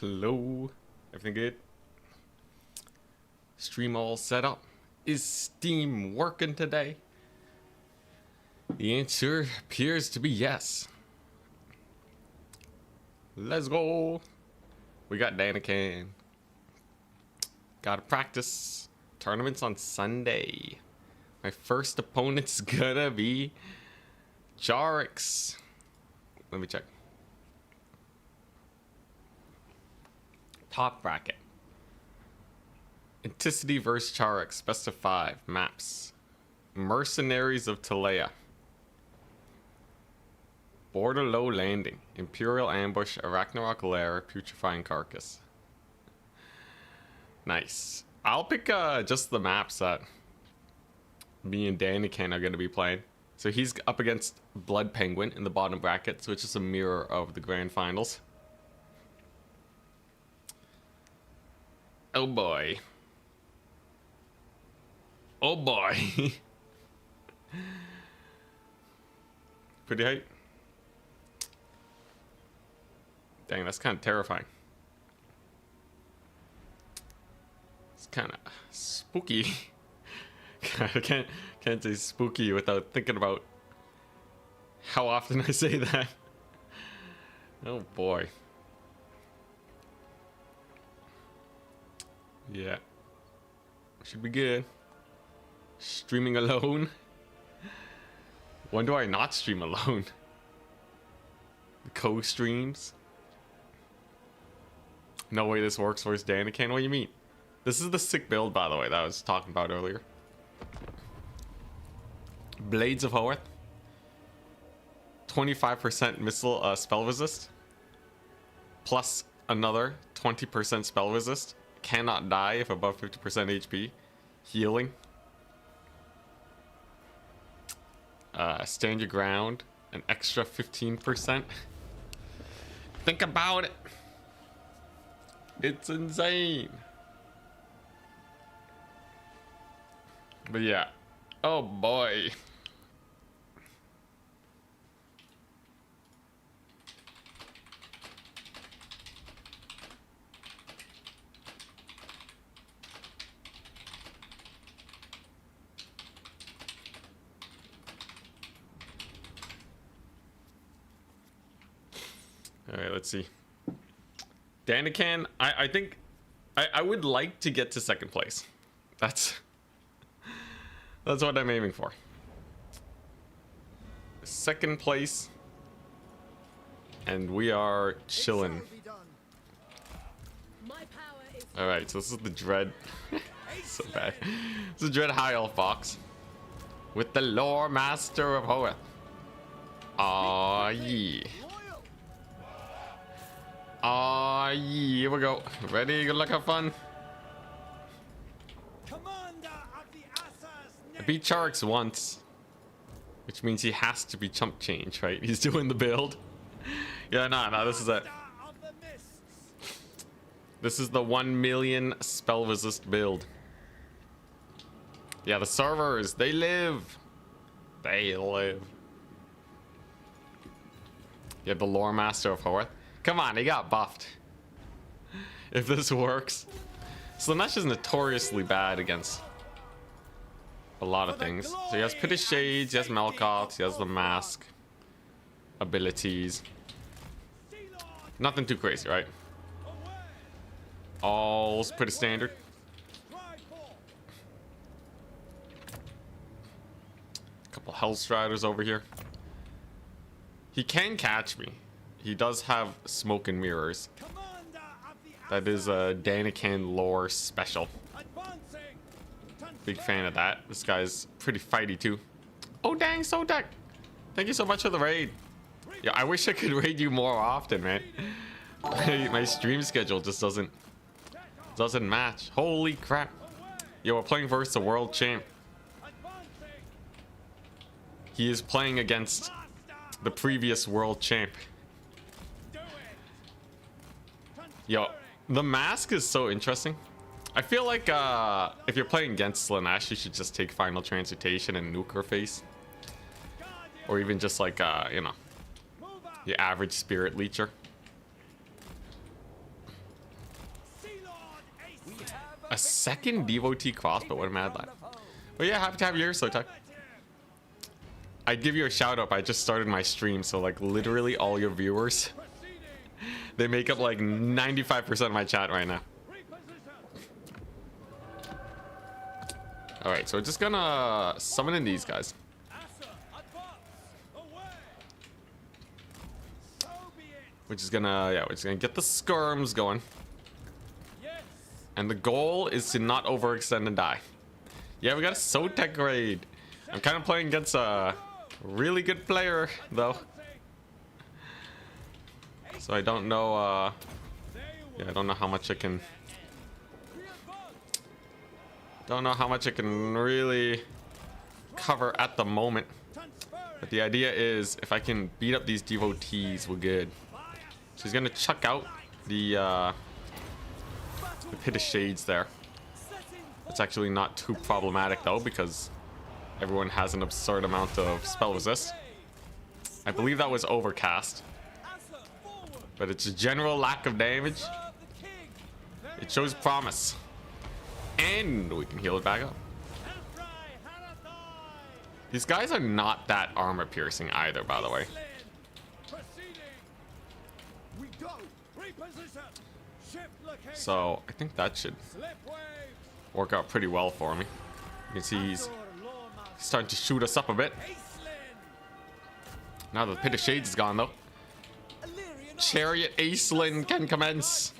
Hello, everything good? Stream all set up. Is Steam working today? The answer appears to be yes. Let's go. We got Danican. Gotta practice. Tournaments on Sunday. My first opponent's gonna be Charox. Let me check. Top bracket. Anticity vs Charox, best of 5 maps. Mercenaries of Talea. Border Low Landing, Imperial Ambush, Arachnarok Lair, Putrefying Carcass. Nice. I'll pick just the maps that me and Danican are going to be playing. So he's up against Blood Penguin in the bottom bracket, which is a mirror of the grand finals. Oh boy. Oh boy. Pretty hype. Dang, that's kind of terrifying. It's kind of spooky. I can't say spooky without thinking about how often I say that. Oh boy. Yeah. Should be good. Streaming alone. When do I not stream alone? The co-streams. No way this works versus Danican. What do you mean? This is the sick build, by the way, that I was talking about earlier. Blades of Hoeth. 25% missile spell resist. Plus another 20% spell resist. Cannot die if above 50% HP. Healing. Stand your ground. An extra 15%. Think about it. It's insane. But yeah. Oh boy. Alright, let's see. Danican, I think I would like to get to second place. That's what I'm aiming for. Second place. And we are chilling. Alright, so this is the Dread. So bad. This is Dread High Elf box. With the Lore Master of Hoeth. Aw, yeah. Aw, yeah. Here we go. Ready? Good luck, have fun. I beat Charox once, which means he has to be chump change, right? He's doing the build. Yeah, no, this is it. This is the 1 million spell resist build. Yeah, the servers, they live. They live. Yeah, the Lore Master of Hoeth. Come on, he got buffed. If this works. Slaanesh is notoriously bad against a lot of things. So he has Pitted Shades, he has Melkoth, he has the Mask abilities. Nothing too crazy, right? All's pretty standard. Couple Hellstriders over here. He can catch me. He does have Smoke and Mirrors. That is a Danican lore special. Big fan of that. This guy's pretty fighty too. Oh dang, Sodak! Thank you so much for the raid. Yeah, I wish I could raid you more often, man. My stream schedule just doesn't match. Holy crap! Yo, we're playing versus the world champ. He is playing against the previous world champ. Yo, the Mask is so interesting. I feel like if you're playing against Slaanesh, you should just take Final Transmutation and nuke her face. Or even just like, you know, your average Spirit Leecher. A second devotee crossbow. What a mad lad. But yeah, happy to have you here, Sotek. I'd give you a shout out. I just started my stream, so like literally all your viewers, they make up like 95% of my chat right now. All right, so we're just gonna summon in these guys. We're just gonna get the skirms going. And the goal is to not overextend and die. Yeah, we got a Sotek raid. I'm kind of playing against a really good player though. So I don't know, yeah, I don't know how much I can... Don't know how much I can really cover at the moment. But the idea is if I can beat up these devotees, we're good. So he's gonna chuck out the Pit of Shades there. It's actually not too problematic though, because everyone has an absurd amount of spell resist. I believe that was overcast. But it's a general lack of damage. It shows promise. And we can heal it back up. These guys are not that armor piercing either, by the way. So I think that should work out pretty well for me. You can see he's starting to shoot us up a bit. Now the Pit of Shades is gone though. Chariot Acelin can commence.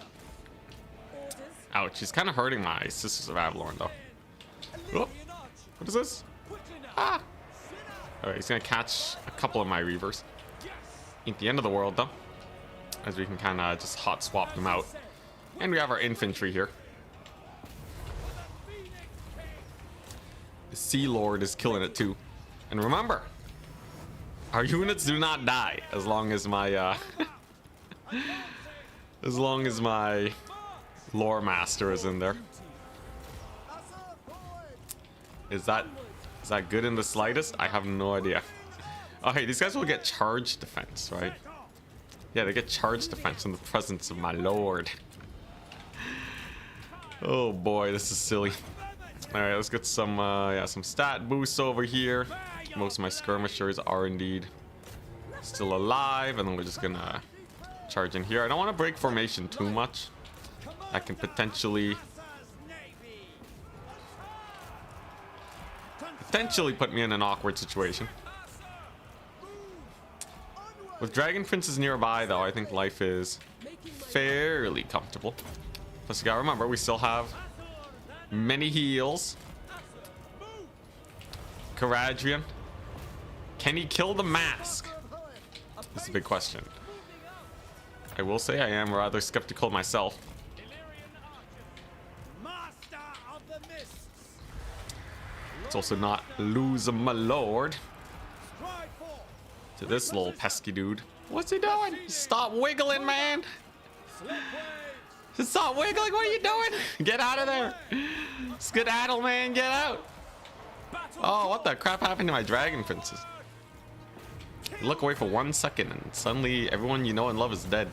Ouch, he's kind of hurting my Sisters of Avalorn though. Oh, what is this? Ah! Alright, he's gonna catch a couple of my Reavers. Ain't the end of the world though, as we can kind of just hot swap them out. And we have our infantry here. The Sea Lord is killing it too. And remember, our units do not die as long as my as long as my Lore Master is in there. Is that good in the slightest? I have no idea. Oh hey, these guys will get charge defense, right? Yeah, they get charge defense in the presence of my lord. Oh boy, this is silly. Alright, let's get some some stat boosts over here. Most of my skirmishers are indeed still alive, and then we're just gonna charge in here. I don't want to break formation too much. That can potentially put me in an awkward situation. With Dragon Princes nearby though, I think life is fairly comfortable. Plus you gotta remember, we still have many heals. Caradrian, can he kill the mask? That's a big question. I will say I am rather skeptical myself. Let's also not lose my lord to this little pesky dude. What's he doing? Stop wiggling, man. Stop wiggling. What are you doing? Get out of there. Skedaddle, man. Get out. Oh, what the crap happened to my dragon princes? You look away for 1 second and suddenly everyone you know and love is dead.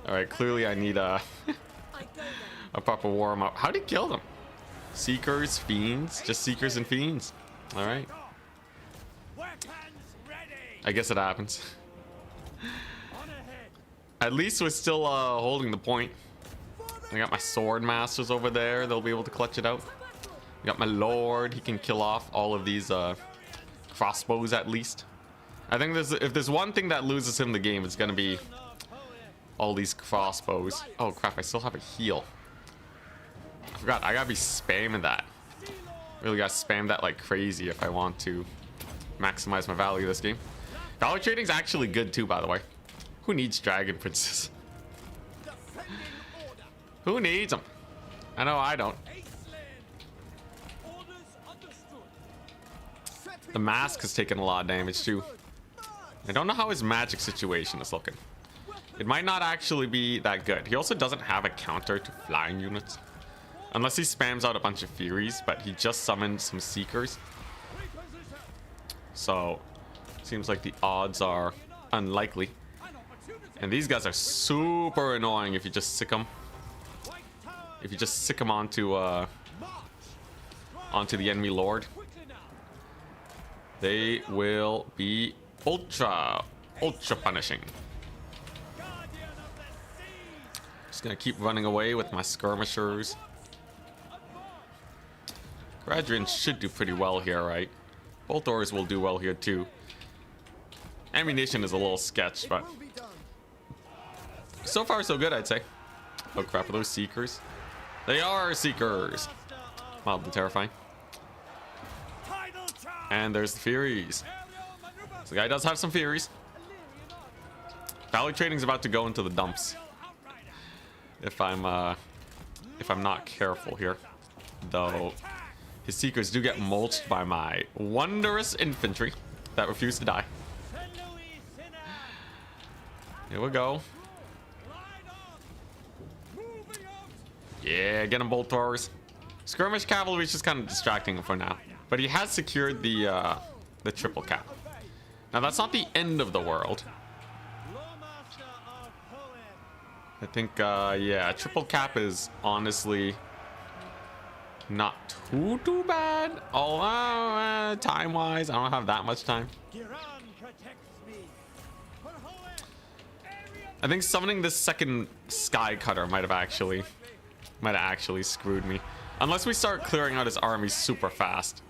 Alright, clearly I need a proper warm up. How'd he kill them? Seekers, fiends, just seekers and fiends. Alright. I guess it happens. At least we're still holding the point. I got my sword masters over there. They'll be able to clutch it out. I got my lord. He can kill off all of these crossbows at least. I think if there's one thing that loses him the game, it's gonna be all these crossbows. Oh crap, I still have a heal. I forgot, I gotta be spamming that. Really gotta spam that like crazy if I want to maximize my value this game. Value trading's actually good too, by the way. Who needs dragon princes? Who needs them? I know I don't. The mask has taken a lot of damage too. I don't know how his magic situation is looking. It might not actually be that good. He also doesn't have a counter to flying units. Unless he spams out a bunch of Furies, but he just summoned some Seekers. So, seems like the odds are unlikely. And these guys are super annoying if you just sick them. if you just sick them onto the enemy lord, they will be ultra punishing. Just gonna keep running away with my skirmishers. Gradrians should do pretty well here, right? Boltors will do well here too. Ammunition is a little sketch, but so far so good, I'd say. Oh crap, are those seekers? They are seekers. Mildly terrifying. And there's the Furies. So the guy does have some Furies. Value trading's about to go into the dumps. If I'm not careful here. Though his seekers do get mulched by my wondrous infantry that refuse to die. Here we go. Yeah, get him, bolt throwers. Skirmish cavalry is just kind of distracting him for now, but he has secured the triple cap. Now that's not the end of the world. I think yeah, triple cap is honestly not too bad. Although time wise, I don't have that much time. I think summoning this second sky cutter might have actually screwed me. Unless we start clearing out his army super fast.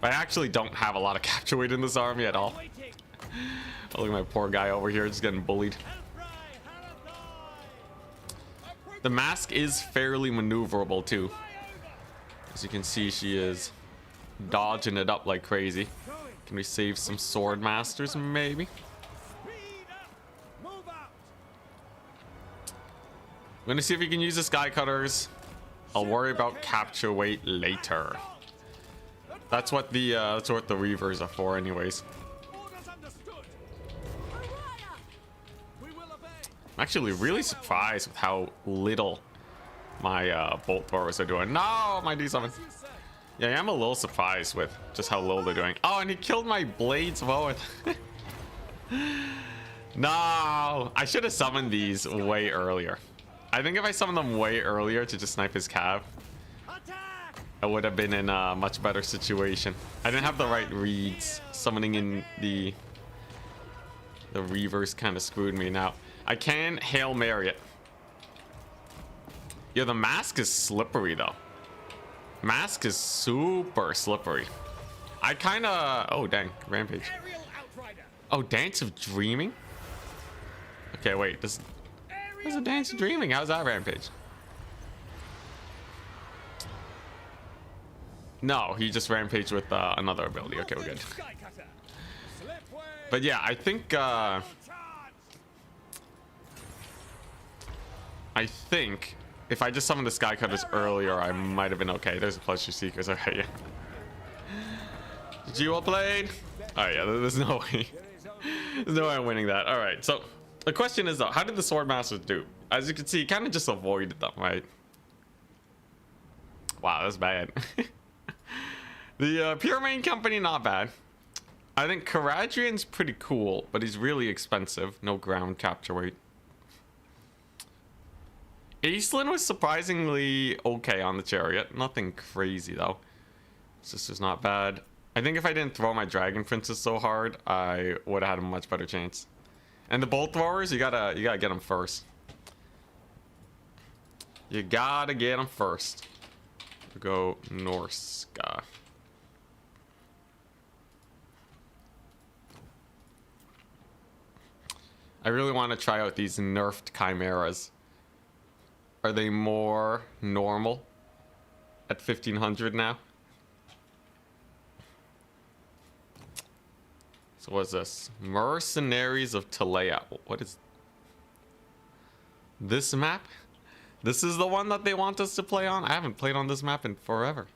But I actually don't have a lot of capture weight in this army at all. Oh, look at my poor guy over here just getting bullied. The mask is fairly maneuverable too. As you can see, she is dodging it up like crazy. Can we save some sword masters maybe? I'm gonna see if we can use the sky cutters. I'll worry about capture weight later. That's what the reavers are for, anyways. I'm actually really surprised with how little my bolt throwers are doing. No, my D7. Yeah, I am a little surprised with just how little they're doing. Oh, and he killed my blades forward. No, I should have summoned these way earlier. I think if I summoned them way earlier to just snipe his cav, I would have been in a much better situation. I didn't have the right reads. Summoning in the reavers kind of screwed me. Now I can Hail Mary it. Yeah, the mask is slippery though. Mask is super slippery. I kind of... Oh, dang. Rampage. Oh, Dance of Dreaming? Okay, wait. There's a Dance of Dreaming. How's that Rampage? No, he just rampaged with another ability. Okay, we're good. But yeah, I think... if I just summoned the Sky Cutters earlier, I might have been okay. There's a Pleasure Seekers. Okay, yeah. Did you all played? Oh yeah, there's no way. There's no way I'm winning that. All right, so the question is though, how did the Sword Masters do? As you can see, he kind of just avoided them, right? Wow, that's bad. The Pure Main Company, not bad. I think Caradrian's pretty cool, but he's really expensive. No ground capture weight. Aisling was surprisingly okay on the chariot. Nothing crazy though. It's just not bad. I think if I didn't throw my Dragon Princess so hard, I would have had a much better chance. And the bolt throwers, you gotta get them first. You gotta get them first. We'll go Norsca. I really want to try out these nerfed chimeras. Are they more normal at 1500 now? So what's this? Mercenaries of Talea. What is this map? This is the one that they want us to play on? I haven't played on this map in forever.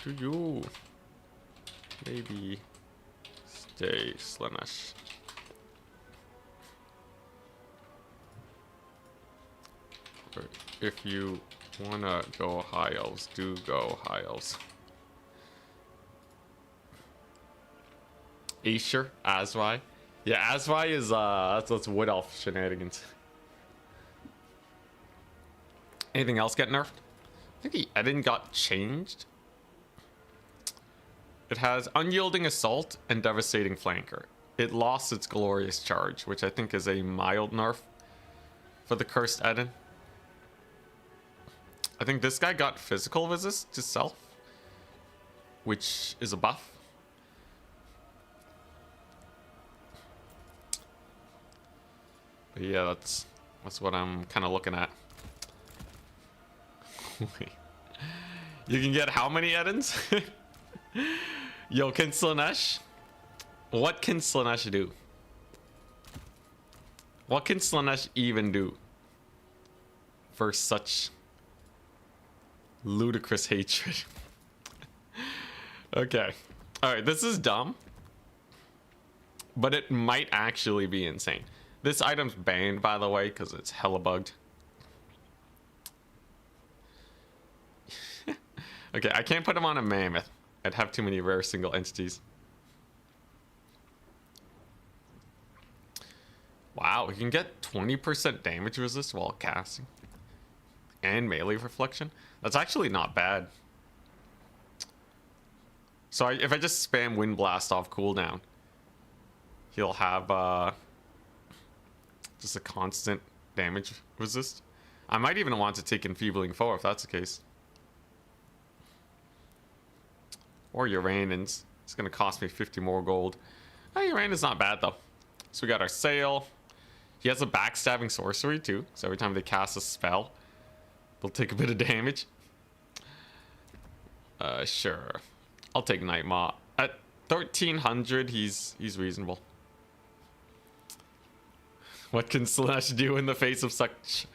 Do you maybe stay Slaanesh? If you wanna go High Elves, do go High Elves. Aesir, Azrai. Yeah, Azrai is that's Wood Elf shenanigans. Anything else get nerfed? I think the Eden got changed. It has Unyielding Assault and Devastating Flanker. It lost its Glorious Charge, which I think is a mild nerf for the Cursed Eden. I think this guy got Physical Resist to Self, which is a buff. But yeah, that's what I'm kind of looking at. Wait. You can get how many Edens? Yo, can Slaanesh? What can Slaanesh do? What can Slaanesh even do for such ludicrous hatred? Okay. Alright, this is dumb. But it might actually be insane. This item's banned, by the way, because it's hella bugged. Okay, I can't put him on a mammoth. I'd have too many rare single entities. Wow, we can get 20% damage resist while casting. And melee reflection. That's actually not bad. So if I just spam Wind Blast off cooldown, he'll have just a constant damage resist. I might even want to take Enfeebling Foe if that's the case. Or Uranins. It's going to cost me 50 more gold. Oh, Uranins not bad though. So we got our Sail. He has a backstabbing sorcery too. So every time they cast a spell, they'll take a bit of damage. Sure. I'll take Nightmaw. At 1300, he's reasonable. What can Slaanesh do in the face of such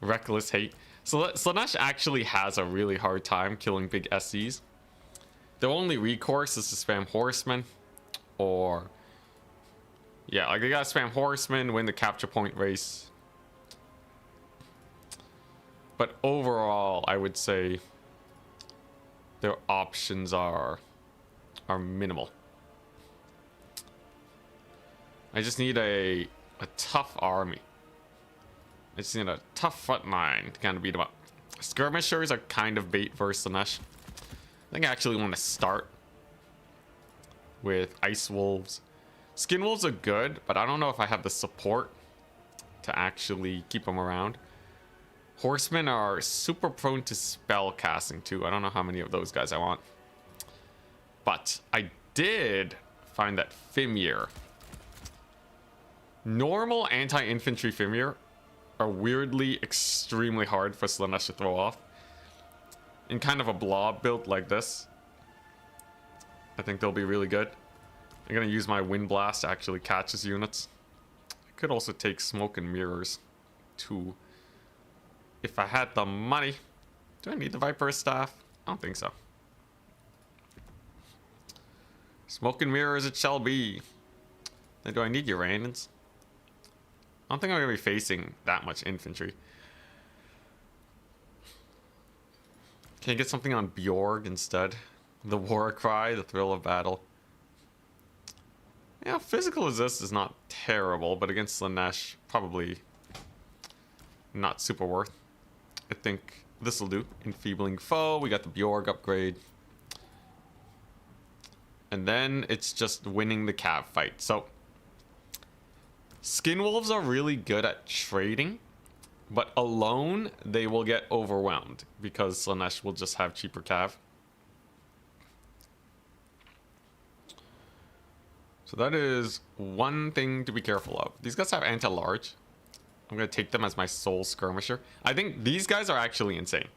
reckless hate? So Slaanesh actually has a really hard time killing big SCs. Their only recourse is to spam Horsemen, or yeah, like they gotta spam Horsemen, win the capture point race. But overall, I would say their options are minimal. I just need a tough army. I just need a tough front line to kind of beat them up. Skirmishers are kind of bait versus Slaanesh. I think I actually want to start with Ice Wolves. Skin Wolves are good, but I don't know if I have the support to actually keep them around. Horsemen are super prone to spell casting too. I don't know how many of those guys I want. But I did find that Fimir. Normal anti-infantry Fimir are weirdly extremely hard for Slaanesh to throw off. In kind of a blob build like this, I think they'll be really good. I'm gonna use my Wind Blast to actually catch his units. I could also take Smoke and Mirrors too, if I had the money. Do I need the Viper Staff? I don't think so. Smoke and Mirrors it shall be. Then do I need Uranins? I don't think I'm gonna be facing that much infantry. Can I get something on Bjorg instead? The War Cry, the Thrill of Battle. Yeah, physical resist is not terrible, but against Slaanesh, probably not super worth. I think this will do. Enfeebling Foe, we got the Bjorg upgrade. And then it's just winning the cav fight. So, Skin Wolves are really good at trading, but alone they will get overwhelmed because Slaanesh will just have cheaper cav. So that is one thing to be careful of. These guys have anti-large. I'm going to take them as my sole skirmisher. I think these guys are actually insane.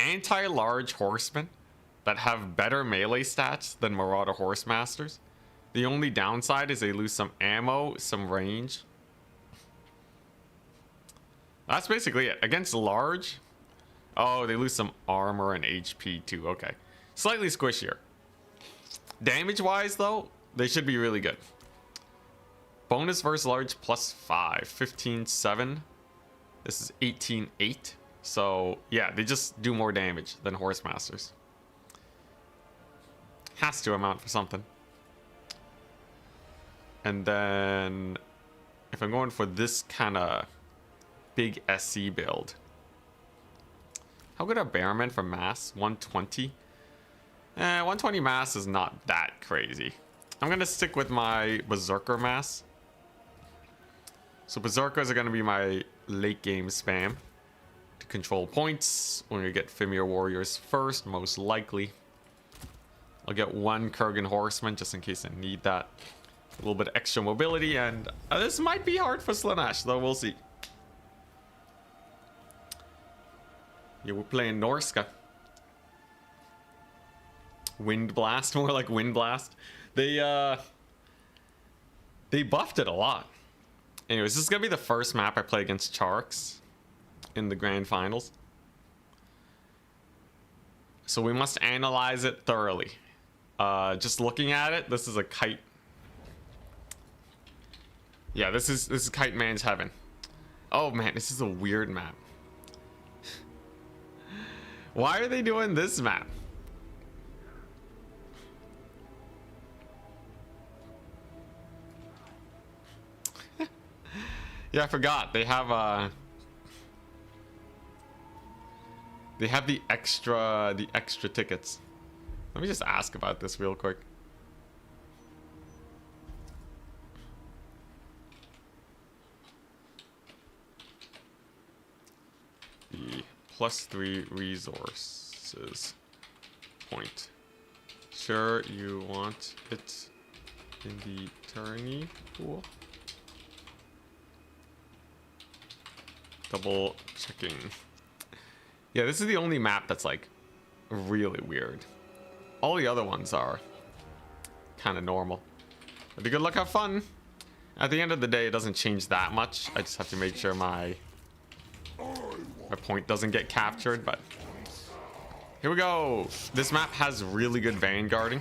Anti-large horsemen that have better melee stats than Marauder Horsemasters. The only downside is they lose some ammo, some range. That's basically it. Against large, oh, they lose some armor and HP too. Okay. Slightly squishier. Damage-wise, though, they should be really good. Bonus versus large +5. 15-7. This is 18-8. So, yeah, they just do more damage than Horsemasters. Has to amount for something. And then, if I'm going for this kind of big SC build. How good are Bearmen for mass? 120? 120 mass is not that crazy. I'm gonna stick with my Berserker mass. So Berserkers are gonna be my late game spam to control points. We're gonna get Fimir Warriors first, most likely. I'll get one Kurgan Horseman just in case I need that. A little bit of extra mobility, and this might be hard for Slaanesh, though we'll see. Yeah, we're playing Norsca. Wind Blast, more like Wind Blast. They buffed it a lot. Anyways, this is gonna be the first map I play against Charox in the grand finals. So we must analyze it thoroughly. Just looking at it, this is a kite. Yeah, this is Kite Man's heaven. Oh man, this is a weird map. Why are they doing this map? Yeah, I forgot. They have the extra tickets. Let me just ask about this real quick. The +3 resources point. Sure, you want it in the tourney pool? Double checking. Yeah, this is the only map that's like really weird. All the other ones are kind of normal. But good luck, have fun. At the end of the day, it doesn't change that much. I just have to make sure my point doesn't get captured, but here we go. This map has really good vanguarding.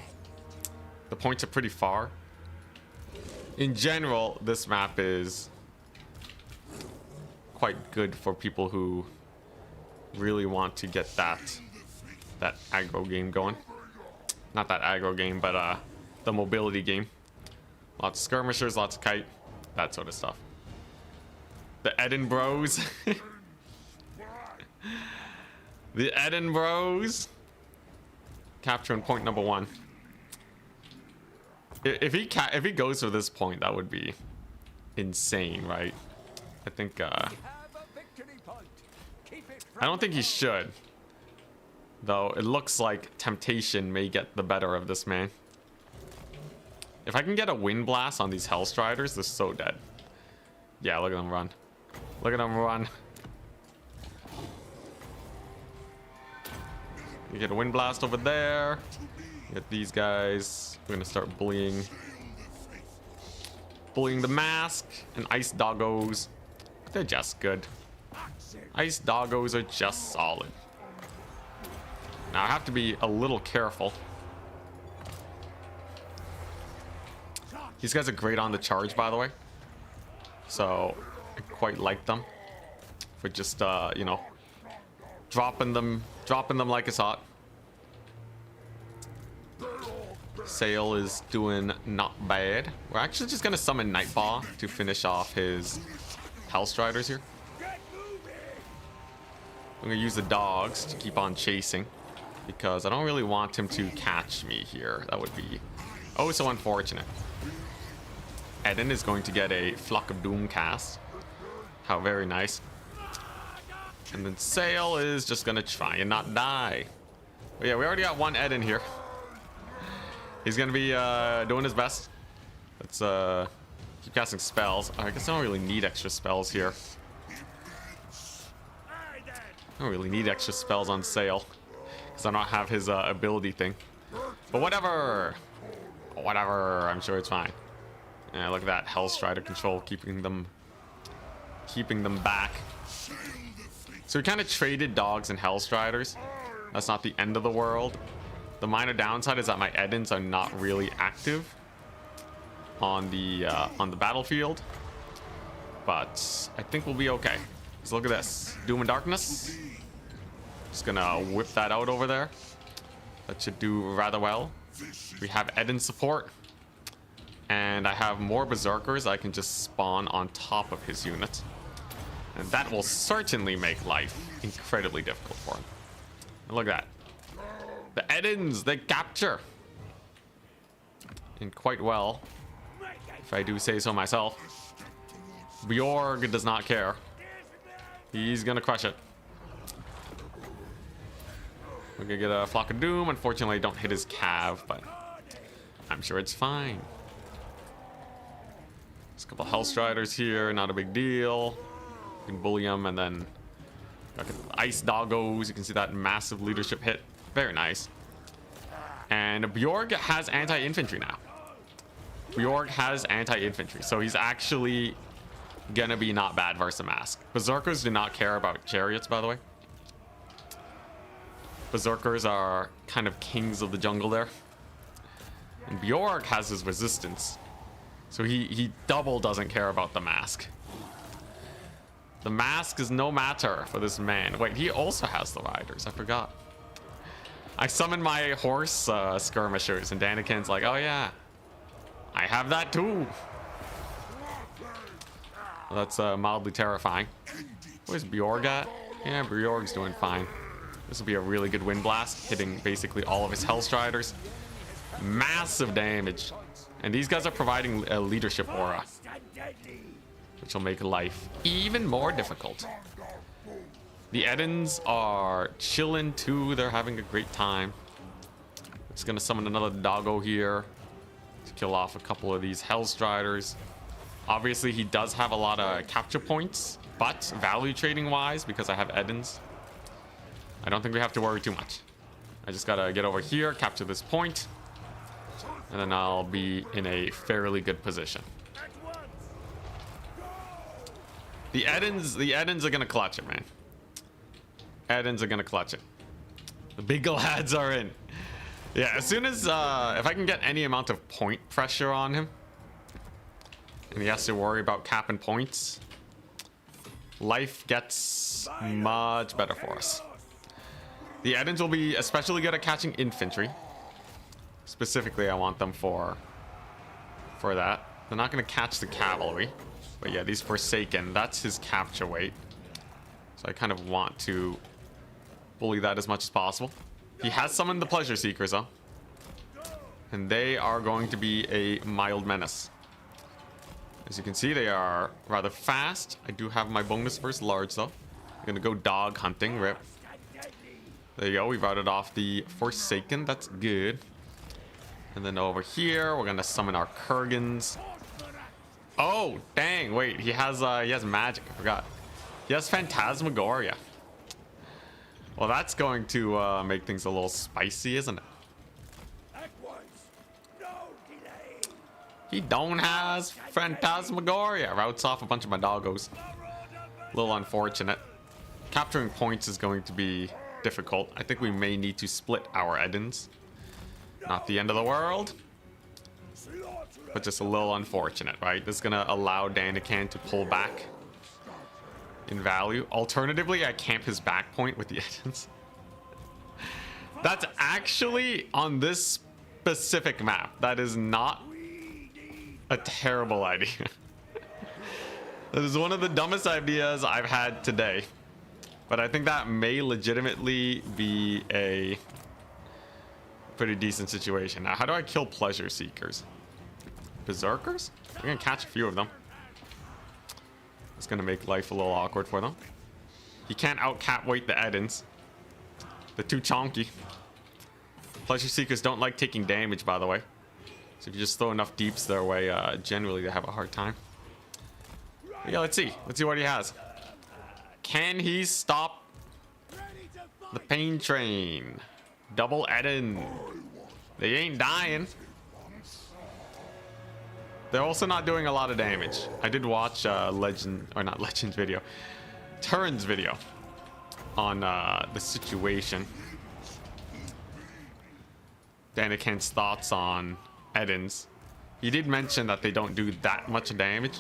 The points are pretty far. In general, this map is quite good for people who really want to get that aggro game going. Not that aggro game, but the mobility game. Lots of skirmishers, lots of kite, that sort of stuff. The Edinburghs. The Edinburghs capturing point number 1. If he goes for this point, that would be insane, right? I think I don't think he should, though. It looks like temptation may get the better of this man. If I can get a Wind Blast on these Hellstriders, they're so dead. Yeah, look at them run. Look at them run. You get a Wind Blast over there. Get these guys. We're gonna start bullying the mask and ice doggos. They're just good. Ice doggos are just solid. Now I have to be a little careful. These guys are great on the charge, by the way. So I quite like them for just you know, dropping them like it's hot. Sail is doing not bad. We're actually just gonna summon Nightbaw to finish off his Hellstriders here. I'm gonna use the dogs to keep on chasing because I don't really want him to catch me here. That would be oh so unfortunate. Eden is going to get a Flock of Doom cast. How very nice. And then Sail is just gonna try and not die. But yeah, we already got one Eden here. He's gonna be doing his best. Let's keep casting spells. I guess I don't really need extra spells here. I don't really need extra spells on Sail because I don't have his ability thing. But whatever. Whatever, I'm sure it's fine. Yeah, look at that Hellstrider control, keeping them back. So we kind of traded dogs and Hellstriders. That's not the end of the world. The minor downside is that my Edens are not really active on the battlefield, but I think we'll be okay. So look at this, Doom and Darkness. Just gonna whip that out over there. That should do rather well. We have Eden support, and I have more Berserkers I can just spawn on top of his units. And that will certainly make life incredibly difficult for him. And look at that. The Edens, they capture. And quite well, if I do say so myself. Bjorg does not care. He's gonna crush it. We're gonna get a Flock of Doom. Unfortunately, I don't hit his cav, but I'm sure it's fine. There's a couple Hellstriders here, not a big deal. You can bully them, and then Ice Doggos. You can see that massive leadership hit. Very nice. And Bjorg has anti-infantry now. Bjorg has anti-infantry, so he's actually gonna be not bad versus a mask. Berserkers do not care about chariots, by the way. Berserkers are kind of kings of the jungle there. And Bjorg has his resistance, so he double doesn't care about the mask. The mask is no matter for this man. Wait, he also has the riders. I forgot. I summoned my horse skirmishers, and Daniken's like, oh yeah, I have that too. Well, that's mildly terrifying. Where's Bjorg at? Yeah, Bjorg's doing fine. This will be a really good wind blast, hitting basically all of his Hellstriders. Massive damage. And these guys are providing a leadership aura, which will make life even more difficult. The Edens are chilling too. They're having a great time. Just gonna summon another doggo here to kill off a couple of these Hellstriders. Obviously, he does have a lot of capture points, but value trading wise, because I have Edens, I don't think we have to worry too much. I just gotta get over here, capture this point, and then I'll be in a fairly good position. The Edens are gonna clutch it, man. Edens are gonna clutch it. The big lads are in. Yeah, as soon as if I can get any amount of point pressure on him, and he has to worry about capping points, life gets much better for us. The Edens will be especially good at catching infantry. Specifically, I want them for that. They're not going to catch the cavalry. But yeah, these Forsaken, that's his capture weight. So I kind of want to bully that as much as possible. He has summoned the Pleasure Seekers, though. And they are going to be a mild menace. As you can see, they are rather fast. I do have my bonus versus large, though. I'm going to go dog hunting. Rip. There you go. We routed off the Forsaken. That's good. And then over here, we're going to summon our Kurgans. Oh, dang. Wait, he has magic. I forgot. He has Phantasmagoria. Well, that's going to make things a little spicy, isn't it? He don't has Phantasmagoria. Routes off a bunch of my doggos. A little unfortunate. Capturing points is going to be difficult. I think we may need to split our Edens. Not the end of the world, but just a little unfortunate, right? This is gonna allow Daniken to pull back in value. Alternatively, I camp his back point with the Edens. That's actually on this specific map. That is not a terrible idea. That is one of the dumbest ideas I've had today. But I think that may legitimately be a pretty decent situation. Now, how do I kill Pleasure Seekers? Berserkers? I'm gonna catch a few of them. It's gonna make life a little awkward for them. He can't out-cap weight the Edens. They're too chonky. Pleasure Seekers don't like taking damage, by the way. So if you just throw enough deeps their way, generally they have a hard time. But yeah, let's see. Let's see what he has. Can he stop the pain train? Double Eden. They ain't dying. They're also not doing a lot of damage. I did watch Legend's video. Turn's video on the situation. Daniken's thoughts on Edens. He did mention that they don't do that much damage.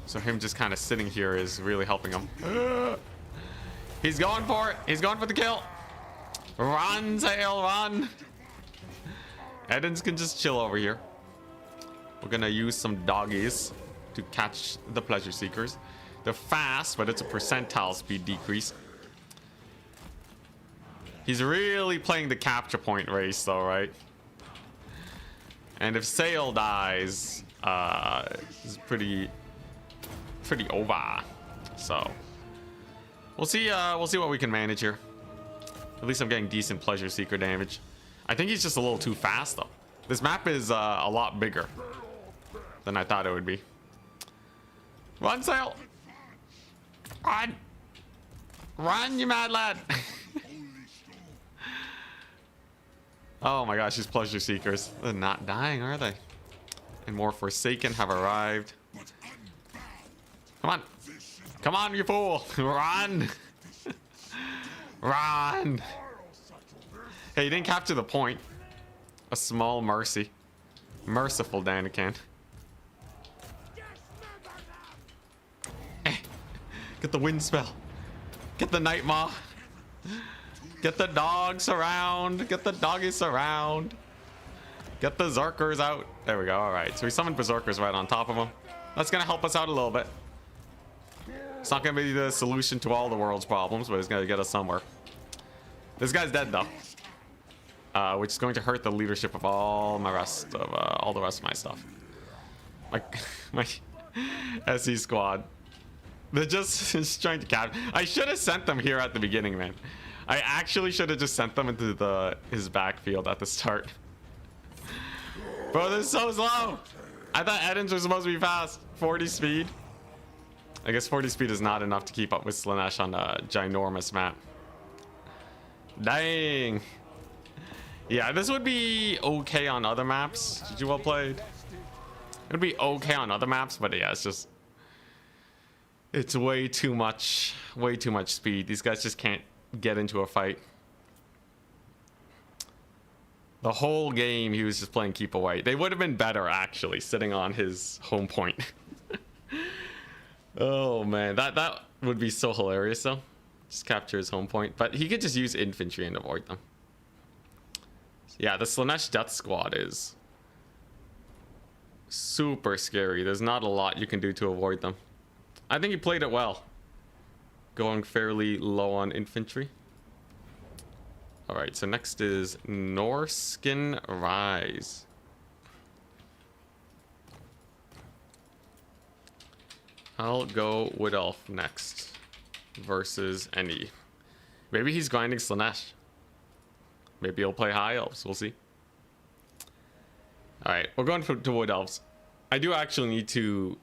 So him just kind of sitting here is really helping him. He's going for it. He's going for the kill. Run, Sail, run. Edens can just chill over here. We're gonna use some doggies to catch the Pleasure Seekers. They're fast, but it's a percentile speed decrease. He's really playing the capture point race though, right? And if Sail dies, it's pretty over. So we'll see what we can manage here. At least I'm getting decent Pleasure Seeker damage. I think he's just a little too fast though. This map is a lot bigger than I thought it would be. Run, Sail! Run! Run, you mad lad! Oh my gosh, these Pleasure Seekers. They're not dying, are they? And more Forsaken have arrived. Come on. Come on, you fool! Run! Run! Hey, you didn't capture the point. A small mercy. Merciful Danican. Get the wind spell. Get the night maw. Get the dogs around. Get the doggies around. Get the Zerkers out. There we go. All right. So we summoned Berserkers right on top of him. That's going to help us out a little bit. It's not going to be the solution to all the world's problems, but it's going to get us somewhere. This guy's dead though. Which is going to hurt the leadership of all the rest of my stuff. My SE squad. They're just trying to cap. I should have sent them here at the beginning, man. I actually should have just sent them into his backfield at the start. Bro, they're so slow. I thought Edens were supposed to be fast. 40 speed. I guess 40 speed is not enough to keep up with Slaanesh on a ginormous map. Dang. Yeah, this would be okay on other maps. GG, well played. It would be okay on other maps, but yeah, it's way too much speed. These guys just can't get into a fight. The whole game he was just playing keep away. They would have been better actually sitting on his home point. Oh man, that would be so hilarious though. Just capture his home point, but he could just use infantry and avoid them. Yeah, the Slaanesh Death Squad is super scary. There's not a lot you can do to avoid them. I think he played it well, going fairly low on infantry. All right, so next is Norscan Rise. I'll go Wood Elf next versus any. Maybe he's grinding Slaanesh. Maybe he'll play High Elves. We'll see. All right, we're going to Wood Elves. I do actually need to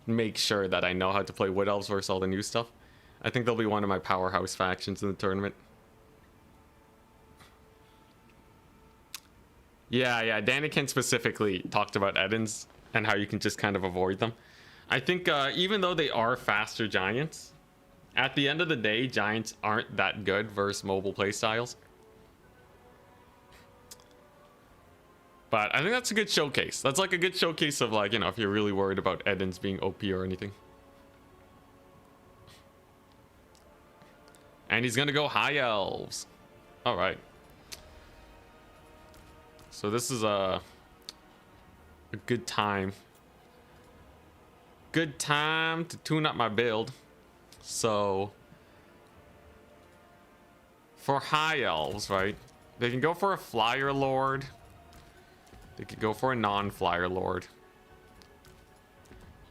make sure that I know how to play Wood Elves versus all the new stuff. I think they'll be one of my powerhouse factions in the tournament. Yeah, Daniken specifically talked about Edens and how you can just kind of avoid them. I think even though they are faster giants, at the end of the day, giants aren't that good versus mobile playstyles. But I think that's a good showcase. That's like a good showcase of, like, you know, if you're really worried about Edens being OP or anything. And he's gonna go High Elves. All right. So this is a good time. Good time to tune up my build. So for High Elves, right? They can go for a Flyer Lord. They could go for a non-Flyer Lord.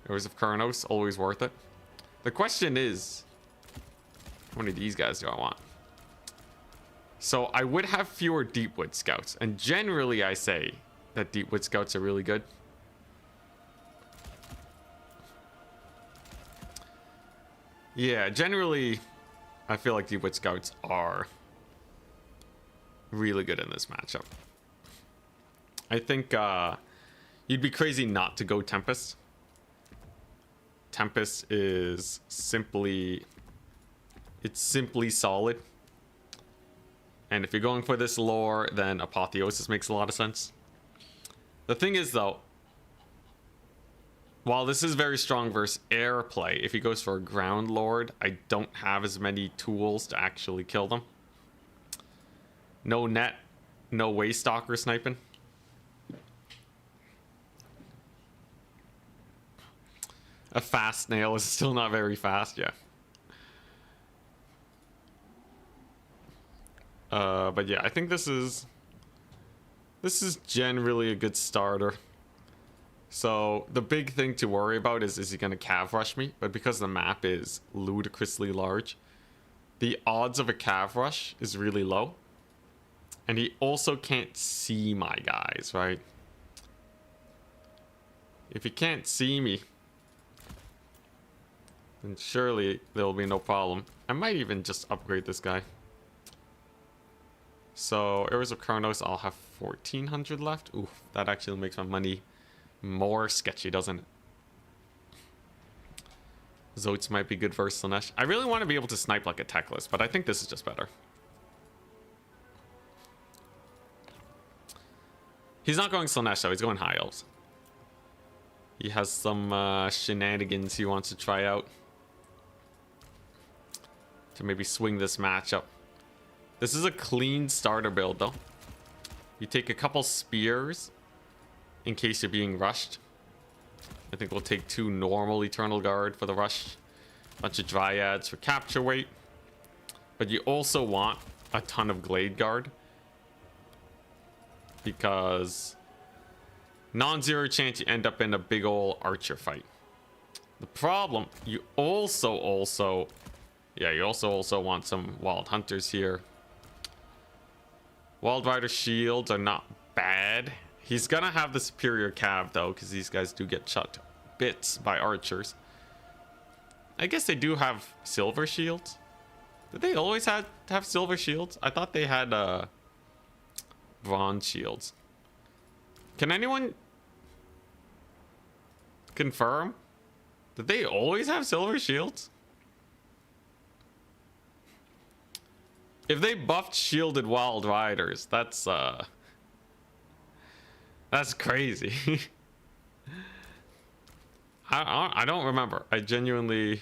Heroes of Kurnos, always worth it. The question is, how many of these guys do I want? So I would have fewer Deepwood Scouts, and generally I say that Deepwood Scouts are really good. Yeah, generally I feel like Deepwood Scouts are really good in this matchup. I think you'd be crazy not to go Tempest. Tempest is simply solid. And if you're going for this lore, then Apotheosis makes a lot of sense. The thing is, though, while this is very strong versus air play, if he goes for a Ground Lord, I don't have as many tools to actually kill them. No net, no Waystalker sniping. A fast snail is still not very fast, yeah. But yeah, I think this is generally a good starter. So the big thing to worry about is he gonna cav rush me? But because the map is ludicrously large, the odds of a cav rush is really low. And he also can't see my guys, right? If he can't see me, then surely there will be no problem. I might even just upgrade this guy. So, Arrows of Kronos, I'll have 1400 left. Ooh, that actually makes my money more sketchy, doesn't it? Zotes might be good versus Slaanesh. I really want to be able to snipe like a Techless, but I think this is just better. He's not going Slaanesh though, he's going High Elves. He has some shenanigans he wants to try out to maybe swing this matchup. This is a clean starter build though. You take a couple spears in case you're being rushed. I think we'll take 2 normal Eternal Guard for the rush. Bunch of Dryads for capture weight. But you also want a ton of Glade Guard. Because non-zero chance you end up in a big ol' archer fight. The problem, you also want some Wild Hunters here. Wild Rider shields are not bad. He's gonna have the superior cav though, because these guys do get shot to bits by archers. I guess they do have silver shields. Did they always have silver shields? I thought they had bronze shields. Can anyone confirm? Did they always have silver shields? If they buffed shielded Wild Riders, that's crazy. I don't remember. I genuinely...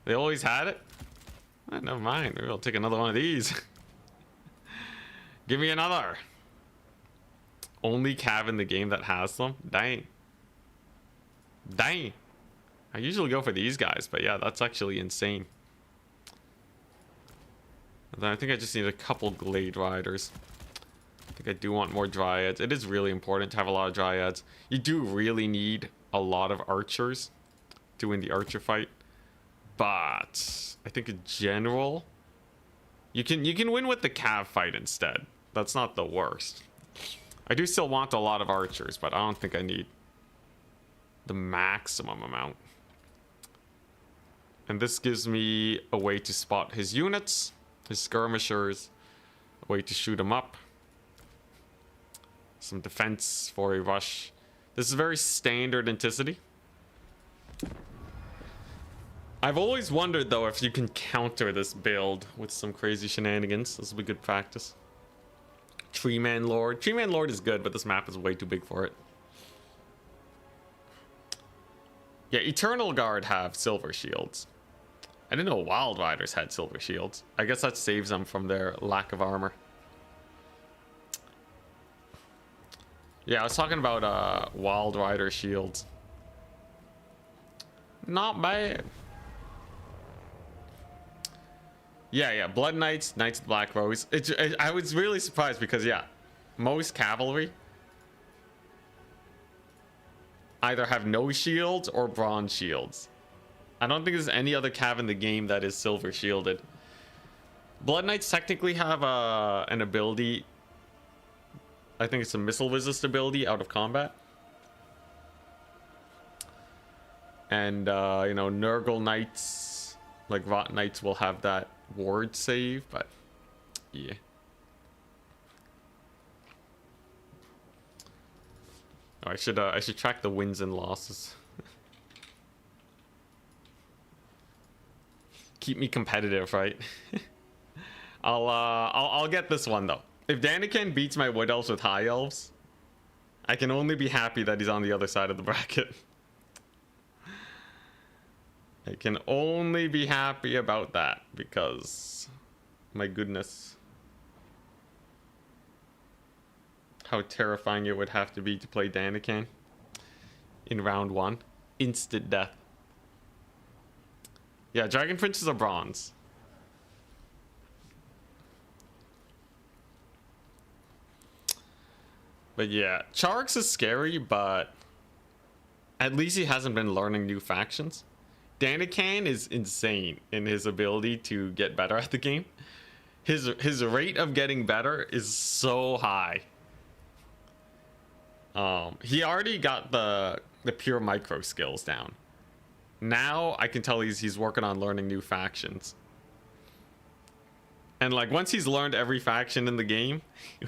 They always had it? Never mind. Maybe I'll take another one of these. Give me another. Only cav in the game that has them? Dang. Dang. I usually go for these guys, but yeah, that's actually insane. And then I think I just need a couple Glade Riders. I think I do want more Dryads. It is really important to have a lot of Dryads. You do really need a lot of archers to win the archer fight. But I think in general, you can win with the cav fight instead. That's not the worst. I do still want a lot of archers, but I don't think I need the maximum amount. And this gives me a way to spot his units, his skirmishers, a way to shoot them up. Some defense for a rush. This is very standard Anticity. I've always wondered though if you can counter this build with some crazy shenanigans. This will be good practice. Treeman Lord. Treeman Lord is good, but this map is way too big for it. Yeah, Eternal Guard have silver shields. I didn't know Wild Riders had silver shields. I guess that saves them from their lack of armor. Yeah, I was talking about Wild Rider shields. Not bad. Yeah, Blood Knights, Knights of the Black Rose. I was really surprised because, yeah, most cavalry either have no shields or bronze shields. I don't think there's any other cav in the game that is silver shielded. Blood Knights technically have an ability. I think it's a missile resist ability out of combat. And, you know, Nurgle Knights, like Rot Knights, will have that ward save, but yeah. Oh, I should track the wins and losses. Keep me competitive, right? I'll get this one though. If Daniken beats my Wood Elves with High Elves, I can only be happy that he's on the other side of the bracket. I can only be happy about that because, my goodness, how terrifying it would have to be to play Daniken in round 1. Instant death. Yeah, Dragon Princes are bronze. But yeah, Charox is scary, but at least he hasn't been learning new factions. Danican is insane in his ability to get better at the game. His rate of getting better is so high. He already got the pure micro skills down. Now I can tell he's working on learning new factions. And like once he's learned every faction in the game,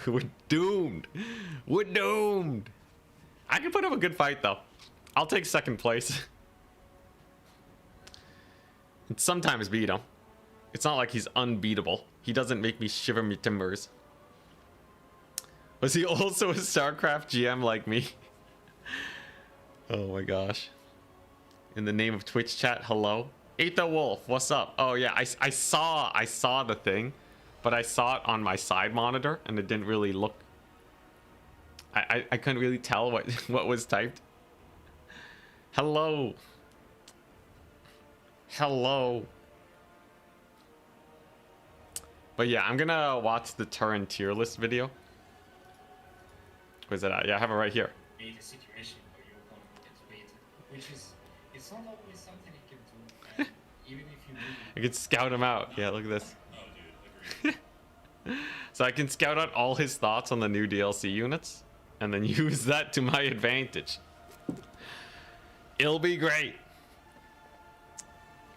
we're doomed. We're doomed. I can put up a good fight though. I'll take second place. And sometimes beat him. It's not like he's unbeatable. He doesn't make me shiver me timbers. Was he also a StarCraft GM like me? Oh my gosh. In the name of Twitch chat, hello. Ate the Wolf, what's up? Oh yeah, I saw the thing, but I saw it on my side monitor and it didn't really look. I couldn't really tell what was typed. Hello. Hello. But yeah, I'm gonna watch the Turin tier list video. Where's it at? Yeah, I have it right here. Made a situation where your opponent gets baited, which is, it's not always something you can do, and even if you really... I can scout him out. Yeah, look at this. Oh, dude, agreed. So I can scout out all his thoughts on the new DLC units, and then use that to my advantage. It'll be great.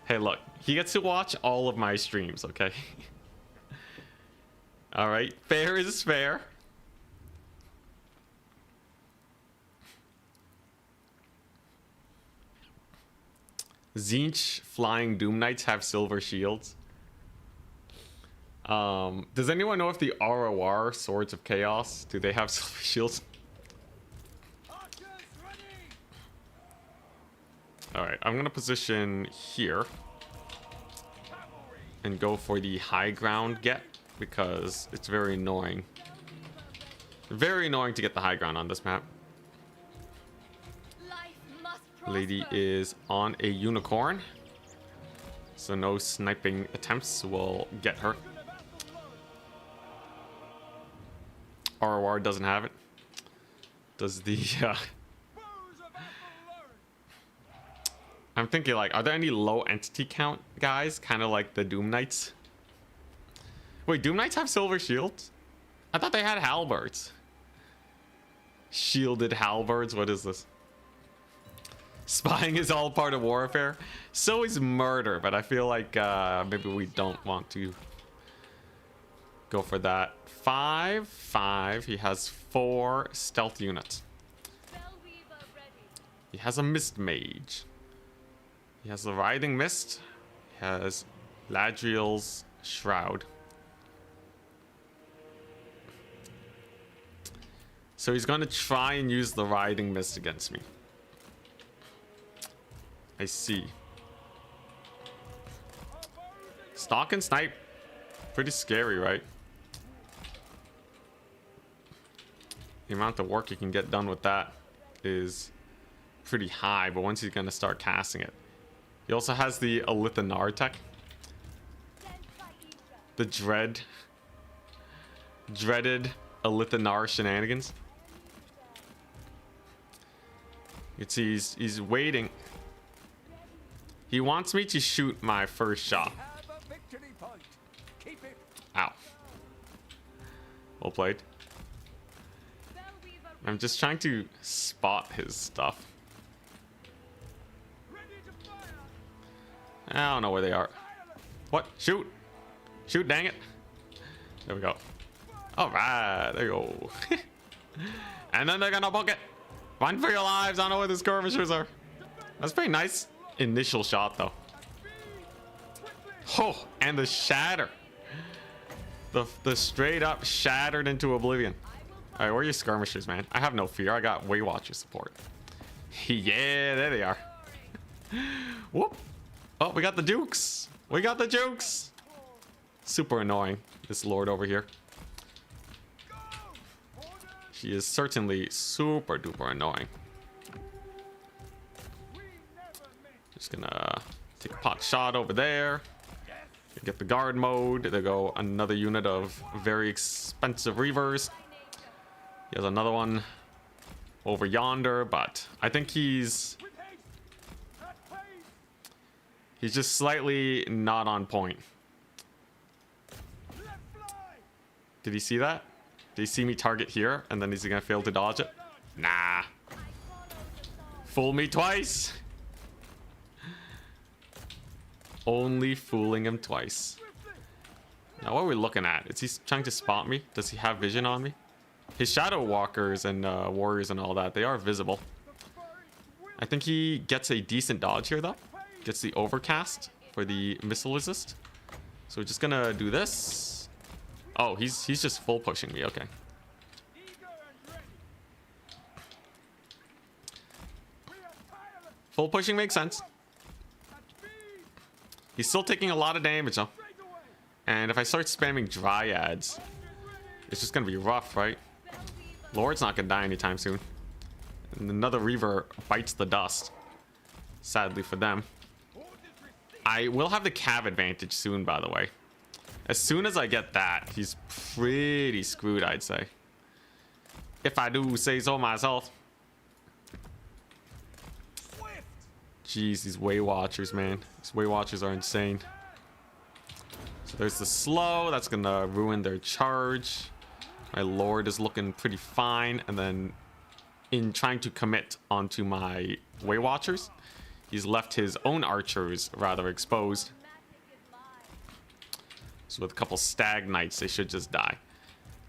Hey, look, he gets to watch all of my streams, okay? All right, fair is fair. Tzeentch Flying Doom Knights have silver shields. Does anyone know if the ROR Swords of Chaos, do they have silver shields? Alright, I'm gonna position here and go for the high ground get because it's very annoying. Very annoying to get the high ground on this map. Lady is on a unicorn, so no sniping attempts will get her. ROR doesn't have it. Does the I'm thinking like, are there any low entity count guys, kind of like the Doom Knights? Wait, Doom Knights have silver shields? I thought they had halberds. Shielded halberds, what is this? Spying is all part of warfare. So is murder, but I feel like maybe we don't want to go for that. 5. He has 4 stealth units. He has a mist mage. He has the Writhing Mist. He has Ladriel's Shroud. So he's going to try and use the Writhing Mist against me. I see. Stalk and snipe. Pretty scary, right? The amount of work you can get done with that is pretty high, but once he's going to start casting it. He also has the Alithanar tech. The dreaded Alithanar shenanigans. You can see he's waiting. He wants me to shoot my first shot. Ow. Well played. I'm just trying to spot his stuff. I don't know where they are. What? Shoot! Shoot, dang it. There we go. Alright, there you go. And then they're gonna book it. Run for your lives. I don't know where the skirmishers are. That's pretty nice. Initial shot though. Oh, and the shatter. The straight up shattered into oblivion. Alright, where are your skirmishers, man? I have no fear. I got Waywatcher support. Yeah, there they are. Whoop. Oh, we got the Dukes. We got the Jukes. Super annoying, this lord over here. She is certainly super duper annoying. Just gonna take a pot shot over there. Get the guard mode. There go another unit of very expensive Reavers. He has another one over yonder, but I think he's just slightly not on point. Did he see that? Did he see me target here and then is he gonna fail to dodge it? Nah. Fool me twice. Only fooling him twice. Now what are we looking at? Is he trying to spot me? Does he have vision on me? His shadow walkers and warriors and all that, they are visible. I think he gets a decent dodge here though. Gets the overcast for the missile resist. So we're just gonna do this. Oh, he's just full pushing me. Okay. Full pushing makes sense. He's still taking a lot of damage though. And if I start spamming dryads, it's just gonna be rough, right? Lord's not gonna die anytime soon. And another Reaver bites the dust. Sadly for them. I will have the cav advantage soon, by the way. As soon as I get that, he's pretty screwed, I'd say. If I do say so myself. Jeez, these Way Watchers, man. These Way Watchers are insane. So there's the slow. That's gonna ruin their charge. My Lord is looking pretty fine. And then in trying to commit onto my Way Watchers, he's left his own archers rather exposed. So with a couple Stag Knights, they should just die.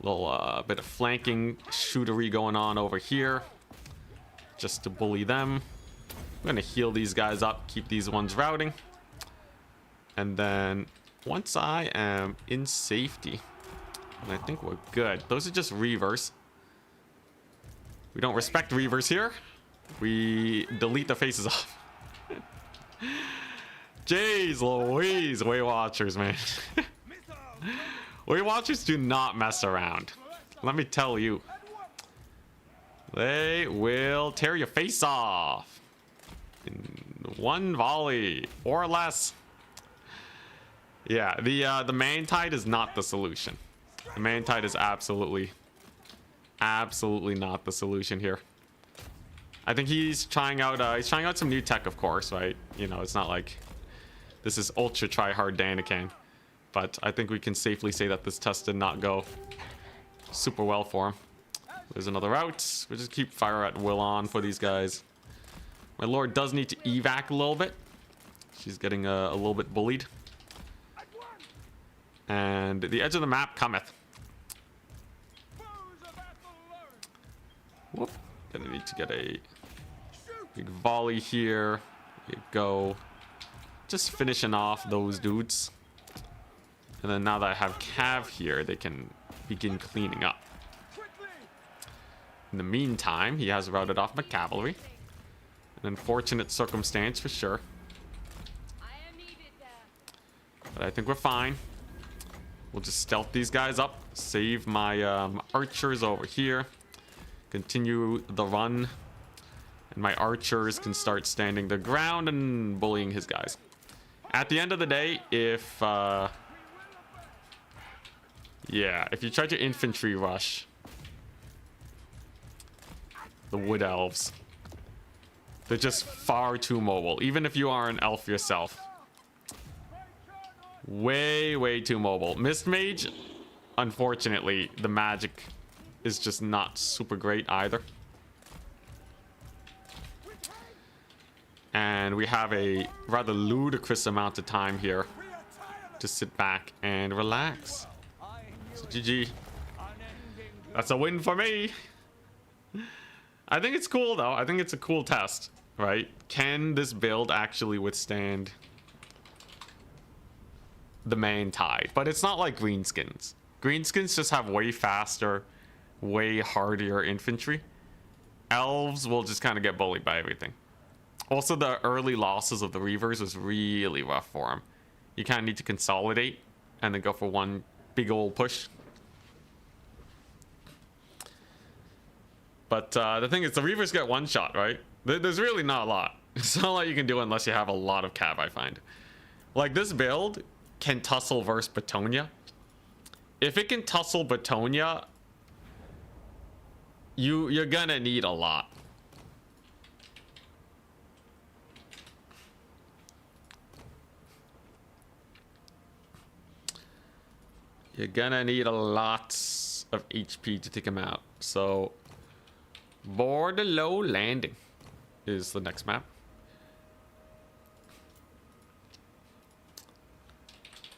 A little bit of flanking shootery going on over here. Just to bully them. I'm gonna heal these guys up, keep these ones routing. And then once I am in safety, and I think we're good. Those are just Reavers. We don't respect Reavers here. We delete the faces off. Jeez Louise, Way Watchers, man. Way Watchers do not mess around. Let me tell you. They will tear your face off. In one volley or less. Yeah, the main tide is not the solution. The main tide is absolutely not the solution here. I think he's trying out some new tech, of course, right? You know, it's not like this is ultra try hard Danican, but I think we can safely say that this test did not go super well for him. There's another route. We'll just keep fire at will on for these guys. My Lord does need to evac a little bit. She's getting a little bit bullied. And the edge of the map cometh. Whoop. Gonna need to get a big volley here. There you go. Just finishing off those dudes. And then now that I have Cav here, they can begin cleaning up. In the meantime, he has routed off my cavalry. An unfortunate circumstance for sure. But I think we're fine. We'll just stealth these guys up. Save my archers over here. Continue the run. And my archers can start standing their ground and bullying his guys. At the end of the day, if you try to infantry rush the Wood Elves, they're just far too mobile. Even if you are an elf yourself. Way too mobile. Mist Mage, unfortunately, the magic is just not super great either. And we have a rather ludicrous amount of time here to sit back and relax. So GG. That's a win for me. I think it's cool though. I think it's a cool test, right? Can this build actually withstand the main tide? But it's not like Greenskins. Greenskins just have way faster, way hardier infantry. Elves will just kind of get bullied by everything. Also, the early losses of the Reavers was really rough for them. You kind of need to consolidate and then go for one big old push. But the thing is, the Reavers get one shot, right? There's really not a lot. It's not like you can do it unless you have a lot of cav, I find. Like, this build can tussle versus Batonia. If it can tussle Batonia, you're gonna need a lot. You're gonna need a lot of HP to take him out. So, Borderlow Landing is the next map.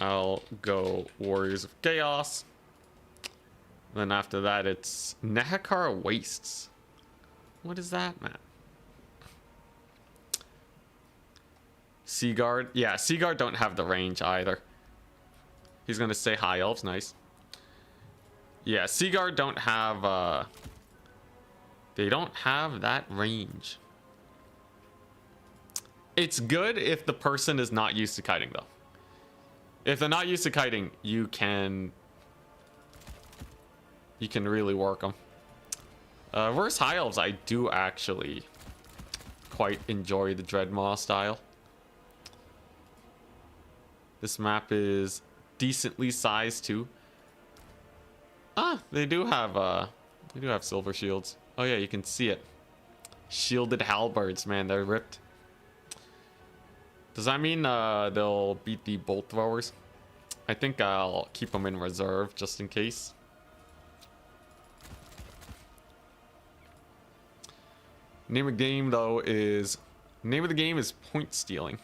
I'll go Warriors of Chaos. Then after that, it's Nehekar Wastes. What is that map? Seaguard. Yeah, Seaguard don't have the range either. He's gonna say High Elves. Nice. Yeah, Seaguard don't have they don't have that range. It's good if the person is not used to kiting though. If they're not used to kiting, you can really work them. Versus High Elves, I do actually quite enjoy the Dreadmaw style. This map is decently sized too. Ah, they do have silver shields. Oh yeah, you can see it. Shielded halberds, man, they're ripped. Does that mean they'll beat the bolt throwers? I think I'll keep them in reserve just in case. Name of the game though is point stealing.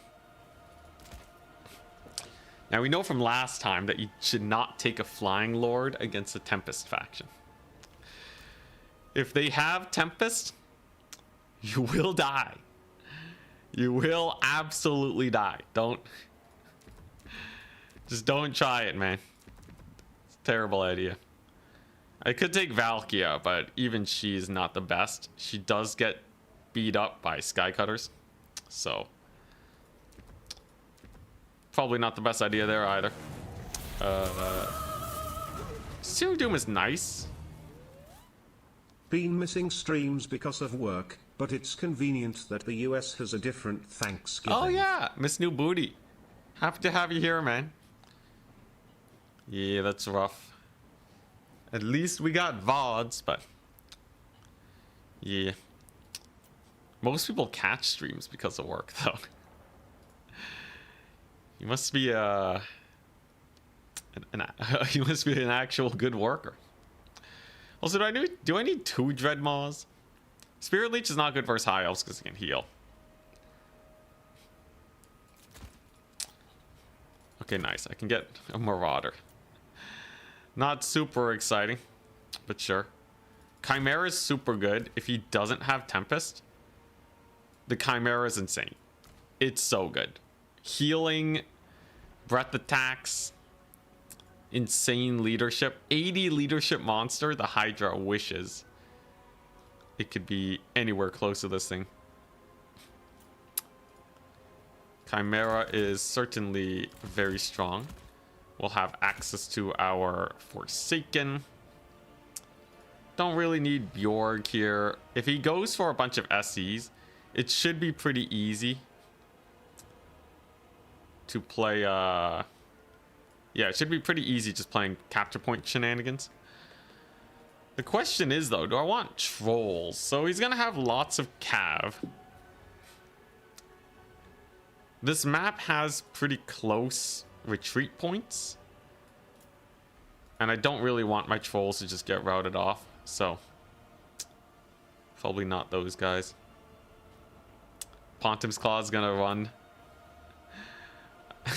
Now we know from last time that you should not take a Flying Lord against the Tempest faction. If they have Tempest, you will die. You will absolutely die. Just don't try it, man. It's a terrible idea. I could take Valkia, but even she's not the best. She does get beat up by Skycutters, so probably not the best idea there either. Seer Doom is nice. Been missing streams because of work, but it's convenient that the US has a different Thanksgiving. Oh yeah, Miss New Booty. Happy to have you here, man. Yeah, that's rough. At least we got VODs, but yeah. Most people catch streams because of work, though. You must be you must be an actual good worker. Also, do I need 2 Dreadmaws? Spirit Leech is not good versus High Elves because it can heal. Okay, nice. I can get a Marauder. Not super exciting, but sure. Chimera is super good. If he doesn't have Tempest, the Chimera is insane. It's so good. Healing, breath attacks, insane leadership. 80 leadership monster. The Hydra wishes it could be anywhere close to this thing. Chimera is certainly very strong. We'll have access to our Forsaken. Don't really need Bjorg here. If he goes for a bunch of SEs, it should be pretty easy to play. Yeah, it should be pretty easy just playing capture point shenanigans. The question is though, do I want trolls? So he's gonna have lots of cav. This map has pretty close retreat points, and I don't really want my trolls to just get routed off, so probably not those guys. Pontim's Claw is gonna run.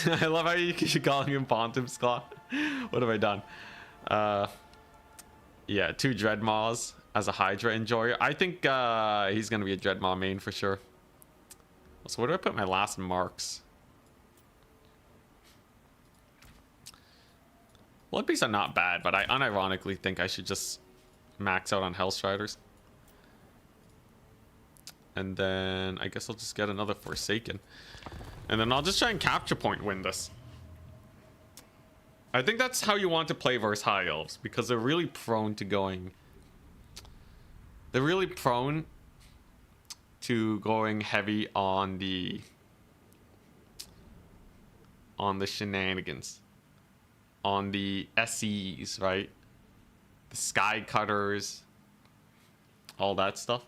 I love how you keep calling him Pontim's Claw. What have I done? Yeah, 2 Dreadmaws as a Hydra enjoyer. I think he's gonna be a Dreadmaw main for sure. So where do I put my last marks? Blood Beasts are not bad, but I unironically think I should just max out on Hellstriders. And then I guess I'll just get another Forsaken. And then I'll just try and capture point win this. I think that's how you want to play versus High Elves, because they're really prone to going... They're really prone to going heavy on the shenanigans, on the SEs, right? The sky cutters, all that stuff.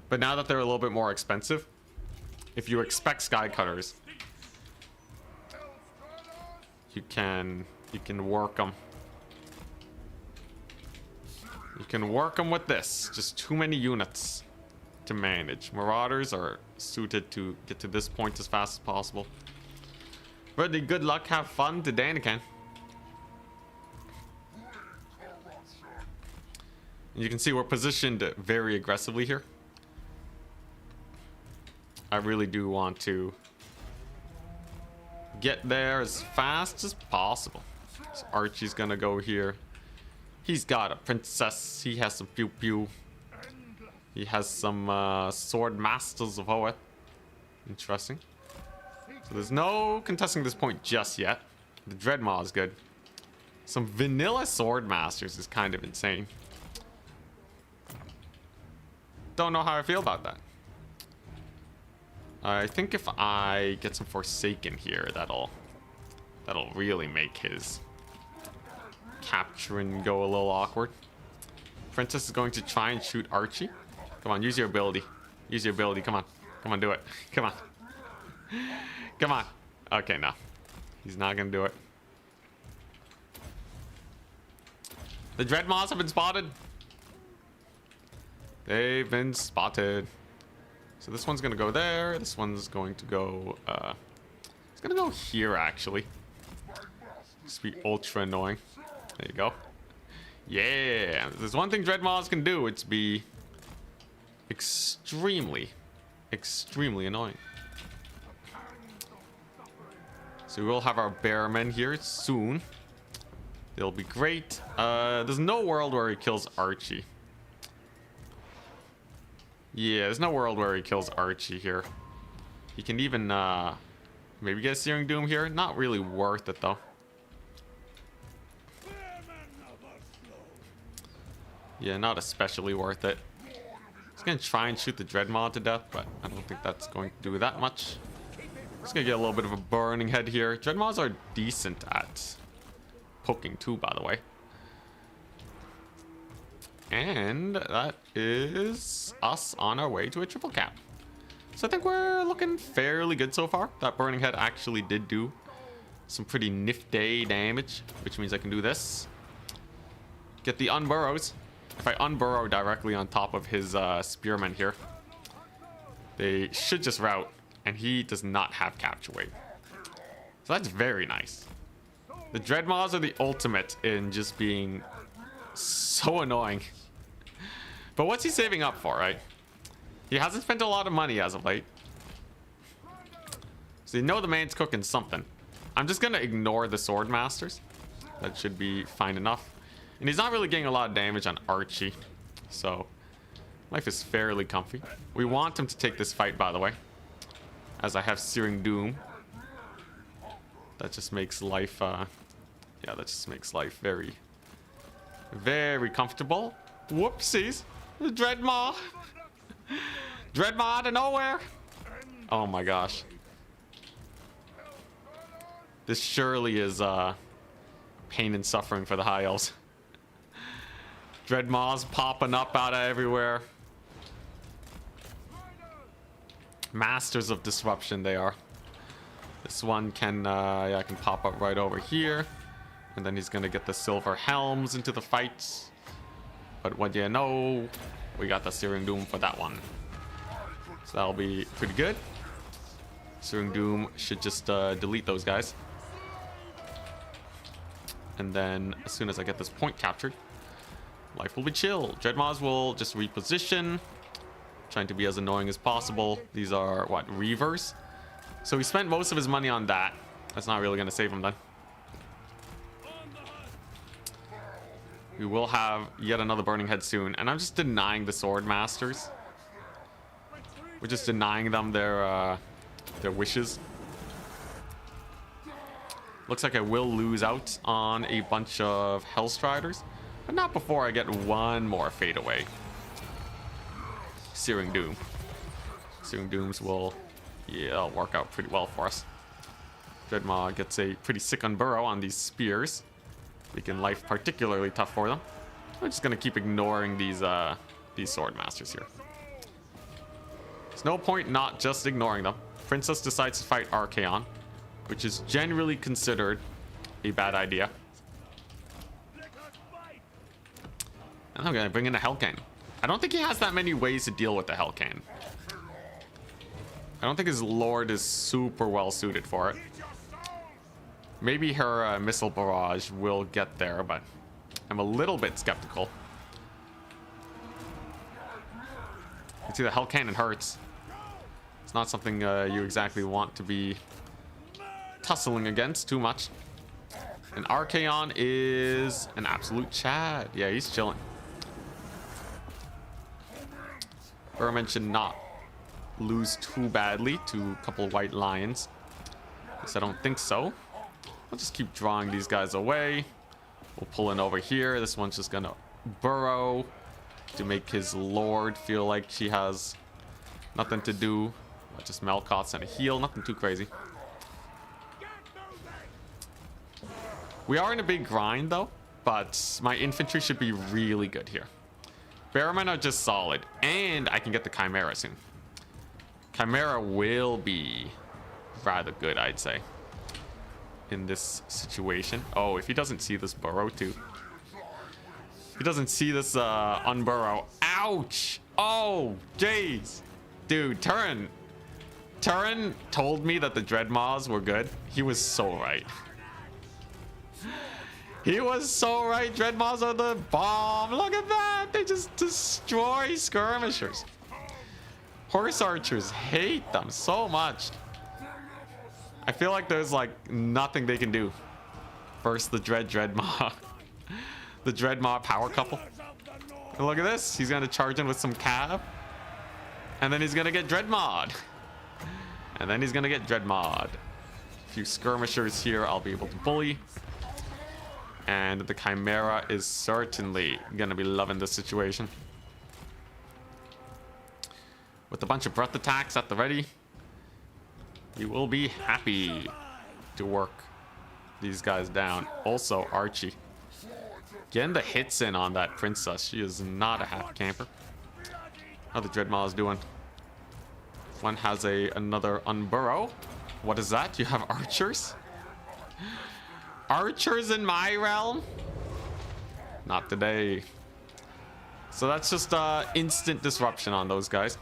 But now that they're a little bit more expensive, if you expect sky cutters, you can work them. You can work them with this. Just too many units to manage. Marauders are suited to get to this point as fast as possible. Really, good luck, have fun to Danican. And you can see we're positioned very aggressively here. I really do want to get there as fast as possible. So Archie's gonna go here. He's got a princess. He has some pew pew. He has some sword masters of Hoeth. Interesting. So there's no contesting this point just yet. The Dreadmaw is good. Some vanilla sword masters is kind of insane. Don't know how I feel about that. I think if I get some Forsaken here, that'll really make his capturing go a little awkward. Princess is going to try and shoot Archie. Come on, use your ability. Use your ability. Come on. Come on, do it. Come on. Come on. Okay, no. He's not going to do it. The Dreadmaws have been spotted. They've been spotted. So this one's going to go there. This one's going to go... it's going to go here, actually. Just be ultra annoying. There you go. Yeah. There's one thing Dreadmaws can do. It's be extremely annoying. So we'll have our Bearmen here soon. They'll be great. There's no world where he kills Archie. Yeah, there's no world where he kills Archie here. He can even maybe get a Searing Doom here. Not really worth it though. Yeah, not especially worth it. He's gonna try and shoot the Dreadmaw to death, but I don't think that's going to do that much. Just gonna get a little bit of a burning head here. Dreadmaws are decent at poking too, by the way. And that is us on our way to a triple cap. So I think we're looking fairly good so far. That burning head actually did do some pretty nifty damage, which means I can do this. Get the unburrows. If I unburrow directly on top of his spearmen here, they should just rout, and he does not have capture weight. So that's very nice. The Dreadmaws are the ultimate in just being so annoying. But what's he saving up for, right? He hasn't spent a lot of money as of late. So you know the man's cooking something. I'm just gonna ignore the sword masters. That should be fine enough. And he's not really getting a lot of damage on Archie. So life is fairly comfy. We want him to take this fight, by the way, as I have Searing Doom. That just makes life yeah, that just makes life very comfortable. Whoopsies. The Dreadmaw. Dreadmaw out of nowhere. Oh my gosh. This surely is pain and suffering for the High Elves. Dreadmaws popping up out of everywhere. Masters of disruption they are. This one can yeah, can pop up right over here. And then he's gonna get the silver helms into the fight. But what do you know? We got the Searing Doom for that one. So that'll be pretty good. Searing Doom should just delete those guys. And then as soon as I get this point captured, life will be chill. Dreadmaws will just reposition, trying to be as annoying as possible. These are what, Reavers? So he spent most of his money on that. That's not really gonna save him then. We will have yet another burning head soon, and I'm just denying the sword masters. We're just denying them their wishes. Looks like I will lose out on a bunch of Hellstriders, but not before I get one more fade away. Searing Doom. Searing Dooms will, yeah, work out pretty well for us. Dreadmaw gets a pretty sick unburrow on these spears, making life particularly tough for them. I'm just gonna keep ignoring these sword masters here. There's no point not just ignoring them. Princess decides to fight Archaon, which is generally considered a bad idea. And I'm gonna bring in a Hellcan. I don't think he has that many ways to deal with the Hellcan. I don't think his Lord is super well suited for it. Maybe her missile barrage will get there, but I'm a little bit skeptical. You see the Hell Cannon hurts. It's not something you exactly want to be tussling against too much. And Archaon is an absolute Chad. Yeah, he's chilling. Berman should not lose too badly to a couple white lions. At least I don't think so. I'll just keep drawing these guys away. We'll pull in over here. This one's just gonna burrow to make his Lord feel like she has nothing to do. Just Melkoths and a heal. Nothing too crazy. We are in a big grind though, but my infantry should be really good here. Bearmen are just solid, and I can get the Chimera soon. Chimera will be rather good, I'd say, in this situation. Oh, if he doesn't see this burrow too. If he doesn't see this unburrow. Ouch! Oh, jeez. Dude, Turin told me that the Dreadmaws were good. He was so right. He was so right. Dreadmaws are the bomb. Look at that. They just destroy skirmishers. Horse archers hate them so much. I feel like there's like nothing they can do. First, the Dreadmaw. The Dreadmaw power couple. And look at this. He's going to charge in with some cav. And then he's going to get Dreadmawed. And then he's going to get Dreadmawed. A few skirmishers here I'll be able to bully. And the Chimera is certainly going to be loving this situation. With a bunch of breath attacks at the ready, you will be happy to work these guys down. Also, Archie. Getting the hits in on that princess. She is not a half camper. How the Dreadmaw is doing. One has another unburrow. What is that? You have archers? Archers in my realm? Not today. So that's just instant disruption on those guys.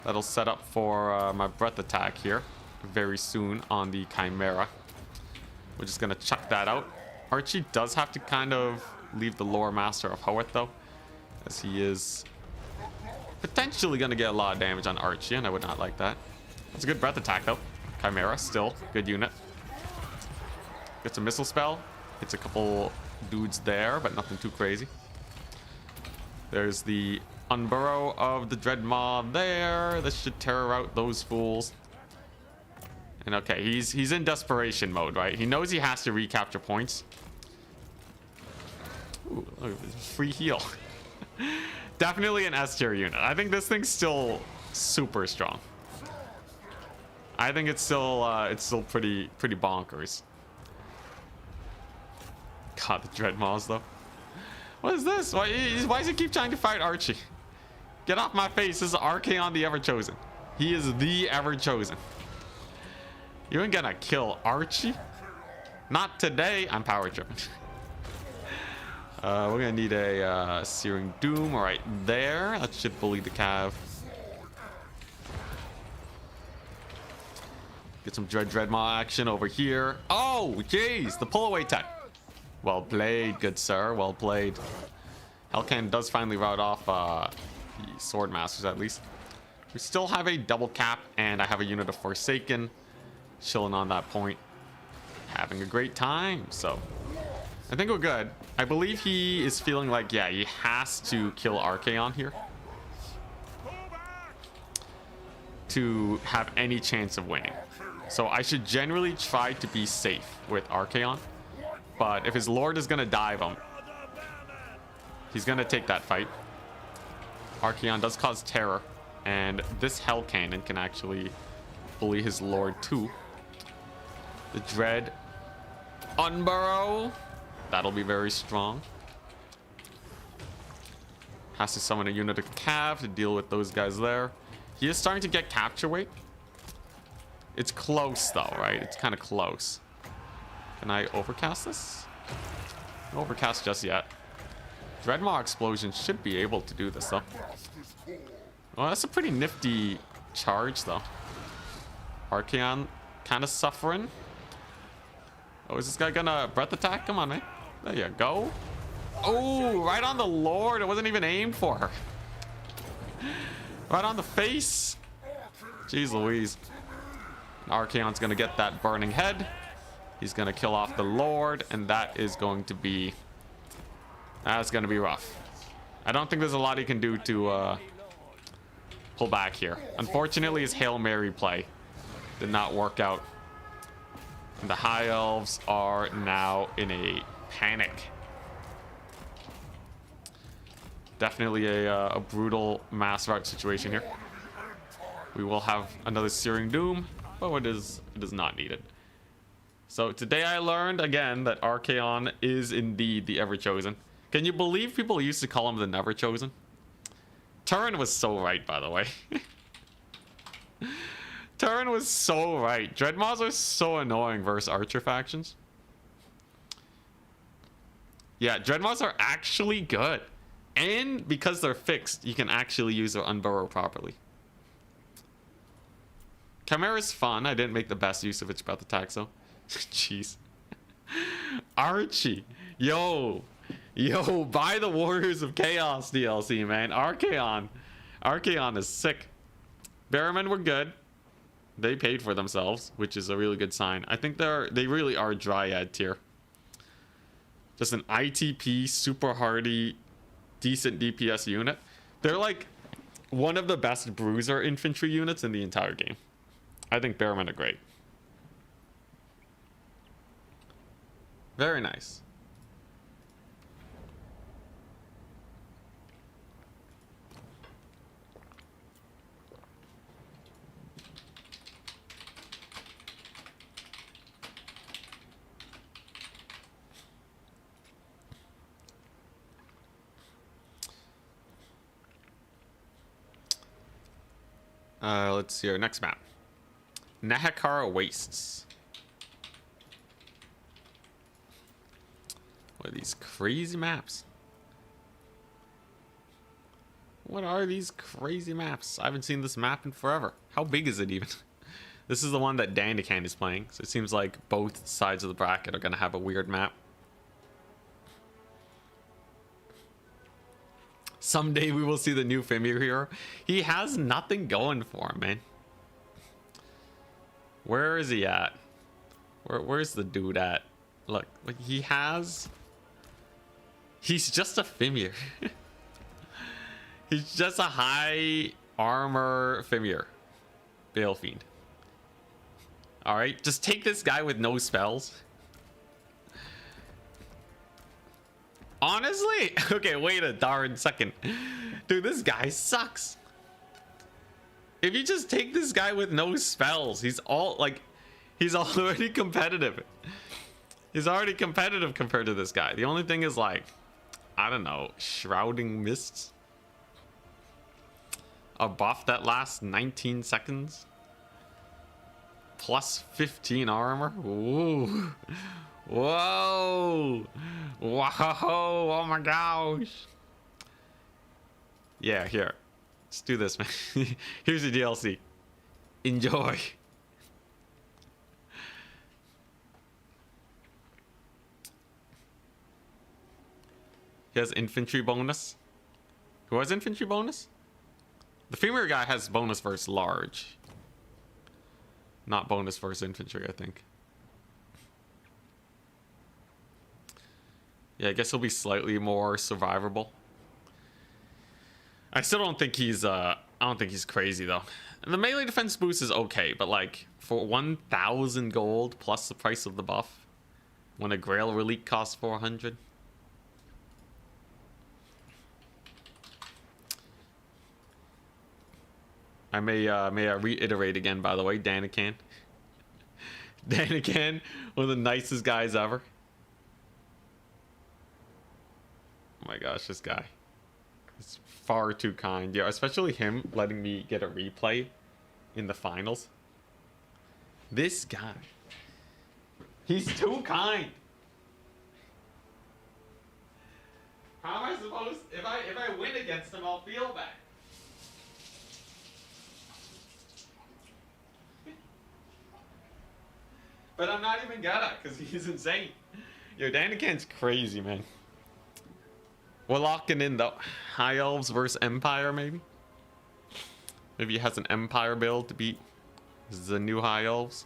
That'll set up for my breath attack here very soon on the Chimera. We're just gonna chuck that out. Archie does have to kind of leave the lore master of Hoeth though, as he is potentially gonna get a lot of damage on Archie, and I would not like that. It's a good breath attack though. Chimera still good unit. Gets a missile spell. Hits a couple dudes there, but nothing too crazy. There's the unburrow of the Dreadmaw there. This should tear out those fools. And okay, he's in desperation mode, right? He knows he has to recapture points. Ooh, look at this free heal. Definitely an S tier unit. I think this thing's still super strong. I think it's still pretty bonkers. God, the Dreadmaws though. What is this? Why does he keep trying to fight Archie? Get off my face. This is Archaon the Ever-Chosen. He is the Ever-Chosen. You ain't gonna kill Archie? Not today. I'm power driven. We're gonna need a Searing Doom right there. That should bully the cav. Get some Dreadmaw action over here. Oh, jeez, the pull away tech. Well played, good sir. Well played. Hellcan does finally rout off the Sword Masters at least. We still have a double cap, and I have a unit of Forsaken chilling on that point, having a great time. So I think we're good. I believe he is feeling like, yeah, he has to kill Archaon here to have any chance of winning. So I should generally try to be safe with Archaon. But if his Lord is going to dive him, he's going to take that fight. Archaon does cause terror And this Hell Cannon can actually bully his Lord too. The Dread Unburrow. That'll be very strong. Has to summon a unit of Cav to deal with those guys there. He is starting to get capture weight. It's close though, right? It's kind of close. Can I overcast this? No overcast just yet. Dreadmaw Explosion should be able to do this though. Well, that's a pretty nifty charge though. Archaon kind of suffering. Oh, is this guy gonna breath attack? Come on, man. There you go. Oh, right on the Lord. It wasn't even aimed for her. Right on the face. Jeez Louise. Archaon's gonna get that burning head. He's gonna kill off the Lord, and that is going to be... That's gonna be rough. I don't think there's a lot he can do to pull back here. Unfortunately, his Hail Mary play did not work out. And the High Elves are now in a panic. Definitely a brutal mass rout situation here. We will have another Searing Doom, but it is not needed. So today I learned again that Archaon is indeed the Ever-Chosen. Can you believe people used to call him the Never-Chosen? Turin was so right, by the way. Turin was so right. Dreadmaws are so annoying versus Archer factions. Yeah, Dreadmaws are actually good. And because they're fixed, you can actually use their Unburrow properly. Chimera's fun. I didn't make the best use of its breath attacks though. Jeez. Archie. Yo, buy the Warriors of Chaos DLC, man. Archaon is sick. Barrowmen were good. They paid for themselves, which is a really good sign. I think they really are Dryad tier. Just an ITP, super hardy, decent DPS unit. They're like one of the best bruiser infantry units in the entire game. I think Barrowmen are great. Very nice. Let's see our next map. Nahakara Wastes. What are these crazy maps? What are these crazy maps? I haven't seen this map in forever. How big is it even? This is the one that Dandakan is playing, so it seems like both sides of the bracket are gonna have a weird map. Someday we will see the new Fimir hero. He has nothing going for him, man. Where is he at? Where's the dude at? Look, he's just a Fimir. He's just a high armor Fimir. Balefiend. Alright, just take this guy with no spells. Honestly? Okay, wait a darn second. Dude, this guy sucks. If you just take this guy with no spells, he's already competitive. He's already competitive compared to this guy. The only thing is like, I don't know, Shrouding Mists. A buff that lasts 19 seconds. Plus 15 armor. Ooh. Whoa. Whoa. Oh my gosh. Yeah, here. Let's do this, man. Here's the DLC. Enjoy. He has infantry bonus. Who has infantry bonus? The female guy has bonus versus large. Not bonus versus infantry, I think. Yeah, I guess he'll be slightly more survivable. I still don't think he's I don't think he's crazy though. And the melee defense boost is okay, but like for 1,000 gold plus the price of the buff, when a Grail Relic costs 400. may I reiterate again, by the way, Danican. Danican, one of the nicest guys ever. Oh my gosh, this guy. It's far too kind. Yeah, especially him letting me get a replay in the finals. This guy. He's too kind. How am I supposed, if I win against him, I'll feel bad. But I'm not even gonna, because he's insane. Yo, Danican's crazy, man. We're locking in though. High Elves versus Empire, maybe? Maybe he has an Empire build to beat the new High Elves.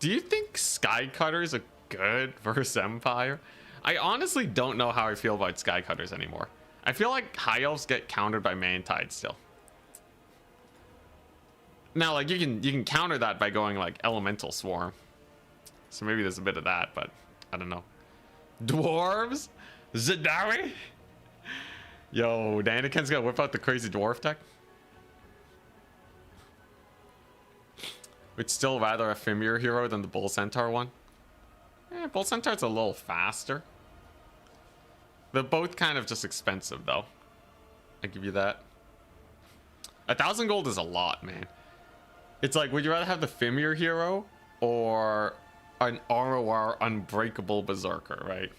Do you think Skycutters are good versus Empire? I honestly don't know how I feel about Skycutters anymore. I feel like High Elves get countered by Mantide still. Now, like, you can counter that by going, like, Elemental Swarm. So maybe there's a bit of that, but I don't know. Dwarves? Zadawi? Yo, Danican's gonna whip out the crazy dwarf deck. We'd still rather a Fimir hero than the Bull Centaur one. Bull Centaur's a little faster. They're both kind of just expensive, though. I give you that. 1,000 gold is a lot, man. It's like, would you rather have the Fimir hero or an ROR Unbreakable Berserker, right?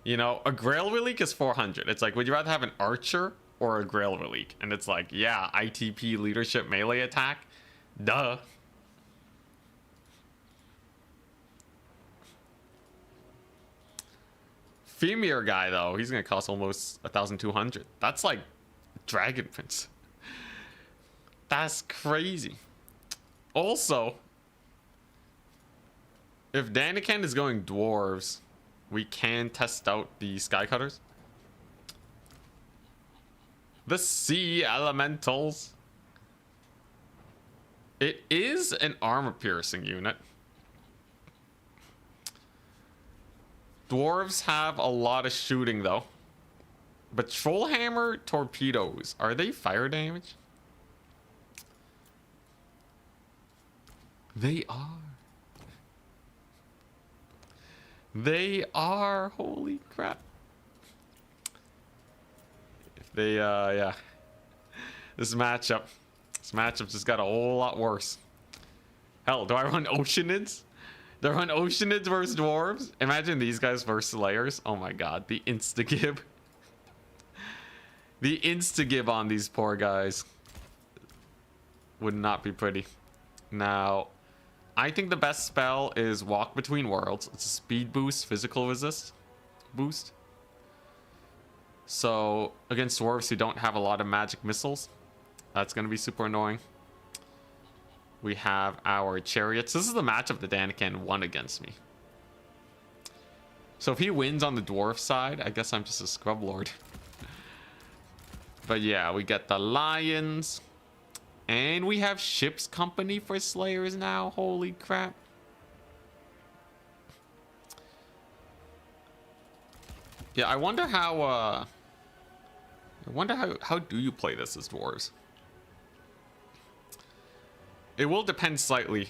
You know, a Grail Relic is 400. It's like, would you rather have an Archer or a Grail Relic? And it's like, yeah, ITP leadership melee attack. Duh. Fimir guy, though, he's gonna cost almost 1,200. That's like Dragon Prince. That's crazy. Also, if Danican is going dwarves, we can test out the Skycutters. The Sea Elementals. It is an armor-piercing unit. Dwarves have a lot of shooting, though. But Trollhammer torpedoes, are they fire damage? They are. They are. Holy crap. If they, yeah. This matchup just got a whole lot worse. Hell, do I run Oceanids? Do I run Oceanids versus Dwarves? Imagine these guys versus Slayers. Oh my god, the insta-gib. The insta-gib on these poor guys would not be pretty. Now, I think the best spell is Walk Between Worlds. It's a speed boost, physical resist boost. So, against dwarves who don't have a lot of magic missiles, that's going to be super annoying. We have our chariots. This is the matchup that Danican won against me. So if he wins on the dwarf side, I guess I'm just a scrub lord. But yeah, we get the lions. And we have ship's company for slayers now. Holy crap. Yeah, I wonder how how do you play this as dwarves? It will depend slightly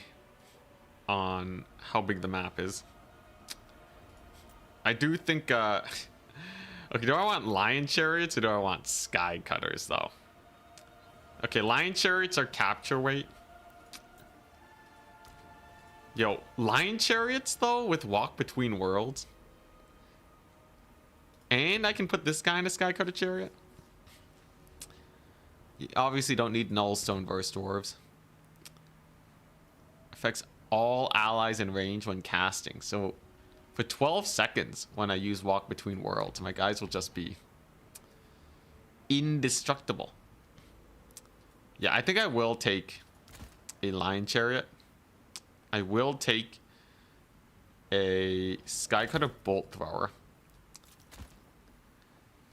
on how big the map is. I do think okay, do I want lion chariots or do I want sky cutters though? Okay, lion chariots are capture weight. Yo, lion chariots though with Walk Between Worlds. And I can put this guy in a sky cutter chariot. You obviously don't need Nullstone versus dwarves. Affects all allies in range when casting. So for 12 seconds when I use Walk Between Worlds, my guys will just be indestructible. Yeah, I think I will take a lion chariot. I will take a skycutter bolt thrower.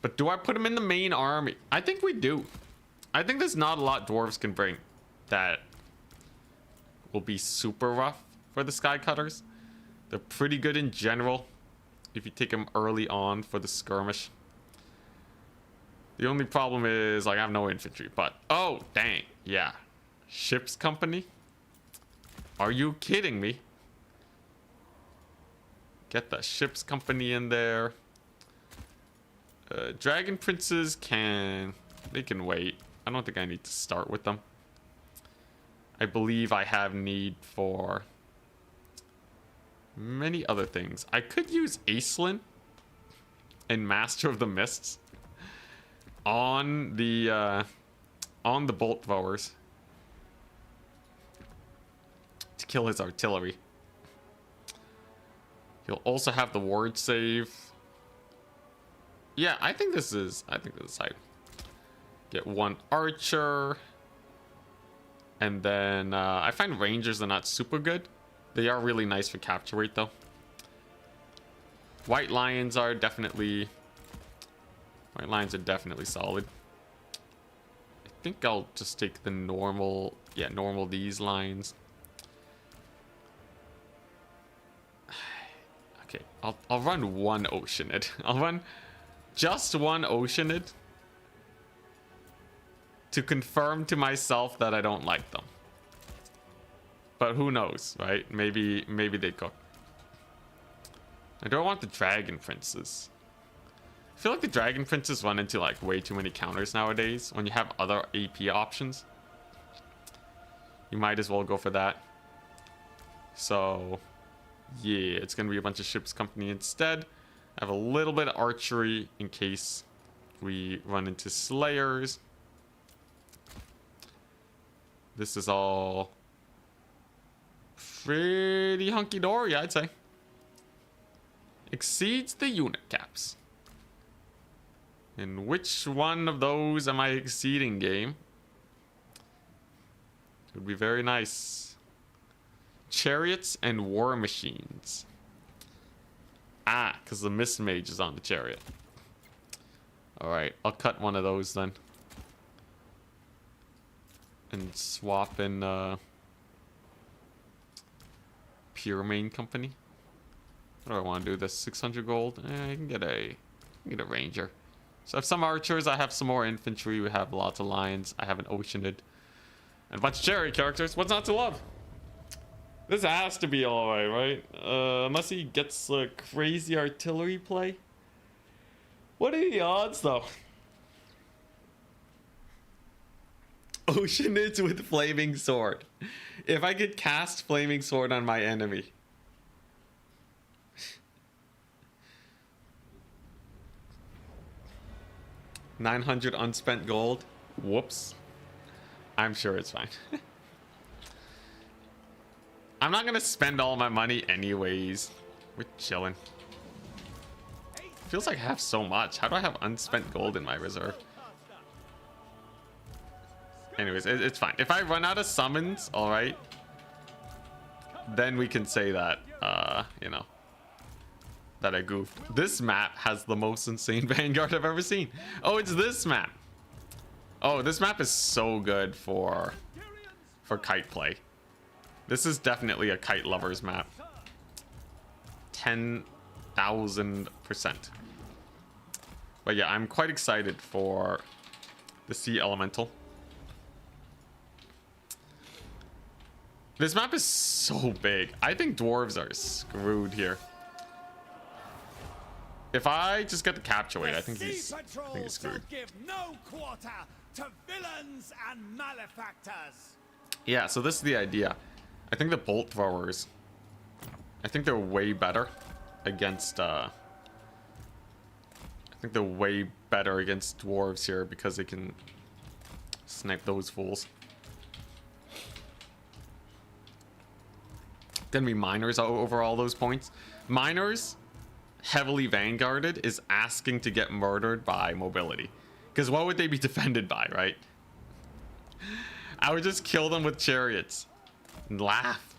But do I put him in the main army? I think we do. I think there's not a lot dwarves can bring that will be super rough for the skycutters. They're pretty good in general if you take them early on for the skirmish. The only problem is, like, I have no infantry, but... Oh, dang. Yeah. Ship's company? Are you kidding me? Get the ship's company in there. Dragon princes can... They can wait. I don't think I need to start with them. I believe I have need for... many other things. I could use Aislinn and Master of the Mists on the bolt throwers to kill his artillery. He'll also have the ward save. Yeah, I think this is hype. Get one archer. And then I find rangers are not super good. They are really nice for capture rate though. White lions are definitely solid. I think I'll just take the normal, normal these lines. Okay, I'll run one Oceanid. I'll run just one Oceanid to confirm to myself that I don't like them. But who knows, right? Maybe they cook. I don't want the dragon princes. I feel like the dragon princes run into like way too many counters nowadays when you have other AP options. You might as well go for that. So yeah, it's gonna be a bunch of ships company instead. I have a little bit of archery in case we run into slayers. This is all pretty hunky-dory, I'd say. Exceeds the unit caps. And which one of those am I exceeding, game? It would be very nice. Chariots and war machines. Ah, because the Mist Mage is on the chariot. Alright, I'll cut one of those then. And swap in Pure Main Company. What do I want to do? This 600 gold. I can get a ranger. So I have some archers. I have some more infantry. We have lots of lions. I have an Oceanid and a bunch of chariot characters. What's not to love? This has to be all right? Unless he gets a crazy artillery play. What are the odds, though? Oceanids with flaming sword. If I could cast flaming sword on my enemy. $900 unspent gold. Whoops. I'm sure it's fine. I'm not gonna spend all my money anyways. We're chilling. Feels like I have so much. How do I have unspent gold in my reserve? Anyways, it's fine. If I run out of summons, all right, then we can say that, you know, that I goofed. This map has the most insane Vanguard I've ever seen. Oh, it's this map. Oh, this map is so good for kite play. This is definitely a kite lover's map. 10,000%. But yeah, I'm quite excited for the Sea Elemental. This map is so big. I think dwarves are screwed here. If I just get the capture weight, I think he's screwed. Give no quarter to villains and malefactors. Yeah, so this is the idea. I think the bolt throwers, I think they're way better against dwarves here because they can snipe those fools. Gonna be miners over all those points. Miners, heavily vanguarded, is asking to get murdered by mobility. Because what would they be defended by, right? I would just kill them with chariots and laugh.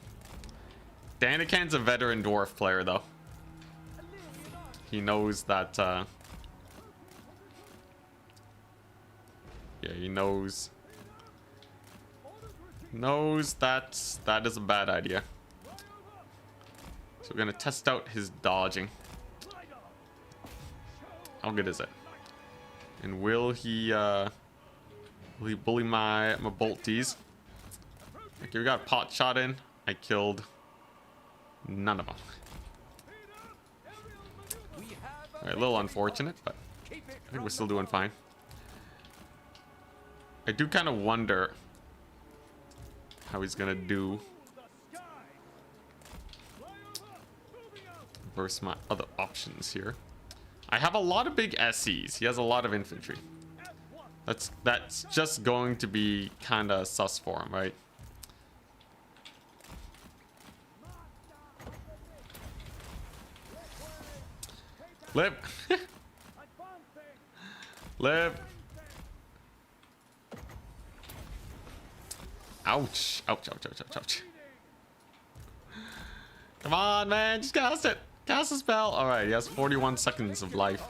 Danikan's a veteran dwarf player, though. He knows that, yeah, he knows that is a bad idea. So we're gonna test out his dodging. How good is it? And will he bully my bolties? Okay, we got a pot shot in. I killed none of them. Alright, a little unfortunate, but I think we're still doing fine. I do kind of wonder how he's gonna do versus my other options here. I have a lot of big SCs. He has a lot of infantry. That's just going to be kind of sus for him, right? Live. Live. Ouch. Ouch, ouch, ouch, ouch, ouch. Come on, man. Just cast it. Cast a spell. Alright, he has 41 seconds of life.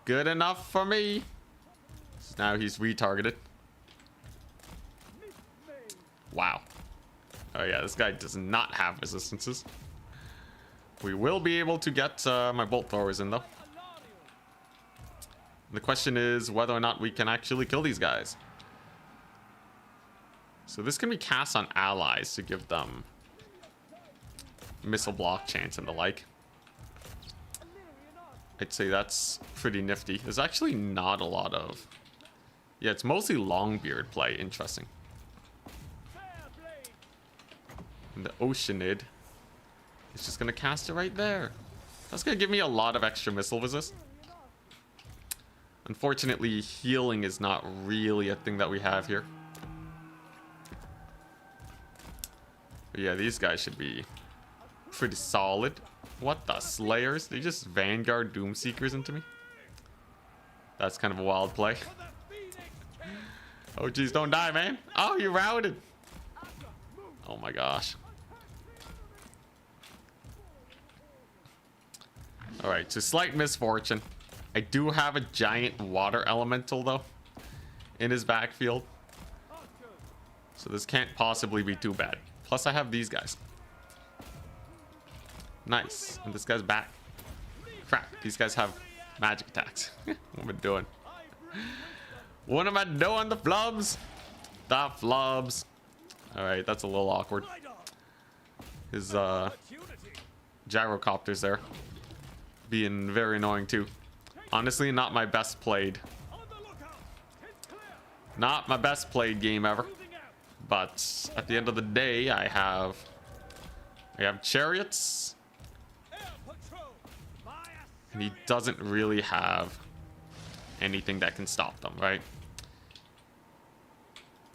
Good enough for me. So now he's retargeted. Wow. Oh yeah, this guy does not have resistances. We will be able to get my bolt throwers in though. The question is whether or not we can actually kill these guys. So this can be cast on allies to give them missile block chance and the like. I'd say that's pretty nifty. There's actually not a lot of... Yeah, it's mostly Longbeard play. Interesting. And the Oceanid is just going to cast it right there. That's going to give me a lot of extra missile resist. Unfortunately, healing is not really a thing that we have here. But yeah, these guys should be pretty solid. What the Slayers? They just Vanguard Doomseekers into me? That's kind of a wild play. Oh geez, don't die, man. Oh, you routed. Oh my gosh. Alright, so slight misfortune. I do have a giant water elemental though in his backfield. So this can't possibly be too bad. Plus I have these guys. Nice. And this guy's back. Crap, these guys have magic attacks. What am I doing? What am I doing? The flubs. The flubs. Alright, that's a little awkward. His gyrocopters there. Being very annoying too. Honestly, not my best played. Not my best played game ever. But at the end of the day, I have chariots. And he doesn't really have anything that can stop them, right?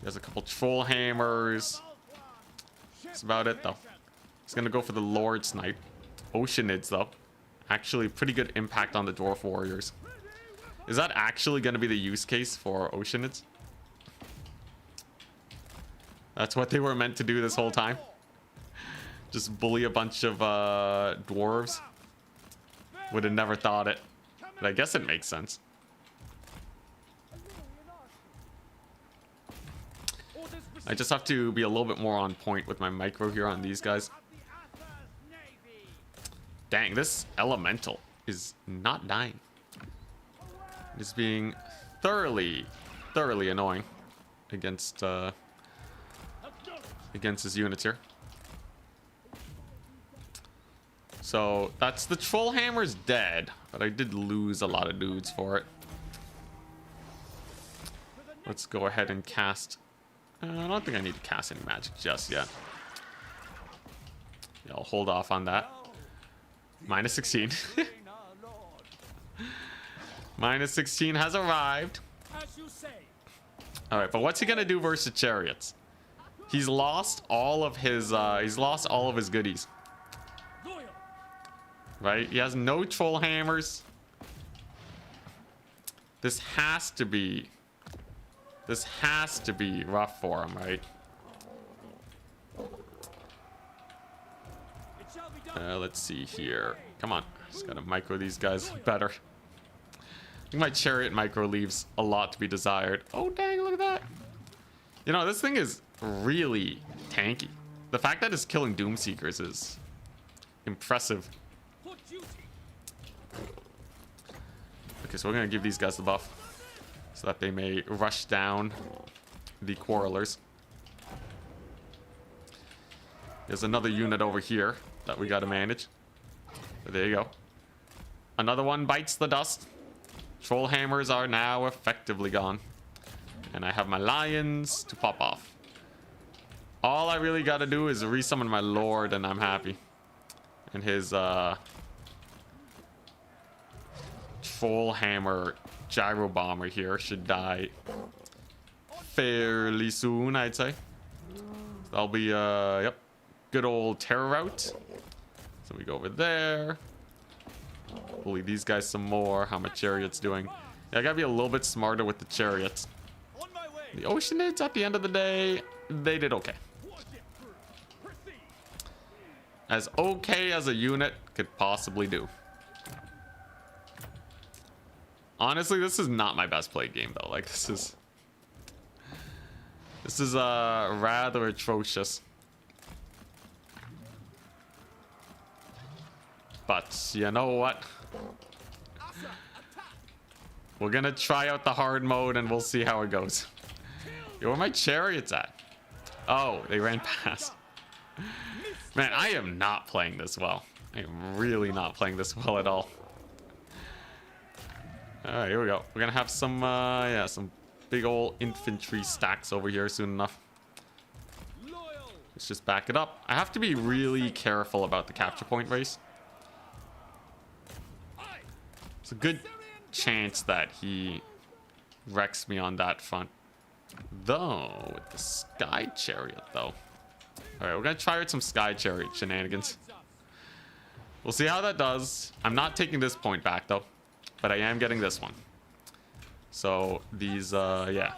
He has a couple troll hammers. That's about it, though. He's gonna go for the Lord Snipe. Oceanids, though. Actually, pretty good impact on the Dwarf Warriors. Is that actually gonna be the use case for Oceanids? That's what they were meant to do this whole time? Just bully a bunch of dwarves? Would have never thought it. But I guess it makes sense. I just have to be a little bit more on point with my micro here on these guys. Dang, this elemental is not dying. It's being thoroughly annoying against his units here. So that's the troll hammer's dead, but I did lose a lot of dudes for it. Let's go ahead and cast. I don't think I need to cast any magic just yet. Yeah, I'll hold off on that. Minus 16. Minus 16 has arrived. All right, but what's he gonna do versus chariots? He's lost all of his goodies. Right? He has no troll hammers. This has to be rough for him, right? Let's see here. Come on. Just gotta micro these guys better. I think my chariot micro leaves a lot to be desired. Oh, dang, look at that. You know, this thing is really tanky. The fact that it's killing Doomseekers is impressive. Okay, so we're gonna give these guys the buff so that they may rush down the quarrelers. There's another unit over here that we gotta manage. But there you go. Another one bites the dust. Troll hammers are now effectively gone. And I have my lions to pop off. All I really gotta do is resummon my lord and I'm happy. And his troll hammer gyro bomber here should die fairly soon, I'd say. That'll be yep, good old terror route. So we go over there. Bully these guys some more. How my chariot's doing. Yeah, I gotta be a little bit smarter with the chariots. The Oceanids, at the end of the day, they did okay. As okay as a unit could possibly do. Honestly, this is not my best played game though. Like this is rather atrocious. But you know what? We're gonna try out the hard mode and we'll see how it goes. Yo, where are my chariots at? Oh, they ran past. Man, I am not playing this well. I am really not playing this well at all. Alright, here we go. We're gonna have some yeah, some big old infantry stacks over here soon enough. Let's just back it up. I have to be really careful about the capture point race. It's a good chance that he wrecks me on that front. Though, with the Sky Chariot, though. Alright, we're gonna try with some Sky Chariot shenanigans. We'll see how that does. I'm not taking this point back, though. But I am getting this one. So, these, yeah.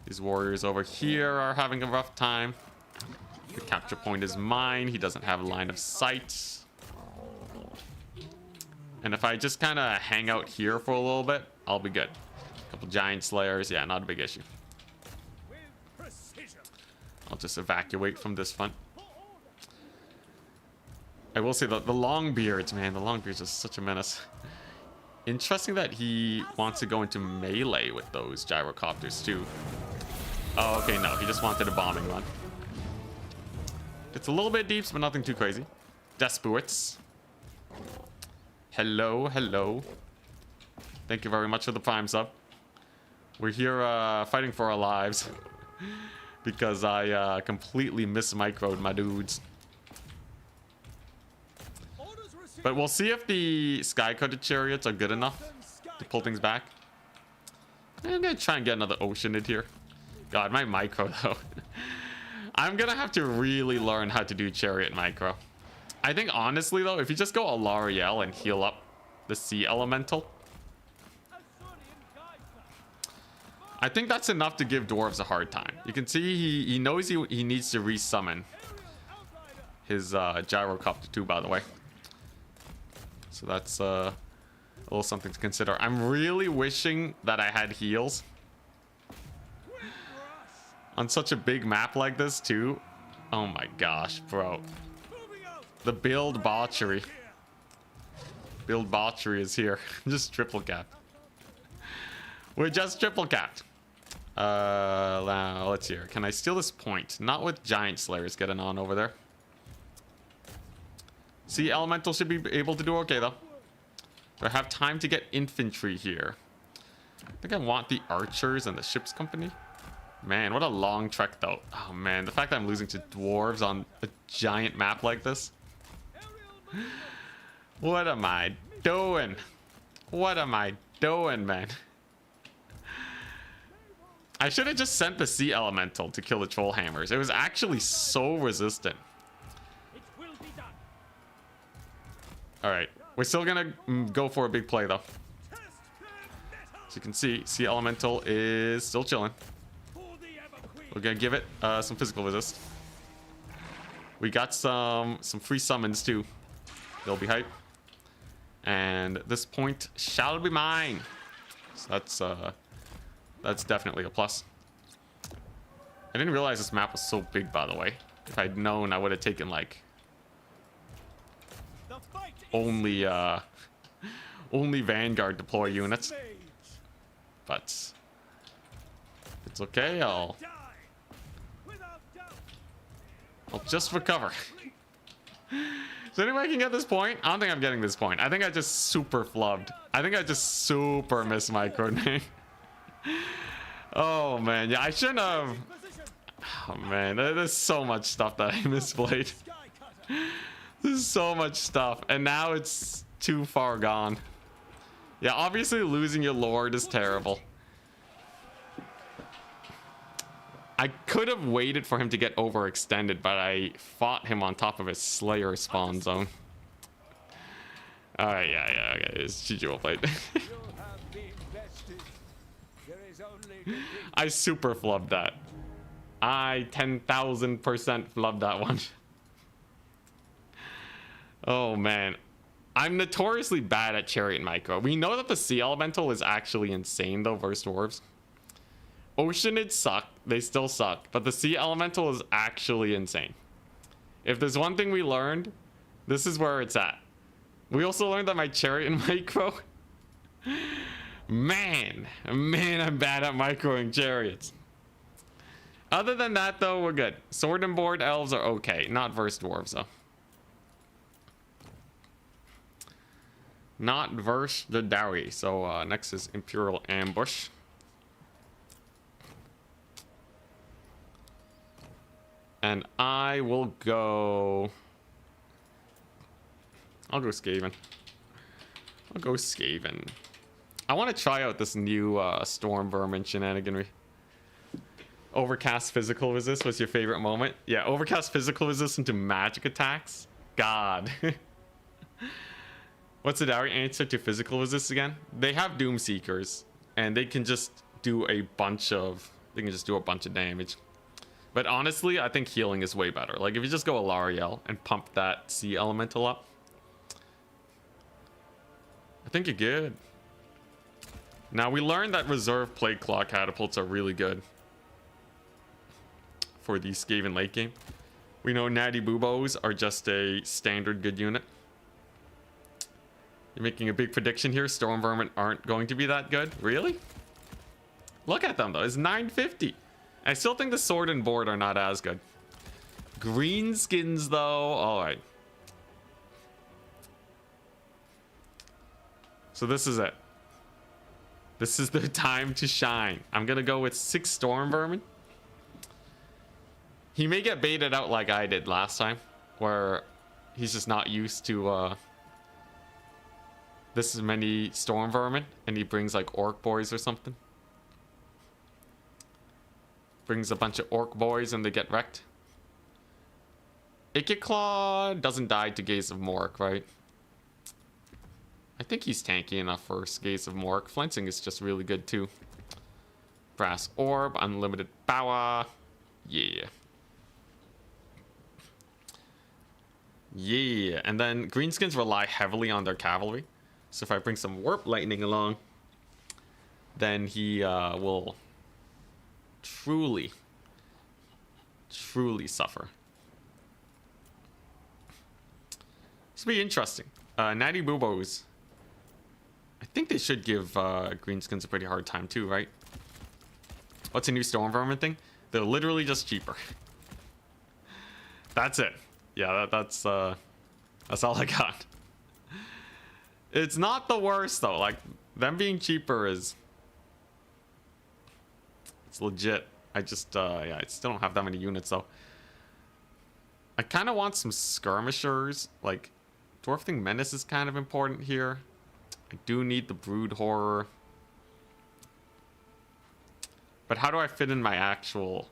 These warriors over here are having a rough time. The capture point is mine. He doesn't have a line of sight. And if I just kind of hang out here for a little bit, I'll be good. A couple giant slayers, yeah, not a big issue. I'll just evacuate from this front. I will say the Longbeards, man, the Longbeards are such a menace. Interesting that he wants to go into melee with those gyrocopters too. Oh, okay, no, he just wanted a bombing run. It's a little bit deep, but nothing too crazy. Despoets. Hello, hello. Thank you very much for the prime sub. We're here fighting for our lives because I completely mismicroed my dudes. But we'll see if the sky-coated chariots are good enough to pull things back. I'm gonna try and get another Oceanid here. God, my micro though. I'm gonna have to really learn how to do chariot micro. I think honestly though, if you just go Alariel and heal up the sea elemental, I think that's enough to give dwarves a hard time. You can see he knows he needs to resummon his gyrocopter too, by the way. So that's a little something to consider. I'm really wishing that I had heals on such a big map like this too. Oh my gosh, bro. The build botchery. Build botchery is here. Just triple capped. We're just triple capped. Now, let's see here. Can I steal this point? Not with giant slayers getting on over there. See, elemental should be able to do okay though. Do I have time to get infantry here? I think I want the archers and the ship's company. Man, what a long trek though. Oh man, the fact that I'm losing to dwarves on a giant map like this. What am I doing? What am I doing, man? I should have just sent the sea elemental to kill the troll hammers. It was actually so resistant. Alright, we're still gonna go for a big play though. As you can see, sea elemental is still chilling. We're gonna give it some physical resist. We got some free summons too. They'll be hype. And this point shall be mine. So that's definitely a plus. I didn't realize this map was so big, by the way. If I'd known, I would have taken like only only Vanguard deploy units. But it's okay. I'll just recover. Is there any way I can get this point? I don't think I'm getting this point. I think I just super flubbed. I think I just super missed my coordinating. Oh man, yeah, I shouldn't have. Oh man, there's so much stuff that I misplayed. There's so much stuff, and now it's too far gone. Yeah, obviously losing your Lord is terrible. I could have waited for him to get overextended, but I fought him on top of his Slayer spawn zone. Alright, yeah, okay, it's GG well played. I super flubbed that. I 10,000% flubbed that one. Oh man. I'm notoriously bad at Chariot Micro. We know that the Sea Elemental is actually insane though versus Dwarves. Oceanids suck. They still suck. But the Sea Elemental is actually insane. If there's one thing we learned, this is where it's at. We also learned that my Chariot Micro... Man, I'm bad at microing chariots. Other than that, though, we're good. Sword and board elves are okay. Not versus dwarves, though. Not versus the Dowie. So, next is Imperial Ambush. And I will go... I'll go Skaven. I'll go Skaven. I want to try out this new Storm Vermin shenaniganry. Overcast physical resist was your favorite moment? Yeah, overcast physical resistance to magic attacks? God. What's the Dowie answer to physical resist again? They have Doom Seekers, and they can just do a bunch of... They can just do a bunch of damage. But honestly, I think healing is way better. Like, if you just go Alariel and pump that Sea Elemental up, I think you're good. Now, we learned that reserve Plague Claw catapults are really good for the Skaven late game. We know Natty Boobos are just a standard good unit. You're making a big prediction here. Storm Vermin aren't going to be that good. Really? Look at them, though. It's 950. I still think the sword and board are not as good. Greenskins, though. All right. So this is it. This is their time to shine. I'm going to go with 6 Storm Vermin. He may get baited out like I did last time, where he's just not used to this many Storm Vermin, and he brings like Orc Boys or something. Brings a bunch of Orc Boys and they get wrecked. Ikit Claw doesn't die to Gaze of Mork, right? I think he's tanky enough for Gaze of Mork. Flensing is just really good too. Brass Orb, Unlimited Power. Yeah. Yeah, and then Greenskins rely heavily on their cavalry. So if I bring some Warp Lightning along, then he will truly suffer. This will be interesting. Natty Boobos. I think they should give Greenskins a pretty hard time too, right? What's a new Storm Vermin thing? They're literally just cheaper. That's it. Yeah, that's all I got. It's not the worst though. Like, them being cheaper is... It's legit. I just, yeah, I still don't have that many units though. I kind of want some skirmishers. Like, Dwarfing Menace is kind of important here. I do need the Brood Horror. But how do I fit in my actual...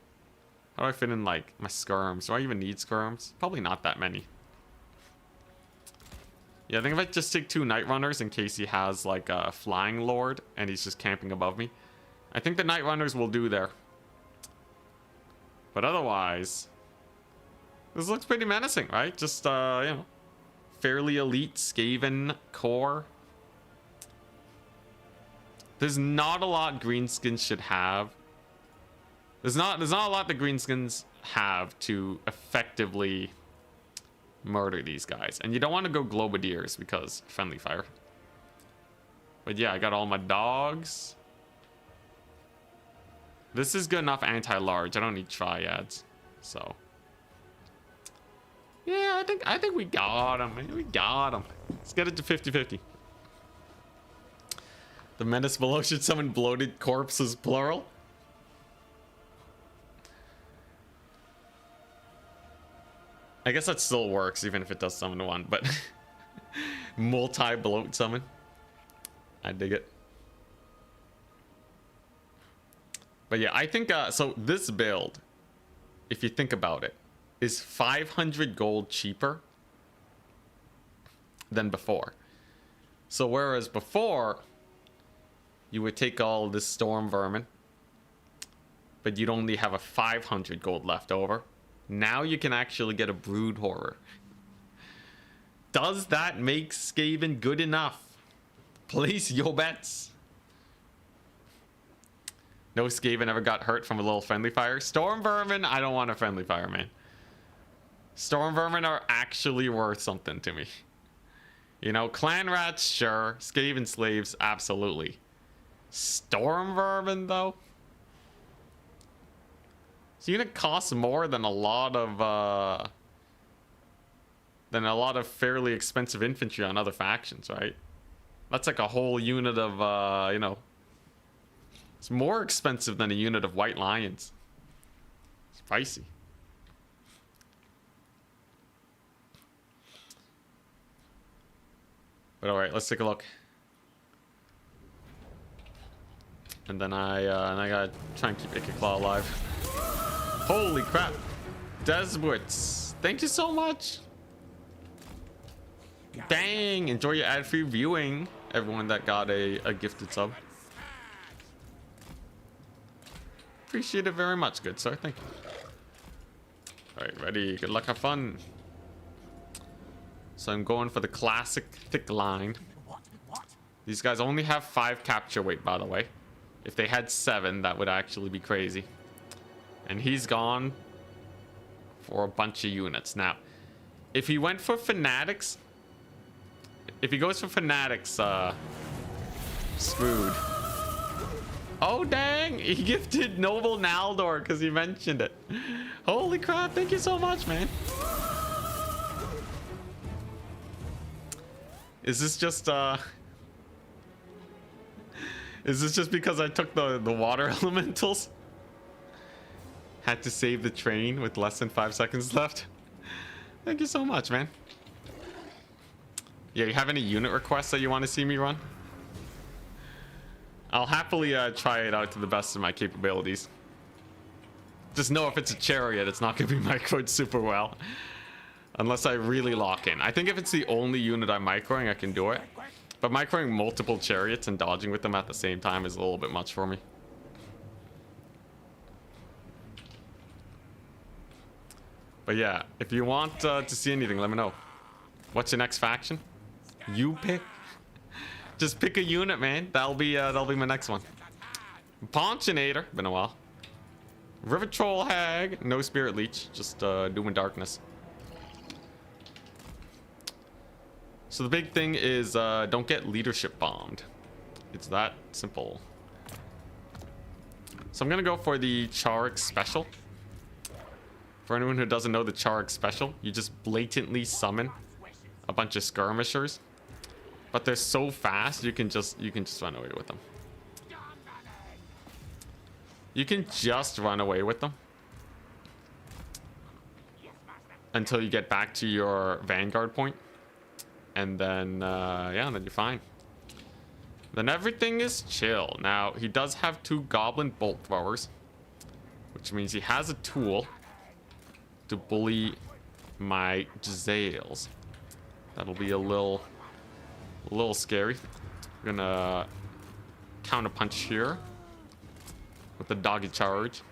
How do I fit in, like, my skirms? Do I even need skirms? Probably not that many. Yeah, I think if I just take 2 Night Runners in case he has, like, a Flying Lord and he's just camping above me. I think the Night Runners will do there. But otherwise... This looks pretty menacing, right? Just, you know... Fairly elite Skaven core. There's not a lot Greenskins should have. There's not a lot that Greenskins have to effectively murder these guys. And you don't want to go Globadiers because friendly fire. But yeah, I got all my dogs. This is good enough anti-large. I don't need triads. So yeah, I think we got him. We got him. Let's get it to 50-50. The menace below should summon bloated corpses, plural. I guess that still works, even if it does summon one, but multi-bloat summon. I dig it. But yeah, I think, so this build, if you think about it, is 500 gold cheaper than before. So whereas before, you would take all this storm vermin, but you'd only have a 500 gold left over. Now you can actually get a brood horror. Does that make Skaven good enough? Place your bets. No Skaven ever got hurt from a little friendly fire. Storm vermin, I don't want a friendly fire, man. Storm vermin are actually worth something to me. You know, clan rats, sure. Skaven slaves, absolutely. Storm vermin, though? This unit costs more than a lot of fairly expensive infantry on other factions, right? That's like a whole unit of, you know, it's more expensive than a unit of white lions. It's pricey. But all right, let's take a look. And then I gotta try and keep Ikiclaw alive. Holy crap. Deswitz, thank you so much. Dang, enjoy your ad-free viewing, everyone that got a gifted sub. Appreciate it very much, good sir, thank you. All right, ready, good luck, have fun. So I'm going for the classic thick line. These guys only have 5 capture weight, by the way. If they had 7, that would actually be crazy. And he's gone for a bunch of units. Now, if he went for fanatics, if he goes for fanatics, screwed. Oh dang, he gifted Noble Naldor because he mentioned it. Holy crap, thank you so much, man. Is this just because I took the water elementals? Had to save the train with less than 5 seconds left. Thank you so much, man. Yeah, you have any unit requests that you want to see me run? I'll happily try it out to the best of my capabilities. Just know if it's a chariot, it's not going to be microed super well. Unless I really lock in. I think if it's the only unit I'm microing, I can do it. But microing multiple chariots and dodging with them at the same time is a little bit much for me. But yeah, if you want to see anything, let me know. What's your next faction? You pick. Just pick a unit, man. That'll be my next one. Ponchinator, been a while. River Troll Hag, no Spirit Leech, just Doom and Darkness. So the big thing is don't get leadership bombed. It's that simple. So I'm gonna go for the Charox special. For anyone who doesn't know the Charox special, you just blatantly summon a bunch of skirmishers, but they're so fast you can just run away with them. You can just run away with them until you get back to your vanguard point, and then yeah, then you're fine. Then everything is chill. Now he does have 2 goblin bolt throwers, which means he has a tool to bully my Giselles. That'll be a little scary. We're gonna counter punch here with the doggy charge.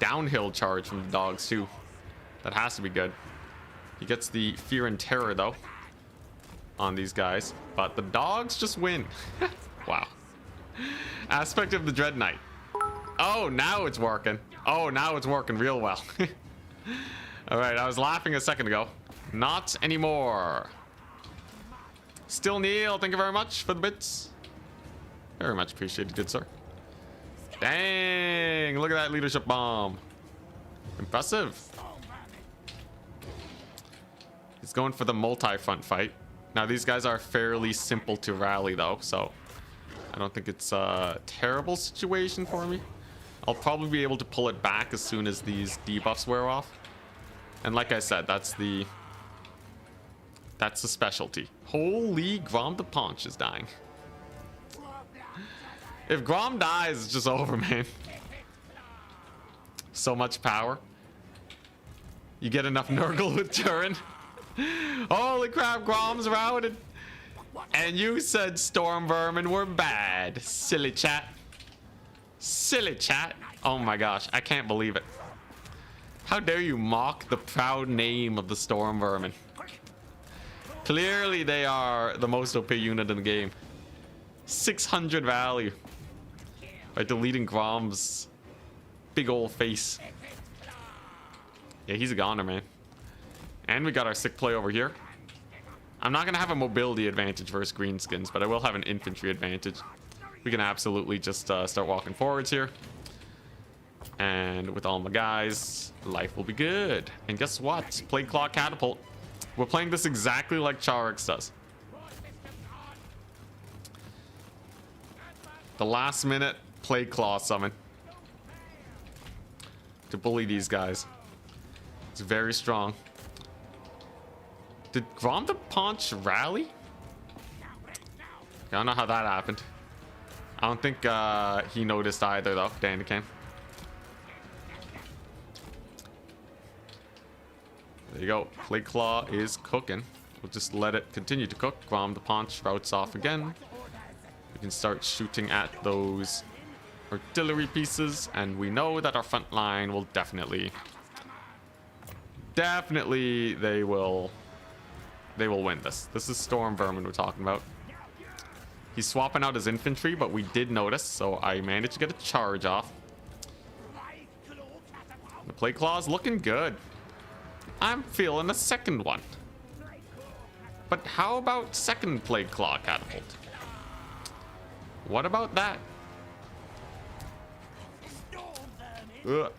Downhill charge from the dogs too. That has to be good. He gets the fear and terror though on these guys, but the dogs just win. Wow. Aspect of the Dread Knight. Oh, now it's working. Oh, now it's working real well. All right, I was laughing a second ago. Not anymore. Still Neil, thank you very much for the bits. Very much appreciated, good sir. Dang, look at that leadership bomb. Impressive. He's going for the multi-front fight. Now these guys are fairly simple to rally though, so I don't think it's a terrible situation for me. I'll probably be able to pull it back as soon as these debuffs wear off. And like I said, that's the specialty. Holy, Grom the Paunch is dying. If Grom dies, it's just over, man. So much power. You get enough Nurgle with Turin. Holy crap, Grom's routed. And you said Storm Vermin were bad. Silly chat. Silly chat. Oh my gosh, I can't believe it. How dare you mock the proud name of the Storm Vermin? Clearly they are the most OP unit in the game. 600 value. By deleting Grom's big old face. Yeah, he's a goner, man. And we got our sick play over here. I'm not going to have a mobility advantage versus Greenskins, but I will have an infantry advantage. We can absolutely just start walking forwards here. And with all my guys, life will be good. And guess what? Plague Claw Catapult. We're playing this exactly like Charox does. The last minute Plague Claw summon. To bully these guys. It's very strong. Did Grom the Paunch rally? I don't know how that happened. I don't think he noticed either though, Dandican. There you go. Plague Claw is cooking. We'll just let it continue to cook. Grom the Paunch routes off again. We can start shooting at those artillery pieces, and we know that our front line will definitely they will win this. This is Storm Vermin we're talking about. He's swapping out his infantry, but we did notice, so I managed to get a charge off. The Plague Claw is looking good. I'm feeling a second one. But how about second Plague Claw Catapult? What about that? Ugh.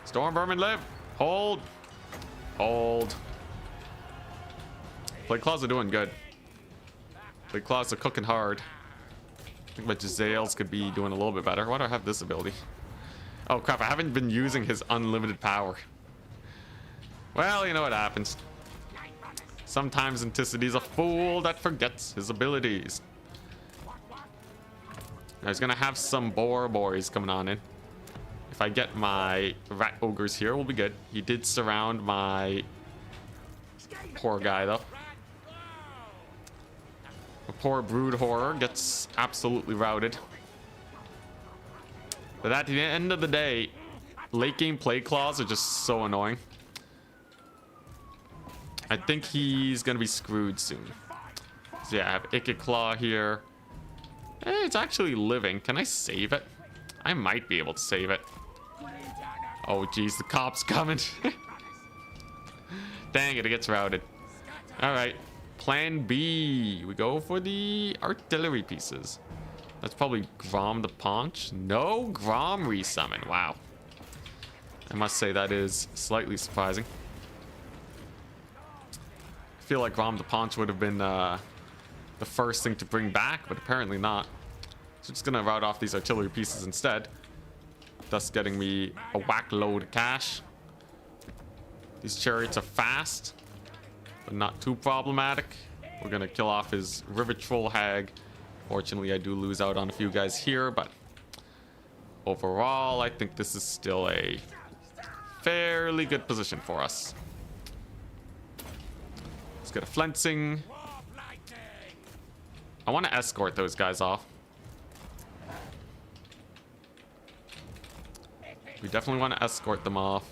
Storm Vermin live. Hold. Hold. Plague Claws are doing good. Plague Claws are cooking hard. I think my Jezzails could be doing a little bit better. Why do I have this ability? Oh crap, I haven't been using his unlimited power. Well, you know what happens. Sometimes Anticity's a fool that forgets his abilities. Now he's gonna have some boar boys coming on in. If I get my rat ogres here, we'll be good. He did surround my poor guy though. The poor brood horror gets absolutely routed. But at the end of the day, late game Plague Claws are just so annoying. I think he's gonna be screwed soon. So yeah, I have Icked Claw here. It's actually living. Can I save it? I might be able to save it. Oh geez, the cop's coming. Dang it, it gets routed. Alright, plan B. We go for the artillery pieces. That's probably Grom the Paunch. No Grom resummon. Wow. I must say that is slightly surprising. I feel like Grom the Paunch would have been the first thing to bring back, but apparently not. So just gonna route off these artillery pieces instead, thus getting me a whack load of cash. These chariots are fast, but not too problematic. We're gonna kill off his River Troll Hag. Fortunately, I do lose out on a few guys here, but overall, I think this is still a fairly good position for us. Let's get a flensing. I want to escort those guys off. We definitely want to escort them off.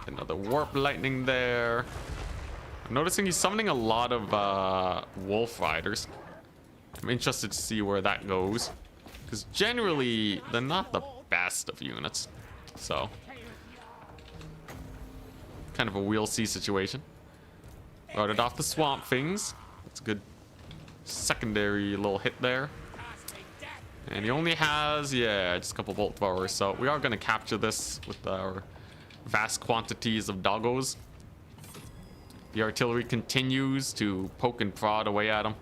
Another warp lightning there. I'm noticing he's summoning a lot of wolf riders. I'm interested to see where that goes, because generally they're not the best of units, so kind of a we'll see situation. Routed off the swamp things. That's a good secondary little hit there. And he only has, yeah, just a couple bolt throwers. So we are going to capture this with our vast quantities of doggos. The artillery continues to poke and prod away at him,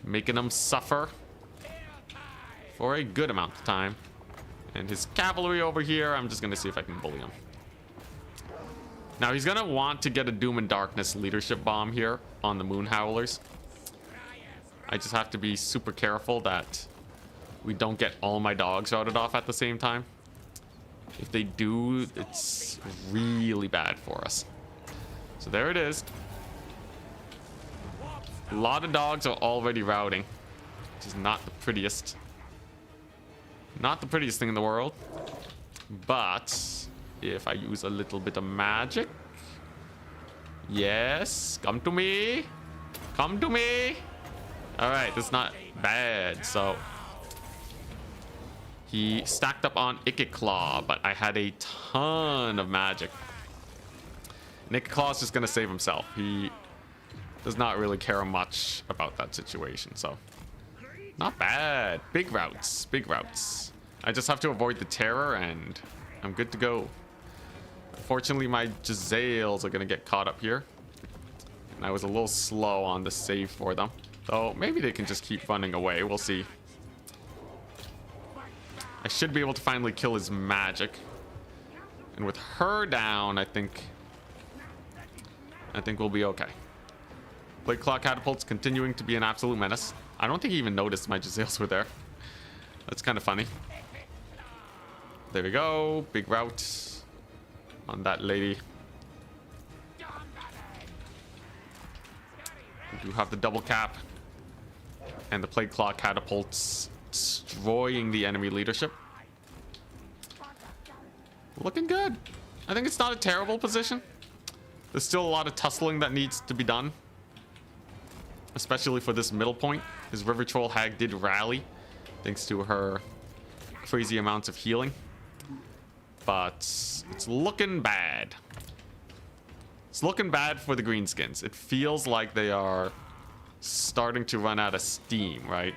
making him suffer for a good amount of time. And his cavalry over here, I'm just going to see if I can bully him. Now he's going to want to get a Doom and Darkness leadership bomb here on the Moon Howlers. I just have to be super careful that we don't get all my dogs routed off at the same time. If they do, it's really bad for us. So there it is. A lot of dogs are already routing, which is not the prettiest. Not the prettiest thing in the world. But if I use a little bit of magic. Yes, come to me. Come to me. All right, that's not bad. So he stacked up on Claw, but I had a ton of magic. Claw's just gonna save himself. He does not really care much about that situation. So not bad. Big routes, big routes. I just have to avoid the terror, and I'm good to go. Unfortunately, my Jezzails are gonna get caught up here, and I was a little slow on the save for them. So maybe they can just keep running away. We'll see. I should be able to finally kill his magic. And with her down, I think we'll be okay. Blade Claw catapults continuing to be an absolute menace. I don't think he even noticed my Jezzails were there. That's kind of funny. There we go. Big route on that lady. We do have the double cap. And the Plague Claw catapults destroying the enemy leadership. Looking good. I think it's not a terrible position. There's still a lot of tussling that needs to be done, especially for this middle point. His River Troll Hag did rally thanks to her crazy amounts of healing, but it's looking bad. It's looking bad for the Greenskins. It feels like they are starting to run out of steam, right?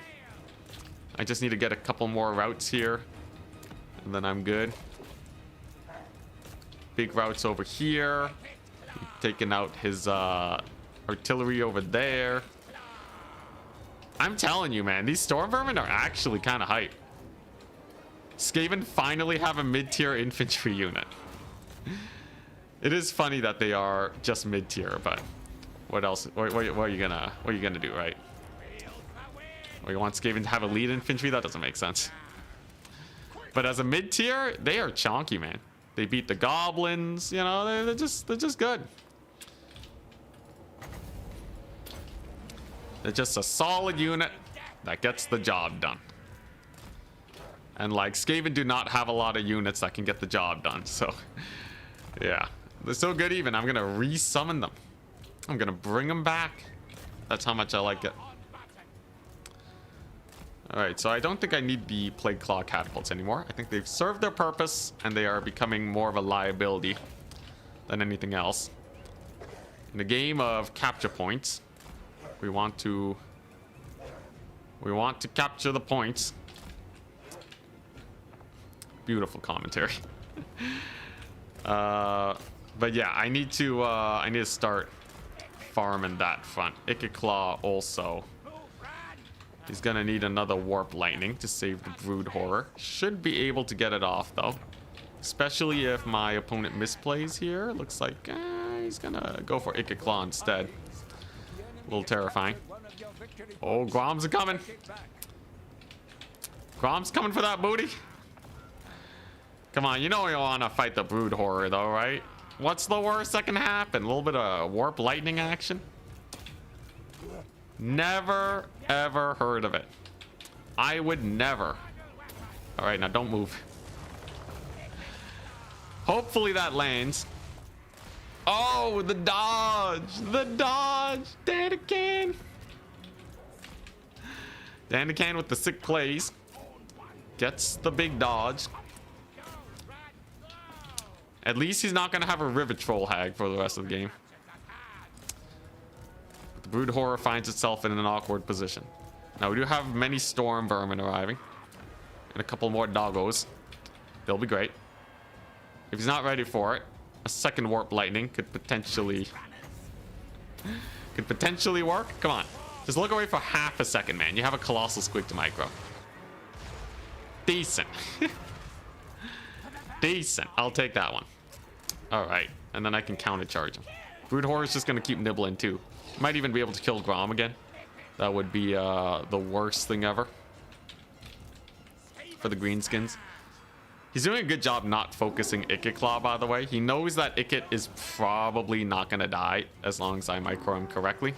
I just need to get a couple more routes here, and then I'm good. Big routes over here. Taking out his artillery over there. I'm telling you, man, these Storm Vermin are actually kind of hype. Skaven finally have a mid-tier infantry unit. It is funny that they are just mid-tier, but what else? What are you gonna do, right? Or you want Skaven to have a lead infantry? That doesn't make sense. But as a mid-tier, they are chonky, man. They beat the goblins, you know, they're just good. They're just a solid unit that gets the job done. And like, Skaven do not have a lot of units that can get the job done, so yeah. They're so good even, I'm gonna re-summon them. I'm gonna bring them back. That's how much I like it. Alright, so I don't think I need the Plague Claw catapults anymore. I think they've served their purpose, and they are becoming more of a liability than anything else. In a game of capture points, we want to capture the points. Beautiful commentary. But yeah, I need to start farming that front. Claw also. He's gonna need another Warp Lightning to save the Brood Horror. Should be able to get it off though, especially if my opponent misplays here. Looks like he's gonna go for Claw instead. A little terrifying. Oh, Groms are coming. Grom's coming for that booty. Come on, you know we want to fight the Brood Horror though, right? What's the worst that can happen? A little bit of Warp Lightning action? Never, ever heard of it. I would never. All right, now don't move. Hopefully that lands. Oh, the dodge. The dodge. Danican. Danican with the sick plays. Gets the big dodge. At least he's not going to have a Rivet Troll Hag for the rest of the game. The Brood Horror finds itself in an awkward position. Now, we do have many Storm Vermin arriving. And a couple more doggos. They'll be great. If he's not ready for it, a second Warp Lightning could potentially work. Come on. Just look away for half a second, man. You have a Colossal Squig to micro. Decent. Decent. I'll take that one. Alright. And then I can countercharge him. Brood Horror is just going to keep nibbling, too. Might even be able to kill Grom again. That would be the worst thing ever for the Greenskins. He's doing a good job not focusing Ikit Claw, by the way. He knows that Ikit is probably not going to die as long as I micro him correctly.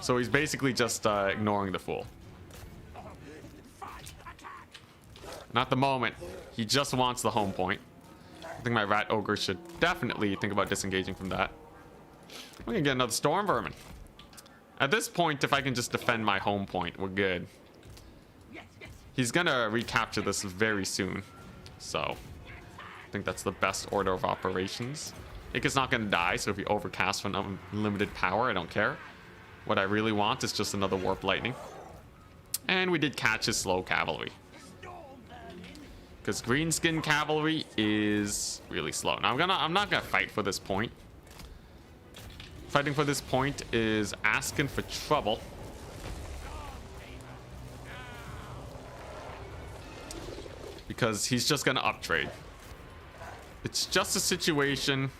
So he's basically just ignoring the fool. Not the moment. He just wants the home point. I think my Rat Ogre should definitely think about disengaging from that. We're going to get another Storm Vermin. At this point, if I can just defend my home point, we're good. He's gonna recapture this very soon. So, I think that's the best order of operations. Ikit's not gonna die, so if he overcasts for an unlimited power, I don't care. What I really want is just another Warp Lightning. And we did catch his slow cavalry. Because Greenskin cavalry is really slow. Now I'm not gonna fight for this point. Fighting for this point is asking for trouble. Because he's just gonna uptrade. It's just a situation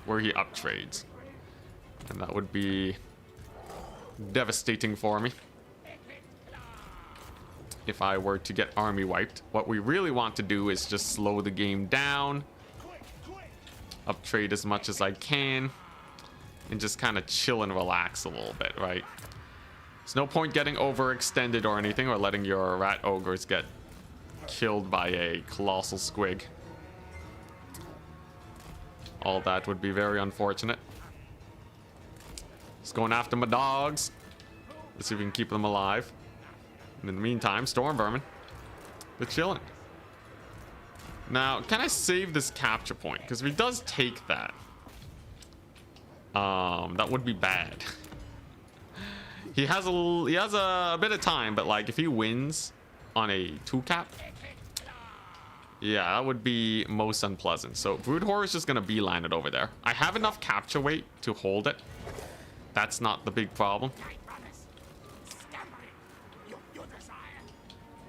where he uptrades. And that would be devastating for me. If I were to get army wiped. What we really want to do is just slow the game down. Uptrade as much as I can. And just kind of chill and relax a little bit, right? There's no point getting overextended or anything, or letting your Rat Ogres get killed by a Colossal Squig. All that would be very unfortunate. Just going after my dogs. Let's see if we can keep them alive. And in the meantime, Storm Vermin, they're chilling. Now, can I save this capture point? Because if he does take that, that would be bad. He has a bit of time, but like if he wins on a 2-cap, yeah, that would be most unpleasant. So Brood Horror is just gonna beeline it over there. I have enough capture weight to hold it. That's not the big problem.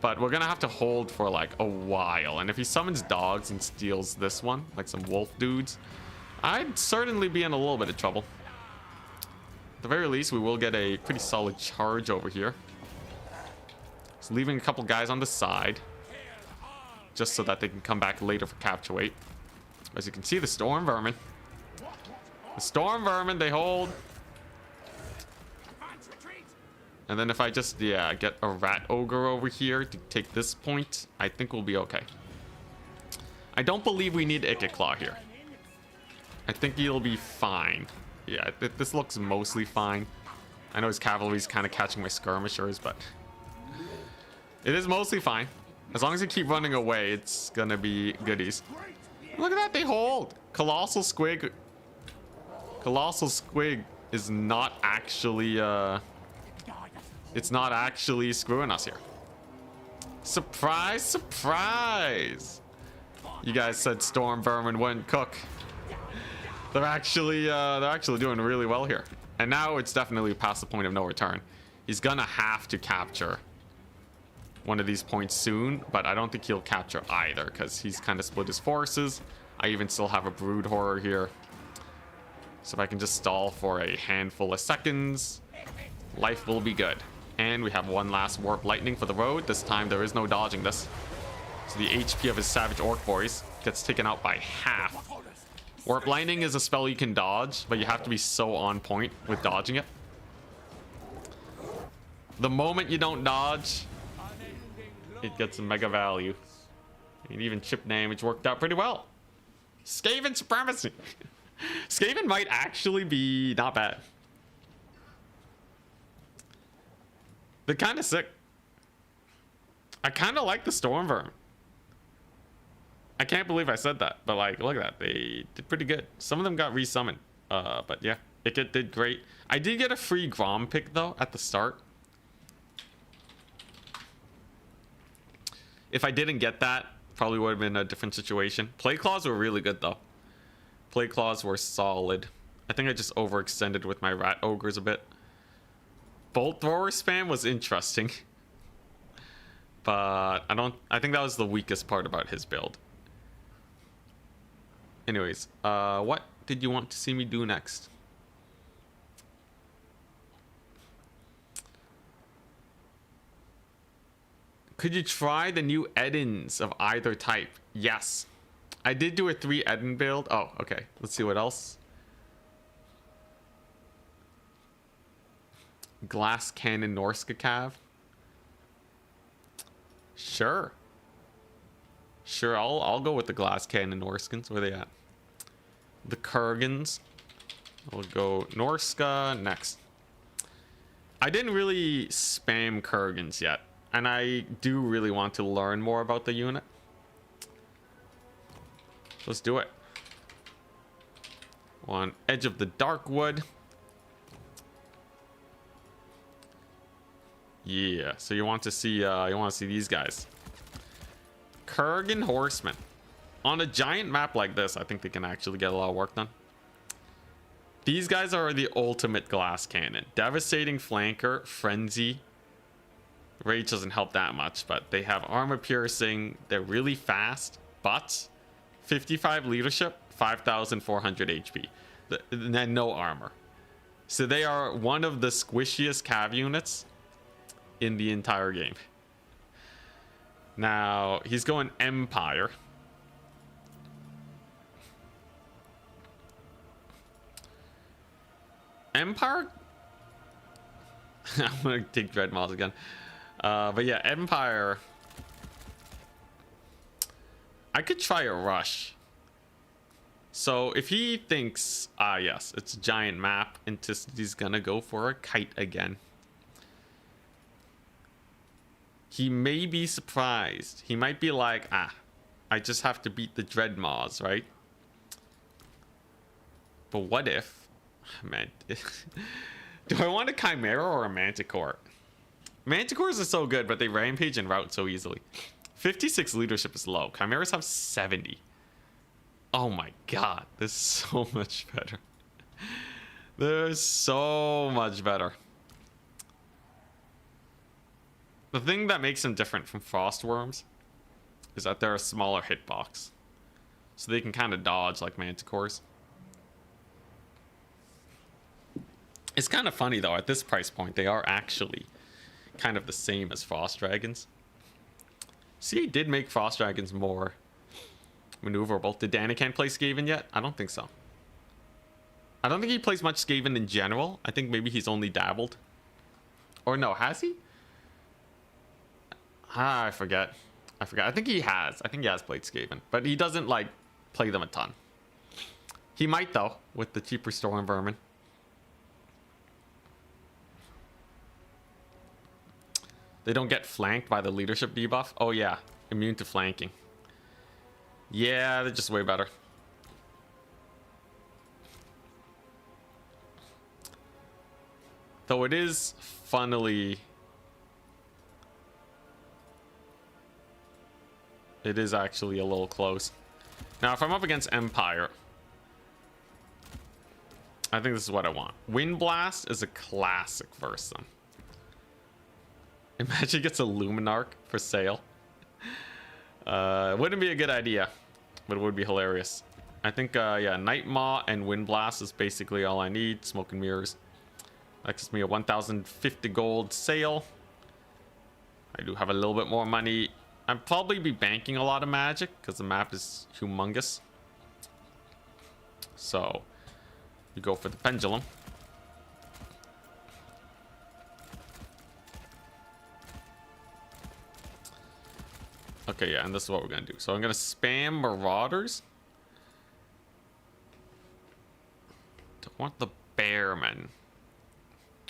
But we're gonna have to hold for like a while. And if he summons dogs and steals this one, like some wolf dudes, I'd certainly be in a little bit of trouble. At the very least, we will get a pretty solid charge over here. Just leaving a couple guys on the side, just so that they can come back later for capture weight. As you can see, the Storm Vermin. The Storm Vermin, they hold. And then if I just, yeah, get a Rat Ogre over here to take this point, I think we'll be okay. I don't believe we need Ikit Claw here. I think he'll be fine. Yeah, this looks mostly fine. I know his cavalry's kind of catching my skirmishers, but it is mostly fine. As long as they keep running away, it's gonna be goodies. Look at that, they hold. Colossal Squig. Colossal Squig is not actually, it's not actually screwing us here. Surprise, surprise. You guys said Storm Vermin wouldn't cook. They're actually doing really well here. And now it's definitely past the point of no return. He's gonna have to capture one of these points soon, but I don't think he'll capture either because he's kind of split his forces. I even still have a Brood Horror here. So if I can just stall for a handful of seconds, life will be good. And we have one last Warp Lightning for the road. This time there is no dodging this. So the HP of his Savage Orc boys gets taken out by half. Warp Lightning is a spell you can dodge, but you have to be so on point with dodging it. The moment you don't dodge, it gets a mega value. And even chip damage worked out pretty well. Skaven supremacy. Skaven might actually be not bad. They're kind of sick. I kind of like the Storm Vermin. I can't believe I said that, but like, look at that. They did pretty good. Some of them got resummoned. But yeah, It did great. I did get a free Grom pick though at the start. If I didn't get that, probably would have been a different situation. Play claws were really good though. Play claws were solid. I think I just overextended with my rat ogres a bit. Bolt thrower spam was interesting. But I think that was the weakest part about his build. Anyways, what did you want to see me do next? Could you try the new Edens of either type? Yes. I did do a 3 Eden build. Oh, okay. Let's see what else. Glass Cannon Norsca Cav. Sure. Sure, I'll go with the Glass Cannon Norskins. Where are they at? The Kurgans. We'll go Norsca next. I didn't really spam Kurgans yet. And I do really want to learn more about the unit. Let's do it. On Edge of the Darkwood. Yeah, so you want to see these guys. Kurgan Horsemen. On a giant map like this, I think they can actually get a lot of work done. These guys are the ultimate glass cannon. Devastating flanker, frenzy. Rage doesn't help that much, but they have armor piercing. They're really fast, but 55 leadership, 5,400 HP, and no armor. So they are one of the squishiest cav units in the entire game. Now he's going Empire. Empire. I'm gonna take Dreadmaws again. But yeah, Empire. I could try a rush. So if he thinks, yes, it's a giant map, Intensity gonna go for a kite again. He may be surprised. He might be like, I just have to beat the Dreadmaws, right? But what if, man, do I want a Chimera or a Manticore? Manticores are so good, but they rampage and route so easily. 56 leadership is low. Chimeras have 70. Oh my god, this is so much better. There's so much better. The thing that makes them different from Frostworms is that they're a smaller hitbox. So they can kind of dodge like Manticores. It's kind of funny though, at this price point, they are actually kind of the same as Frost Dragons. CA did make Frost Dragons more maneuverable. Did Danican play Skaven yet? I don't think so. I don't think he plays much Skaven in general. I think maybe he's only dabbled. Or no, has he? I forget. I think he has. I think he has played Skaven. But he doesn't, like, play them a ton. He might, though, with the cheaper Storm Vermin. They don't get flanked by the leadership debuff. Oh, yeah. Immune to flanking. Yeah, they're just way better. Though it is funnily... It is actually a little close. Now, if I'm up against Empire, I think this is what I want. Wind Blast is a classic versus them. Imagine he gets a Luminarch for sale. It wouldn't be a good idea, but it would be hilarious. I think, yeah, Night Maw and Wind Blast is basically all I need. Smoke and Mirrors. That gives me a 1,050 gold sale. I do have a little bit more money. I'd probably be banking a lot of magic because the map is humongous. So, you go for the Pendulum. Okay, yeah, and this is what we're going to do. So I'm going to spam Marauders. Don't want the Bearmen.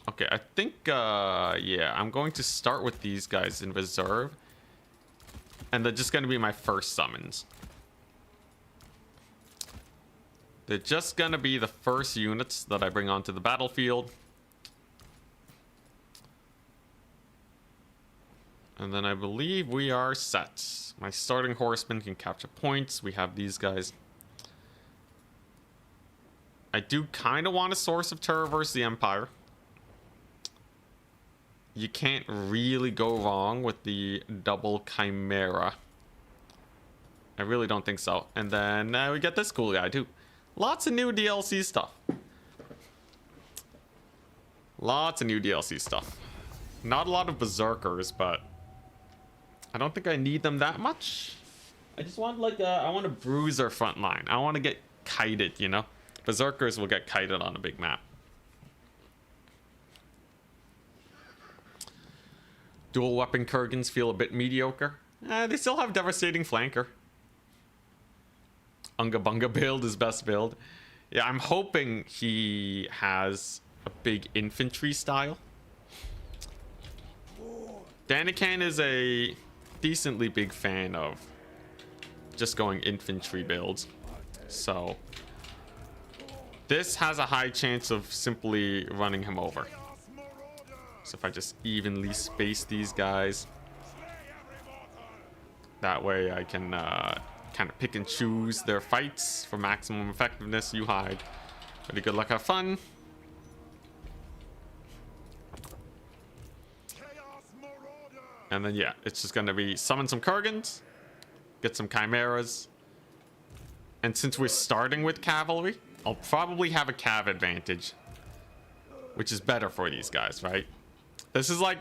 Okay, I think, yeah, I'm going to start with these guys in reserve. And they're just going to be my first summons. They're just gonna be the first units that I bring onto the battlefield. And then I believe we are set. My starting horsemen can capture points. We have these guys. I do kind of want a source of terror versus the Empire. You can't really go wrong with the double Chimera. I really don't think so. And then we get this cool guy too. Lots of new DLC stuff. Lots of new DLC stuff. Not a lot of berserkers, but I don't think I need them that much. I just want like I want to bruise our front line. I want to get kited, you know? Berserkers will get kited on a big map. Dual weapon Kurgans feel a bit mediocre. They still have devastating flanker. Unga Bunga build is best build. Yeah, I'm hoping he has a big infantry style. Danican is a decently big fan of just going infantry builds. So this has a high chance of simply running him over. So if I just evenly space these guys, that way I can kind of pick and choose their fights for maximum effectiveness. You hide. Pretty good luck, have fun. And then yeah, it's just gonna be summon some Kurgans, get some Chimeras, and since we're starting with cavalry, I'll probably have a cav advantage, which is better for these guys, right? This is like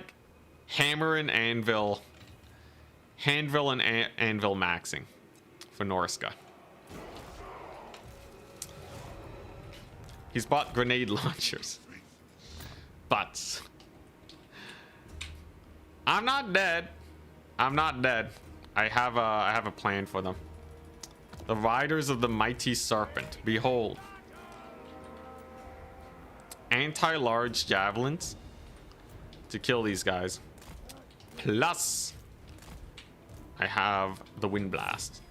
hammer and anvil, anvil maxing for Norsca. He's bought grenade launchers, but I'm not dead. I'm not dead. I have a plan for them. The riders of the mighty serpent. Behold, anti-large javelins to kill these guys. Plus, I have the wind blast.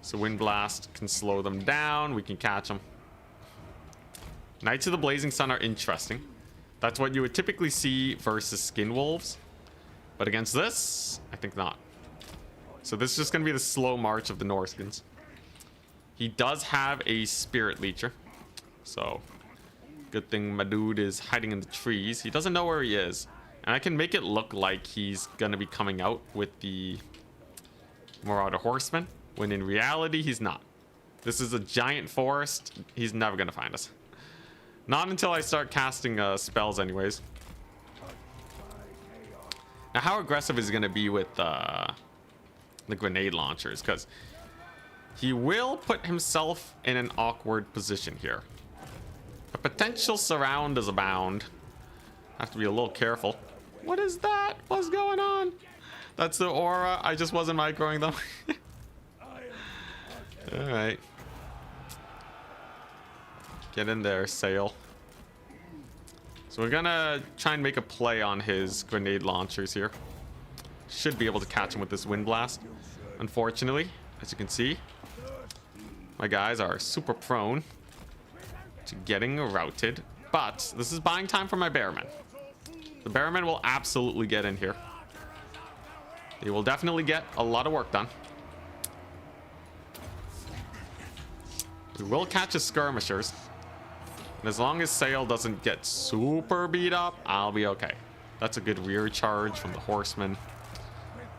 So wind blast can slow them down. We can catch them. Knights of the Blazing Sun are interesting. That's what you would typically see versus skin wolves. But against this, I think not. So this is just going to be the slow march of the Norskins. He does have a Spirit Leecher. So good thing my dude is hiding in the trees. He doesn't know where he is. And I can make it look like he's going to be coming out with the Marauder Horseman, when in reality, he's not. This is a giant forest. He's never going to find us. Not until I start casting spells anyways. Now, how aggressive is he going to be with the grenade launchers? Because he will put himself in an awkward position here. A potential surround is abound. Have to be a little careful. What is that? What's going on? That's the aura. I just wasn't microing them. All right. Get in there, Sail. So we're gonna try and make a play on his grenade launchers here. Should be able to catch him with this wind blast. Unfortunately, as you can see, my guys are super prone to getting routed. But this is buying time for my bearmen. The bearmen will absolutely get in here. They will definitely get a lot of work done. We will catch his skirmishers. And as long as Sail doesn't get super beat up, I'll be okay. That's a good rear charge from the horsemen.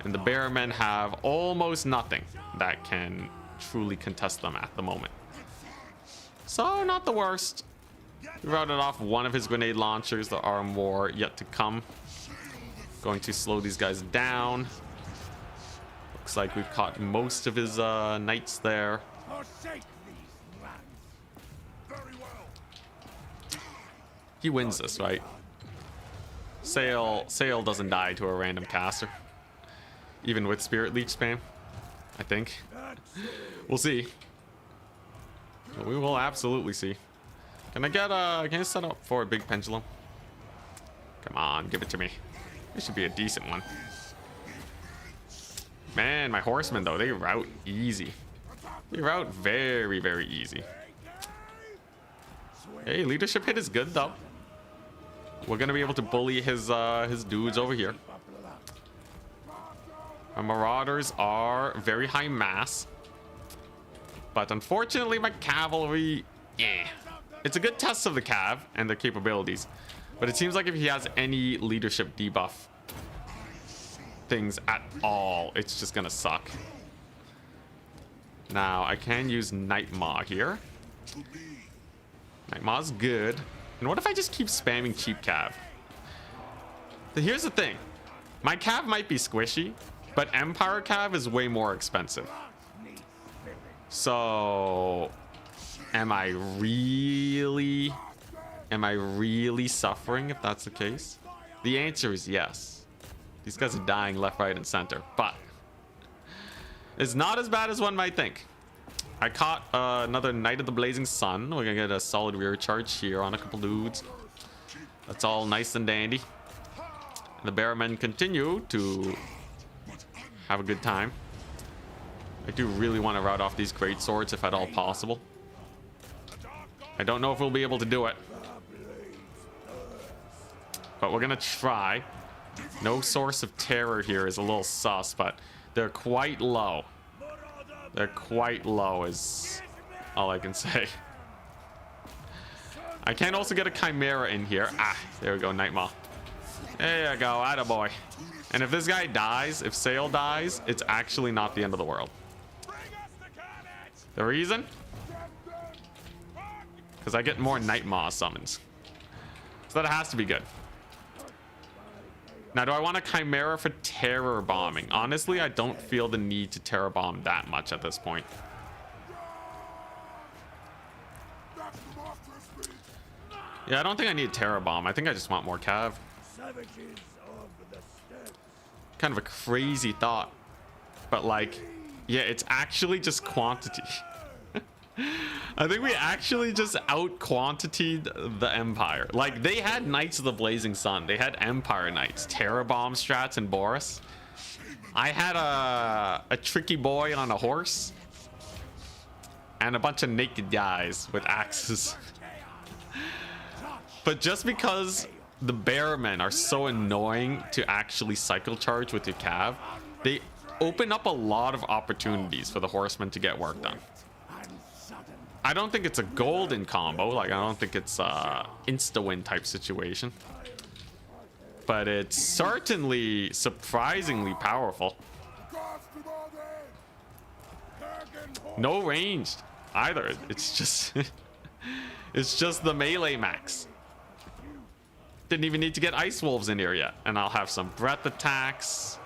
And the bearmen have almost nothing that can truly contest them at the moment. So, not the worst. We routed off one of his grenade launchers. There are more yet to come. Going to slow these guys down. Looks like we've caught most of his knights there. He wins this, right? Sail doesn't die to a random caster. Even with Spirit Leech spam, I think. We'll see. We will absolutely see. Can I get can I set up for a big pendulum? Come on, give it to me. This should be a decent one. Man, my horsemen though, they route easy. They route very, very easy. Hey, leadership hit is good though. We're gonna be able to bully his dudes over here. Our marauders are very high mass, but unfortunately my cavalry, it's a good test of the cav and their capabilities, but it seems like if he has any leadership debuff things at all, it's just gonna suck. Now I can use Nightmaw here. Nightmaw's good. And what if I just keep spamming cheap cav? So here's the thing, my cav might be squishy, but Empire cav is way more expensive. So am I really suffering if that's the case? The answer is yes. These guys are dying left, right, and center, but it's not as bad as one might think. I caught another Knight of the Blazing Sun. We're gonna get a solid rear charge here on a couple dudes. That's all nice and dandy. The Bearmen continue to have a good time. I do really want to rout off these great swords if at all possible. I don't know if we'll be able to do it, but we're gonna try. No source of terror here is a little sus, but they're quite low. They're quite low is all I can say. I can also get a Chimera in here. Ah, there we go, Nightmaw. There you go, attaboy. And if this guy dies, if Sale dies, it's actually not the end of the world. The reason? Because I get more Nightmaw summons. So that has to be good. Now, do I want a Chimera for terror bombing? Honestly, I don't feel the need to terror bomb that much at this point. Yeah, I don't think I need terror bomb. I think I just want more cav. Kind of a crazy thought, but like, yeah, it's actually just quantity. I think we actually just out quantitied the Empire. Like, they had Knights of the Blazing Sun, they had Empire Knights, terror bomb strats, and Boris. I had a tricky boy on a horse and a bunch of naked guys with axes. But just because the Bearmen are so annoying to actually cycle charge with your cav, they open up a lot of opportunities for the horsemen to get work done. I don't think it's a golden combo, like I don't think it's a insta-win type situation, but it's certainly surprisingly powerful. No ranged either, it's just it's just the melee max. Didn't even need to get Ice Wolves in here yet, and I'll have some breath attacks.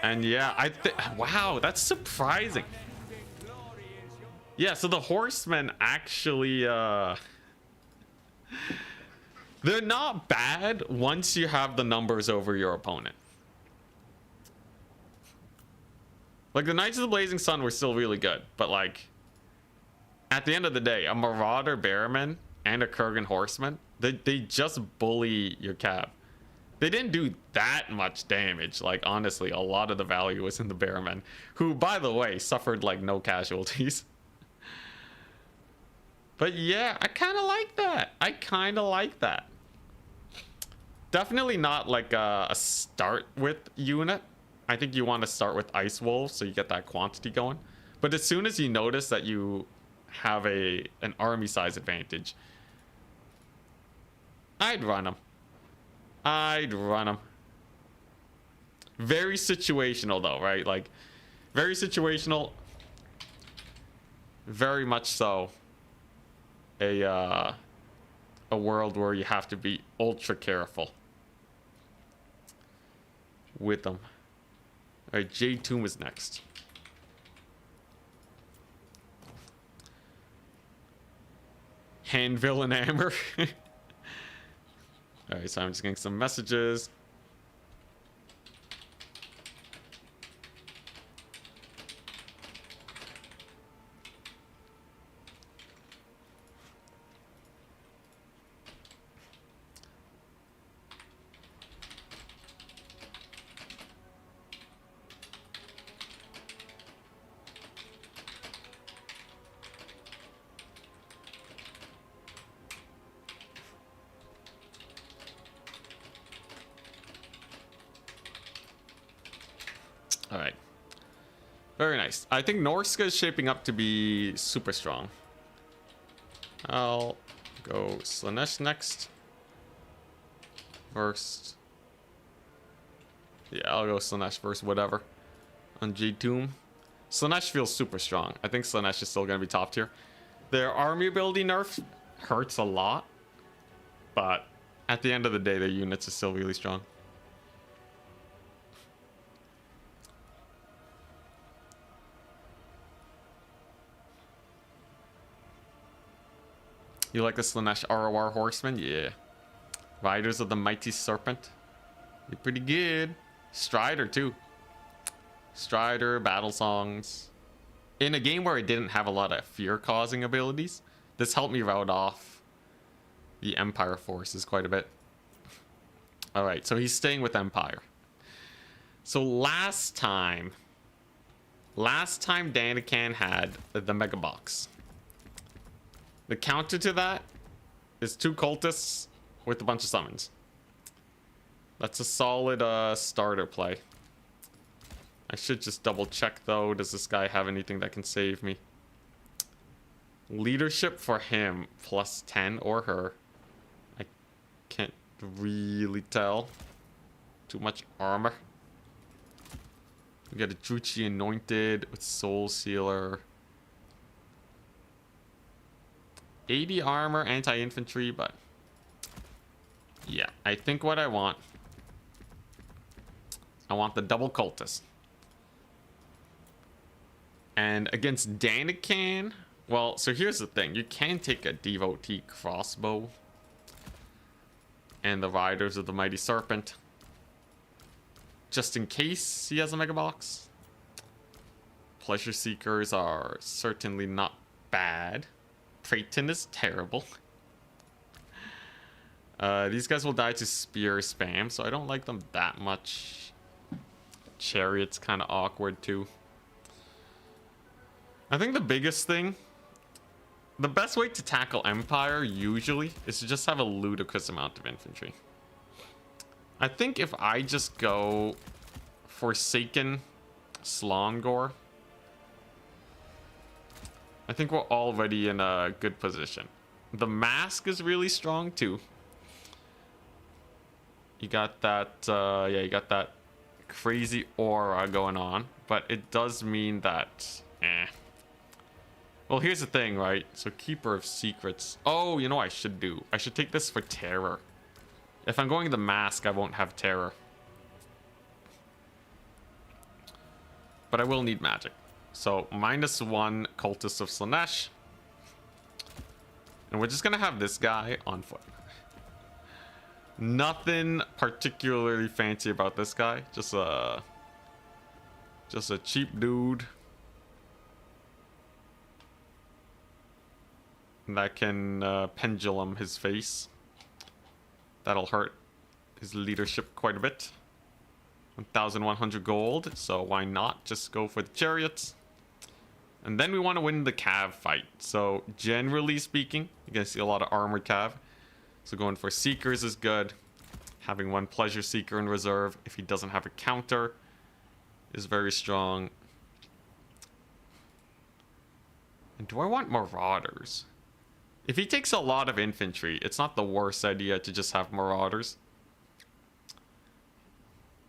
And yeah, wow, that's surprising. Yeah, so the horsemen actually they're not bad once you have the numbers over your opponent. Like, the Knights of the Blazing Sun were still really good, but like, at the end of the day, a Marauder Bearman and a Kurgan Horseman, they just bully your cav. They didn't do that much damage. Like, honestly, a lot of the value was in the Bearmen, who, by the way, suffered like no casualties. But yeah, I kind of like that. I kind of like that. Definitely not like a start with unit. I think you want to start with Ice Wolves so you get that quantity going. But as soon as you notice that you have an army size advantage, I'd run them. I'd run them. Very situational though, right? Like, very situational. Very much so. A world where you have to be ultra careful with them. All right, Jade Tomb is next. Handville and Hammer. All right, so I'm just getting some messages. All right. Very nice. I think Norsca is shaping up to be super strong. I'll go Slaanesh next. First. Yeah, I'll go Slaanesh first, whatever. On G-Tomb. Slaanesh feels super strong. I think Slaanesh is still going to be top tier. Their army ability nerf hurts a lot. But at the end of the day, their units are still really strong. You like the Slaanesh ROR Horsemen? Yeah. Riders of the Mighty Serpent. You're pretty good. Strider, too. Strider, battle songs. In a game where I didn't have a lot of fear-causing abilities, this helped me rout off the Empire forces quite a bit. Alright, so he's staying with Empire. So last time Danican had the Mega Box. The counter to that is 2 cultists with a bunch of summons. That's a solid starter play. I should just double check though. Does this guy have anything that can save me? Leadership for him plus 10 or her. I can't really tell. Too much armor. We got a Druchi Anointed with Soul Sealer. 80 armor, anti-infantry, but yeah, I think what I want the double cultist. And against Danican, well, so here's the thing. You can take a Devotee Crossbow and the Riders of the Mighty Serpent. Just in case he has a Mega Box. Pleasure Seekers are certainly not bad. Praeton is terrible. These guys will die to spear spam, so I don't like them that much. Chariot's kind of awkward too. I think the biggest thing, the best way to tackle Empire usually is to just have a ludicrous amount of infantry. I think if I just go Forsaken Slongor, I think we're already in a good position. The mask is really strong too. You got that, yeah, you got that crazy aura going on, but it does mean that, Well, here's the thing, right? So Keeper of Secrets. Oh, you know what I should do? I should take this for Terror. If I'm going the mask, I won't have Terror. But I will need magic. So, -1 Cultist of Slaanesh. And we're just gonna have this guy on foot. Nothing particularly fancy about this guy. Just a cheap dude that can pendulum his face. That'll hurt his leadership quite a bit. 1,100 gold, so why not just go for the chariots? And then we want to win the cav fight. So generally speaking, you're gonna see a lot of armored cav. So going for Seekers is good. Having 1 Pleasure Seeker in reserve, if he doesn't have a counter, is very strong. And do I want Marauders? If he takes a lot of infantry, it's not the worst idea to just have Marauders.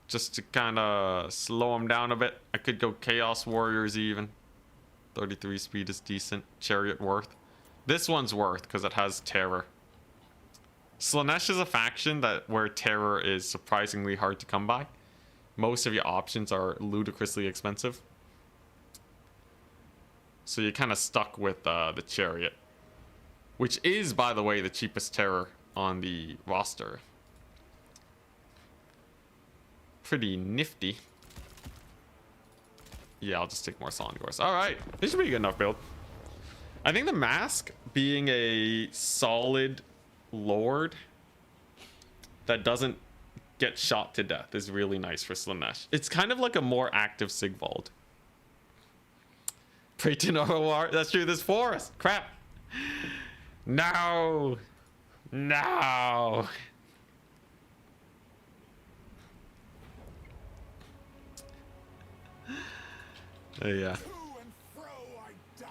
Just to kind of slow him down a bit. I could go Chaos Warriors even. 33 speed is decent. Chariot worth. This one's worth because it has Terror. Slaanesh is a faction where Terror is surprisingly hard to come by. Most of your options are ludicrously expensive. So you're kind of stuck with the Chariot. Which is, by the way, the cheapest Terror on the roster. Pretty nifty. Yeah, I'll just take more Slongors. Alright, this should be a good enough build. I think the mask being a solid lord that doesn't get shot to death is really nice for Slaanesh. It's kind of like a more active Sigvald. Praeton ROR. That's true, there's 4. Crap. No. No. Yeah. To and fro I dance.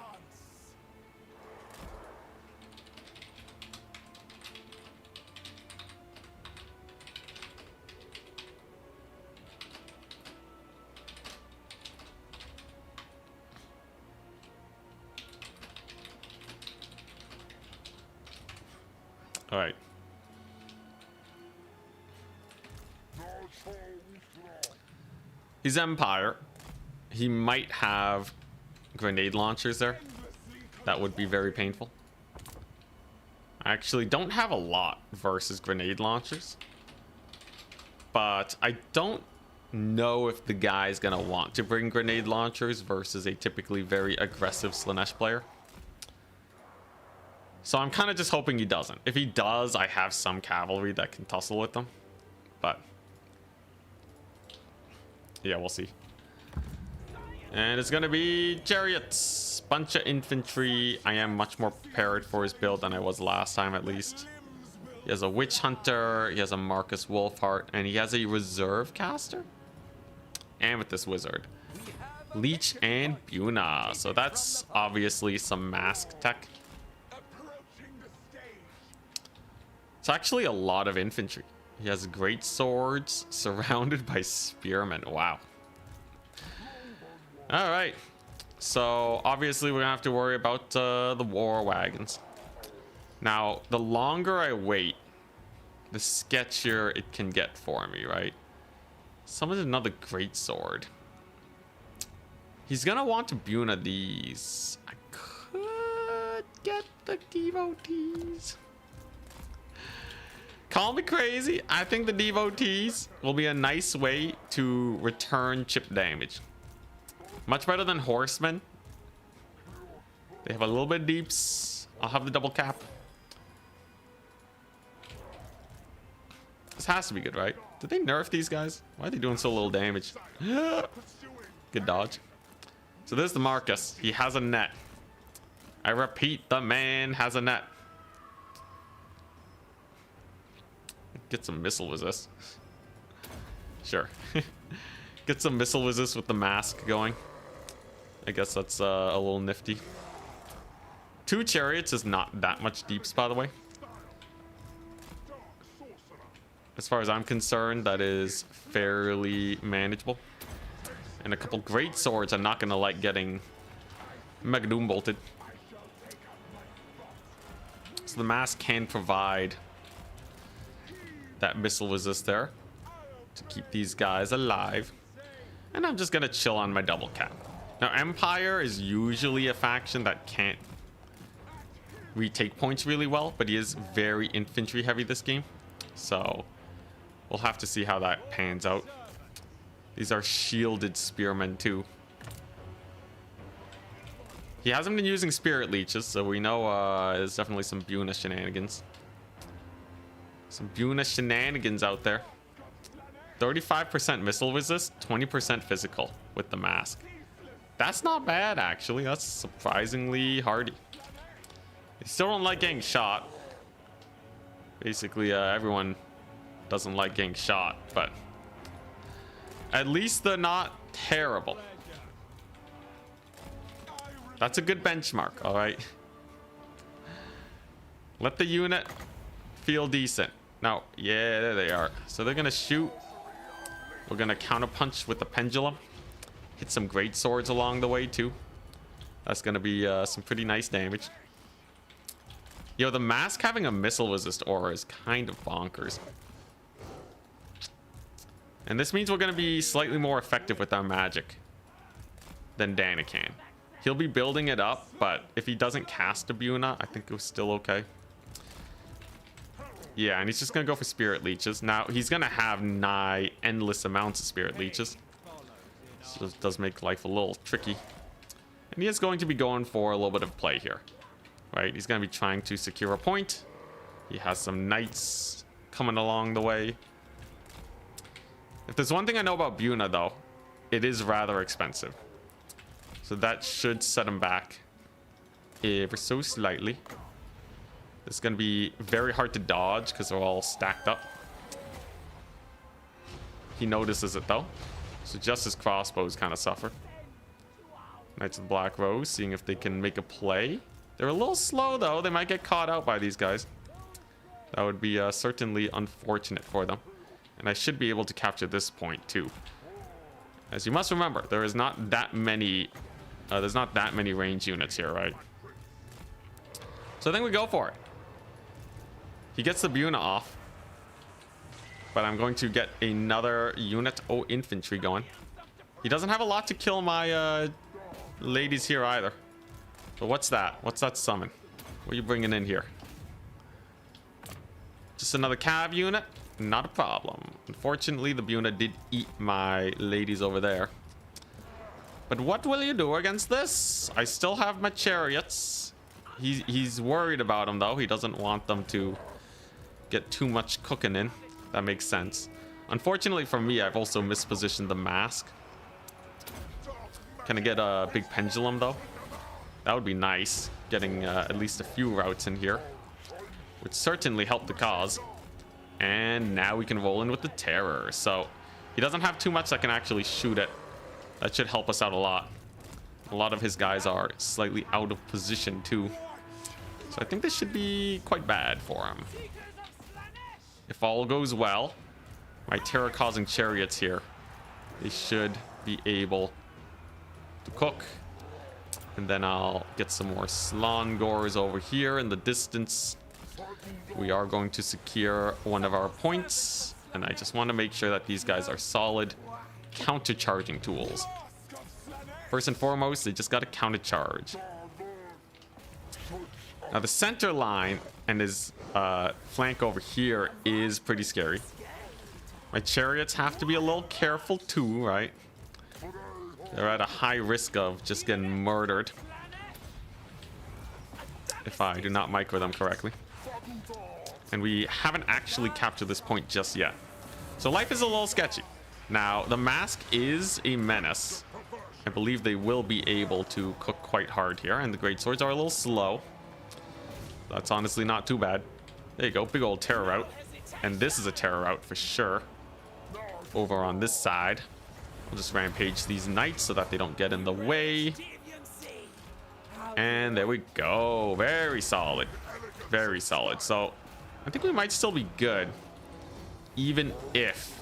All right. He's Empire. He might have grenade launchers there. That would be very painful. I actually don't have a lot versus grenade launchers. But I don't know if the guy's gonna want to bring grenade launchers versus a typically very aggressive Slaanesh player. So I'm kind of just hoping he doesn't. If he does, I have some cavalry that can tussle with them. But yeah, we'll see. And it's gonna be chariots, bunch of infantry. I am much more prepared for his build than I was last time, at least. He has a witch hunter, he has a Marcus Wolfheart, and he has a reserve caster. And with this wizard, Leech and Buna. So that's obviously some mask tech. It's actually a lot of infantry. He has great swords surrounded by spearmen. Wow. All right. So obviously we're gonna have to worry about the war wagons. Now, the longer I wait, the sketchier it can get for me, right? Summon another great sword. He's gonna want to Buna these. I could get the devotees. Call me crazy. I think the devotees will be a nice way to return chip damage. Much better than horsemen. They have a little bit of deeps. I'll have the double cap. This has to be good, right? Did they nerf these guys? Why are they doing so little damage? Good dodge. So there's the Marcus. He has a net. I repeat, the man has a net. Get some missile resist. Sure. Get some missile resist with the mask going. I guess that's a little nifty. 2 chariots is not that much deeps, by the way. As far as I'm concerned, that is fairly manageable. And a couple great swords I'm not going to like getting Mega Doom bolted. So the mask can provide that missile resist there to keep these guys alive. And I'm just going to chill on my double cap. Now, Empire is usually a faction that can't retake points really well, but he is very infantry heavy this game. So we'll have to see how that pans out. These are shielded spearmen too. He hasn't been using spirit leeches, so we know there's definitely some Buna shenanigans. Some Buna shenanigans out there. 35% missile resist, 20% physical with the mask. That's not bad, actually. That's surprisingly hardy. They still don't like getting shot. Basically, everyone doesn't like getting shot, but at least they're not terrible. That's a good benchmark, all right? Let the unit feel decent. Now, yeah, there they are. So they're gonna shoot. We're gonna counterpunch with the pendulum. Hit some great swords along the way too. That's gonna be some pretty nice damage. Yo, the mask having a missile resist aura is kind of bonkers. And this means we're gonna be slightly more effective with our magic than Dana can. He'll be building it up, but if he doesn't cast a Buna, I think it was still okay. Yeah, and he's just gonna go for spirit leeches. Now he's gonna have nigh endless amounts of spirit leeches. So it does make life a little tricky. And he is going to be going for a little bit of play here. Right? He's gonna be trying to secure a point. He has some knights coming along the way. If there's one thing I know about Buna though, it is rather expensive. So that should set him back ever so slightly. It's going to be very hard to dodge because they're all stacked up. He notices it though. So just his crossbows kind of suffer. Knights of the Black Rose, seeing if they can make a play. They're a little slow, though. They might get caught out by these guys. That would be certainly unfortunate for them. And I should be able to capture this point, too. As you must remember, there is not that many... there's not that many range units here, right? So I think we go for it. He gets the Buna off. But I'm going to get another unit infantry going. He doesn't have a lot to kill my ladies here either. But what's that? What's that summon? What are you bringing in here? Just another cav unit? Not a problem. Unfortunately, the Buna did eat my ladies over there. But what will you do against this? I still have my chariots. He's worried about them, though. He doesn't want them to get too much cooking in. That makes sense. Unfortunately for me, I've also mispositioned the mask. Can I get a big pendulum, though? That would be nice. Getting at least a few routes in here would certainly help the cause. And now we can roll in with the terror. So he doesn't have too much that can actually shoot it. That should help us out a lot. A lot of his guys are slightly out of position too. So I think this should be quite bad for him. If all goes well, my terror causing chariots here, they should be able to cook. And then I'll get some more Slaangors over here in the distance. We are going to secure one of our points. And I just want to make sure that these guys are solid counter-charging tools. First and foremost, they just got to counter-charge. Now the center line and his flank over here is pretty scary. My chariots have to be a little careful too, right? They're at a high risk of just getting murdered if I do not micro them correctly. And we haven't actually captured this point just yet. So life is a little sketchy. Now, the mask is a menace. I believe they will be able to cook quite hard here. And the great swords are a little slow. That's honestly not too bad. There you go, big old terror route. And this is a terror route for sure. Over on this side. We'll just rampage these knights so that they don't get in the way. And there we go. Very solid. Very solid. So I think we might still be good. Even if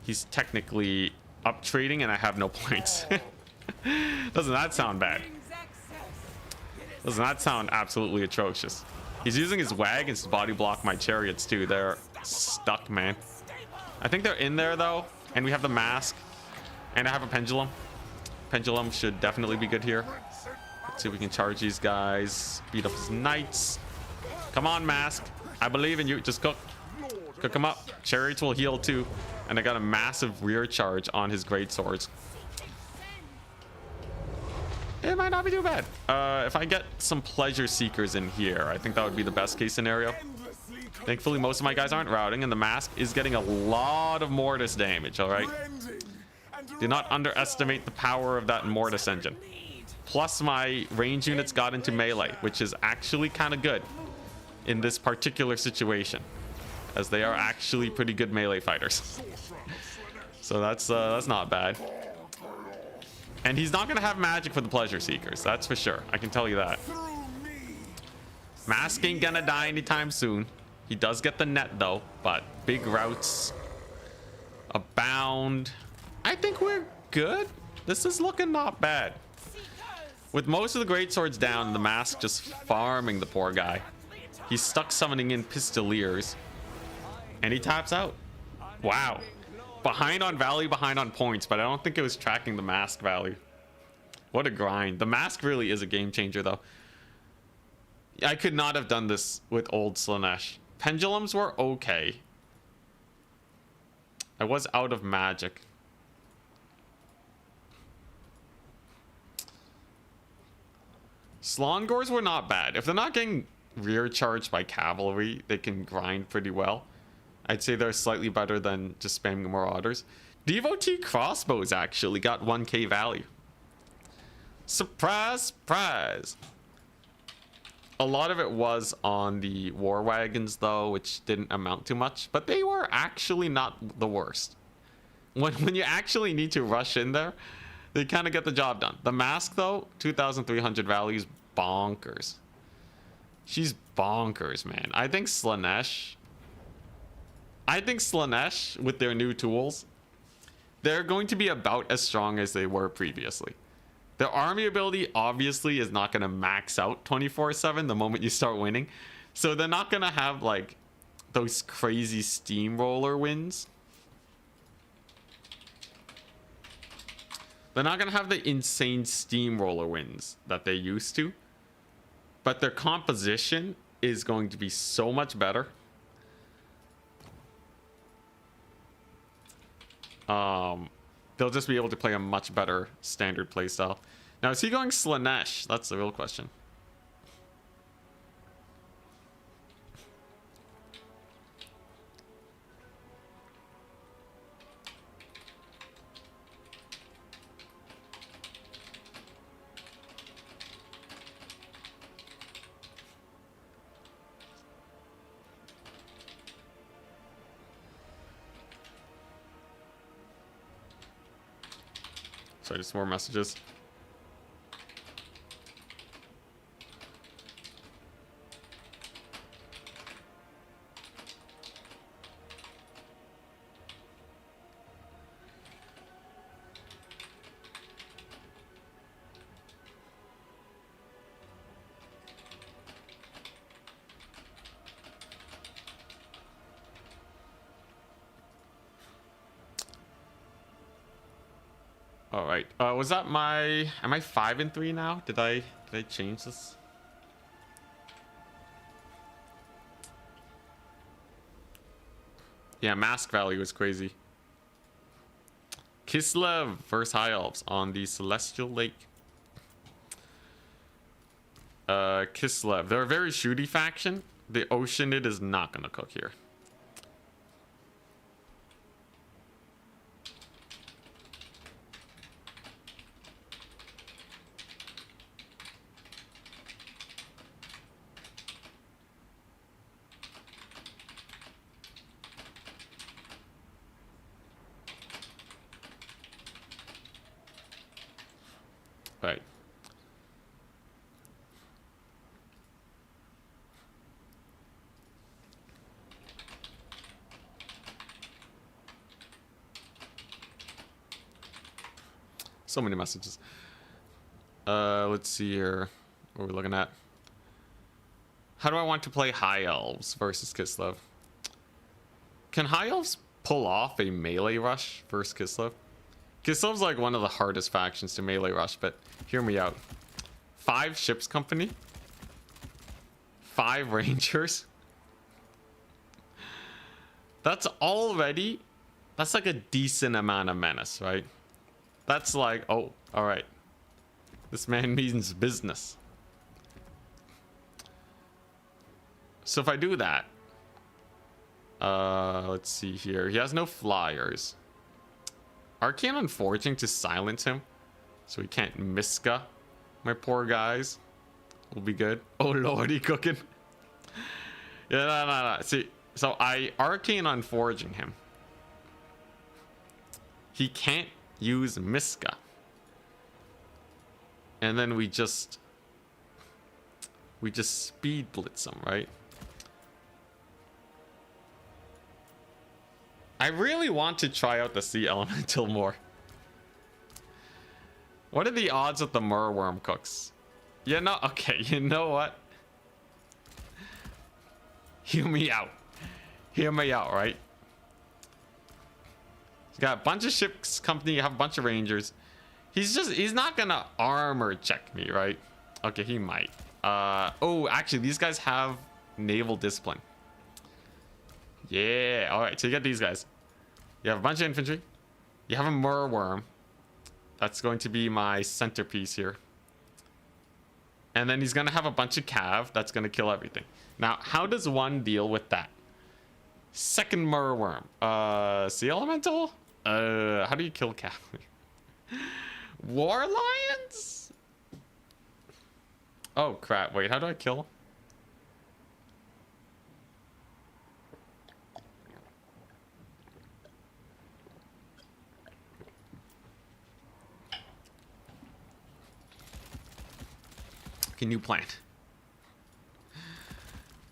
he's technically up trading and I have no points. Doesn't that sound bad? Doesn't that sound absolutely atrocious? He's using his wagons to body block my chariots too. They're stuck, man. I think they're in there though. And we have the mask. And I have a pendulum. Pendulum should definitely be good here. Let's see if we can charge these guys. Beat up his knights. Come on, mask. I believe in you. Just cook. Cook him up. Chariots will heal too. And I got a massive rear charge on his great swords. It might not be too bad. If I get some pleasure seekers in here, I think that would be the best case scenario. Thankfully, most of my guys aren't routing, and the mask is getting a lot of mortis damage, all right? Do not underestimate the power of that mortis engine. Plus, my range units got into melee, which is actually kind of good in this particular situation, as they are actually pretty good melee fighters. So that's not bad. And he's not going to have magic for the pleasure seekers, that's for sure. I can tell you that. Mask ain't gonna die anytime soon. He does get the net though, but big routes abound. I think we're good. This is looking not bad. With most of the great swords down, the mask just farming the poor guy. He's stuck summoning in pistoliers, and he taps out. Wow. Behind on value, behind on points, but I don't think it was tracking the mask value. What a grind. The mask really is a game changer though. I could not have done this with old Slaanesh. Pendulums were okay. I was out of magic. Slaangors were not bad. If they're not getting rear charged by cavalry, they can grind pretty well. I'd say they're slightly better than just spamming marauders. Devotee crossbows actually got 1k value. Surprise, surprise. A lot of it was on the war wagons though, which didn't amount to much, but they were actually not the worst. When you actually need to rush in there, They kind of get the job done. The mask, though, 2,300 value is bonkers. She's bonkers, man. I think Slaanesh, with their new tools, they're going to be about as strong as they were previously. Their army ability, obviously, is not going to max out 24/7 the moment you start winning. So they're not going to have, like, those crazy steamroller wins. They're not going to have the insane steamroller wins that they used to. But their composition is going to be so much better. They'll just be able to play a much better standard playstyle. Now, is he going Slaanesh? That's the real question. Sorry, just more messages. All right. Was that my? Am I 5-3 now? Did I change this? Yeah, mask value is crazy. Kislev versus High Elves on the Celestial Lake. Kislev. They're a very shooty faction. The Oceanid is not gonna cook here. Right. So many messages. Let's see here. What are we looking at? How do I want to play High Elves versus Kislev? Can High Elves pull off a melee rush versus Kislev? Kislev's like one of the hardest factions to melee rush, but hear me out. 5 ships company, 5 rangers. That's like a decent amount of menace, right? That's like, oh, all right. This man means business. So if I do that, let's see here. He has no flyers. Arcane Unforging to silence him, so he can't Miska my poor guys. Will be good. Oh lord, he cooking. Yeah, no. See, so I Arcane Unforging him. He can't use Miska, and then we just speed blitz him, right? I really want to try out the Sea Elemental more. What are the odds that the Merworm cooks? Yeah, no, okay, you know what? Hear me out. Hear me out, right? He's got a bunch of ships company, you have a bunch of rangers. He's not gonna armor check me, right? Okay, he might. Oh, actually, these guys have naval discipline. Yeah, all right, so you get these guys. You have a bunch of infantry. You have a Merworm. That's going to be my centerpiece here. And then he's going to have a bunch of cav. That's going to kill everything. Now, how does one deal with that? Second Merworm. Sea Elemental? How do you kill cavalry? War Lions? Oh, crap. Wait, how do I kill? Okay, new plan.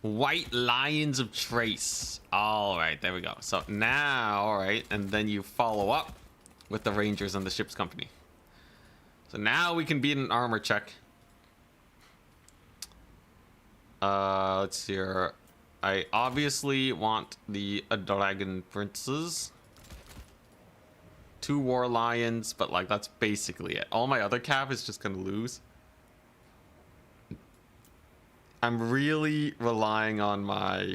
White Lions of Trace. All right, there we go. So now, all right, and then you follow up with the Rangers and the ship's company. So now we can beat an armor check. Let's see here. I obviously want the Dragon Princes. 2 War Lions, but like that's basically it. All my other cav is just gonna lose. I'm really relying on my...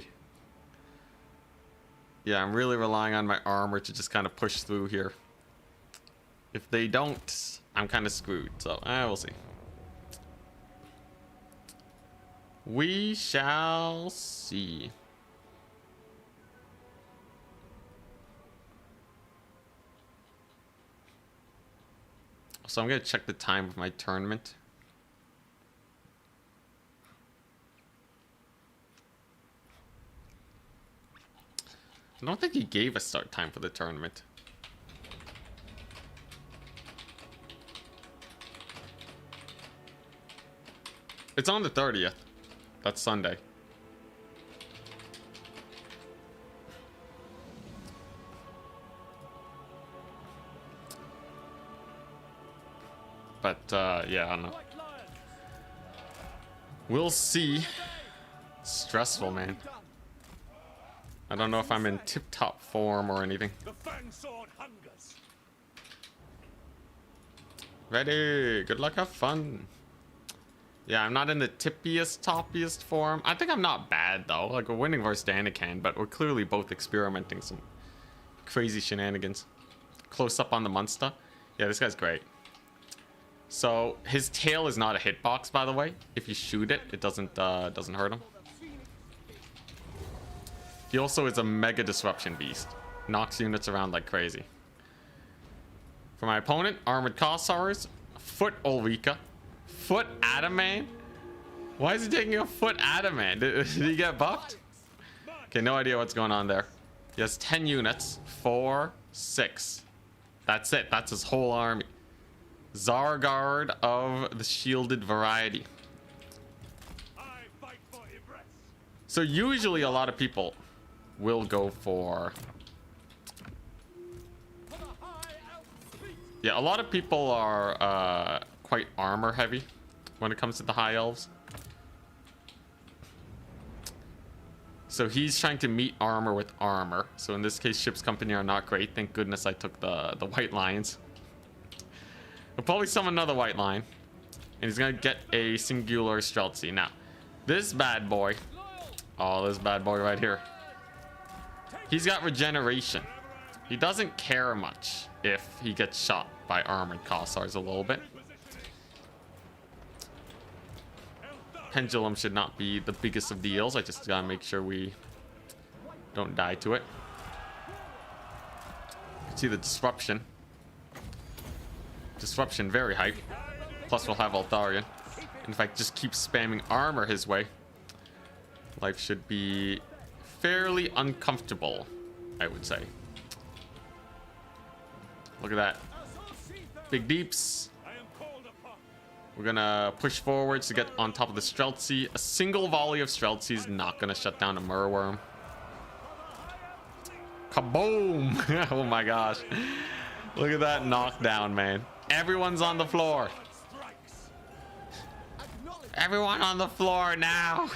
Yeah, I'm really relying on my armor to just kind of push through here. If they don't, I'm kind of screwed. So, we'll see. We shall see. So I'm going to check the time of my tournament. I don't think he gave a start time for the tournament. It's on the 30th. That's Sunday. But, yeah, I don't know. We'll see. Stressful, man. I don't know if I'm in tip-top form or anything. The fang sword hungers. Ready. Good luck, have fun. Yeah, I'm not in the toppiest form. I think I'm not bad, though. Like, we're winning versus Danican, but we're clearly both experimenting some crazy shenanigans. Close up on the Munster. Yeah, this guy's great. So, his tail is not a hitbox, by the way. If you shoot it, it doesn't hurt him. He also is a mega disruption beast. Knocks units around like crazy. For my opponent, Armored Cossars, Foot Ulrika, Foot Adamant. Why is he taking a Foot Adamant? Did he get buffed? Okay, no idea what's going on there. He has 10 units. 4, 6. That's it. That's his whole army. Zargard of the shielded variety. So usually a lot of people will go for... Yeah, a lot of people are quite armor heavy when it comes to the high elves. So he's trying to meet armor with armor. So in this case, ship's company are not great. Thank goodness I took the white lions. We'll probably summon another white lion. And he's gonna get a singular Streltsy. Now, this bad boy. Oh, this bad boy right here. He's got regeneration. He doesn't care much if he gets shot by armored Cossars a little bit. Pendulum should not be the biggest of deals. I just gotta make sure we don't die to it. See the disruption. Disruption, very hype. Plus we'll have Altarian. In fact, just keep spamming armor his way. Life should be fairly uncomfortable, I would say. Look at that. Big deeps. We're gonna push forwards to get on top of the Streltsy. A single volley of Streltsy is not gonna shut down a Murworm. Kaboom! Oh my gosh. Look at that knockdown, man. Everyone's on the floor. Everyone on the floor now.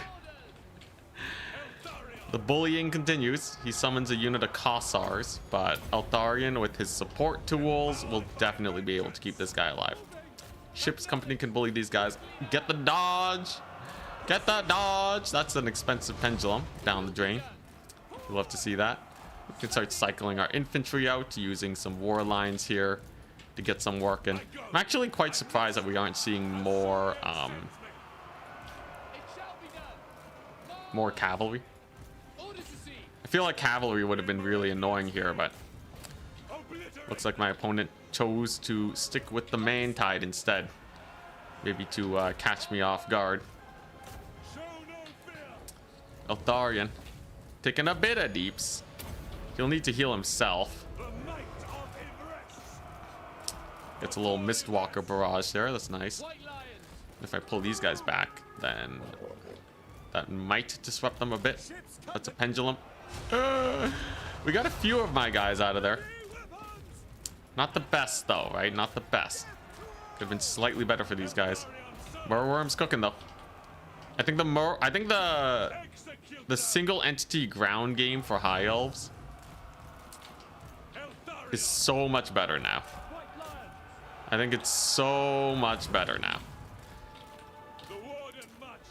The bullying continues. He summons a unit of Cossars, but Altarian with his support tools will definitely be able to keep this guy alive. Ship's company can bully these guys. Get the dodge. Get the dodge. That's an expensive pendulum down the drain. We'd love to see that. We can start cycling our infantry out, using some war lines here to get some work in. I'm actually quite surprised that we aren't seeing more cavalry. I feel like cavalry would have been really annoying here, but looks like my opponent chose to stick with the main tide instead. Maybe to catch me off guard. Altarian taking a bit of deeps. He'll need to heal himself. Gets a little Mistwalker barrage there. That's nice. If I pull these guys back, then that might disrupt them a bit. That's a pendulum. We got a few of my guys out of there. Not the best though, right? Not the best. Could have been slightly better for these guys. Murworm's cooking though. I think the single entity ground game for High Elves is so much better now. I think it's so much better now.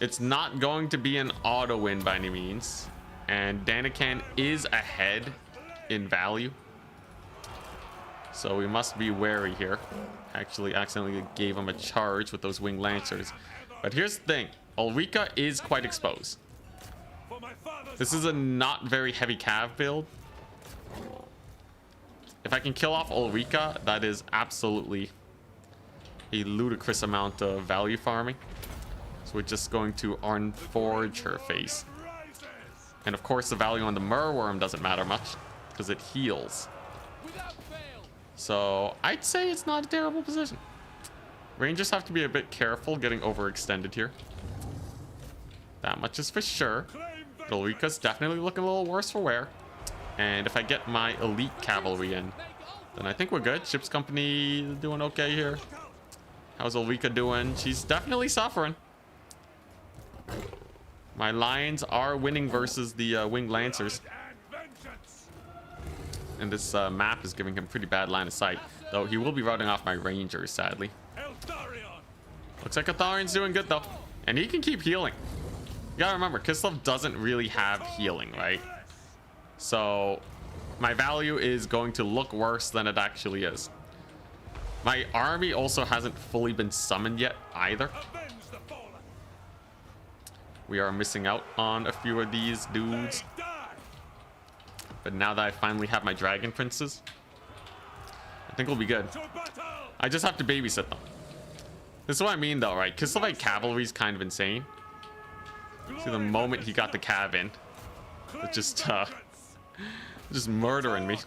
It's not going to be an auto win by any means, and Danican is ahead in value, so we must be wary here. Actually accidentally gave him a charge with those winged lancers, but here's the thing, Ulrika is quite exposed. This is a not very heavy cav build. If I can kill off Ulrika, that is absolutely a ludicrous amount of value farming. So we're just going to unforge her face. And of course the value on the Murworm doesn't matter much because it heals. So I'd say it's not a terrible position. Rangers have to be a bit careful getting overextended here. That much is for sure. Ulrika's definitely looking a little worse for wear. And if I get my elite cavalry in, then I think we're good. Ship's company doing okay here. How's Ulrika doing? She's definitely suffering. My lions are winning versus the winged lancers. And this map is giving him pretty bad line of sight. Though he will be routing off my rangers, sadly. Looks like Atharian's doing good though. And he can keep healing. You gotta remember, Kislev doesn't really have healing, right? So my value is going to look worse than it actually is. My army also hasn't fully been summoned yet either. We are missing out on a few of these dudes. But now that I finally have my dragon princes, I think we'll be good. I just have to babysit them. This is what I mean though, right? Kislev cavalry is kind of insane. See, the moment he got the cav in, it's just murdering me.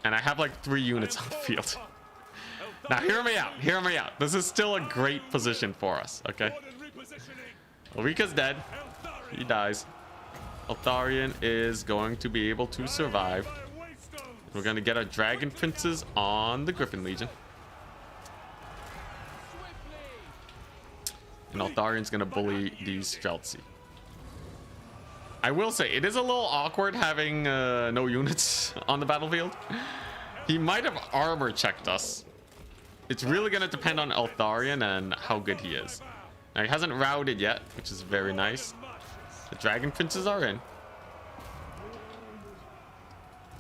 And I have like 3 units on the field. Now hear me out, hear me out. This is still a great position for us, okay? Ulrika's dead. He dies. Eltharion is going to be able to survive. We're going to get our dragon princes on the Griffin Legion. And Eltharion's going to bully these Streltsy. I will say, it is a little awkward having no units on the battlefield. He might have armor checked us. It's really going to depend on Eltharion and how good he is. Now, he hasn't routed yet, which is very nice. The dragon princes are in.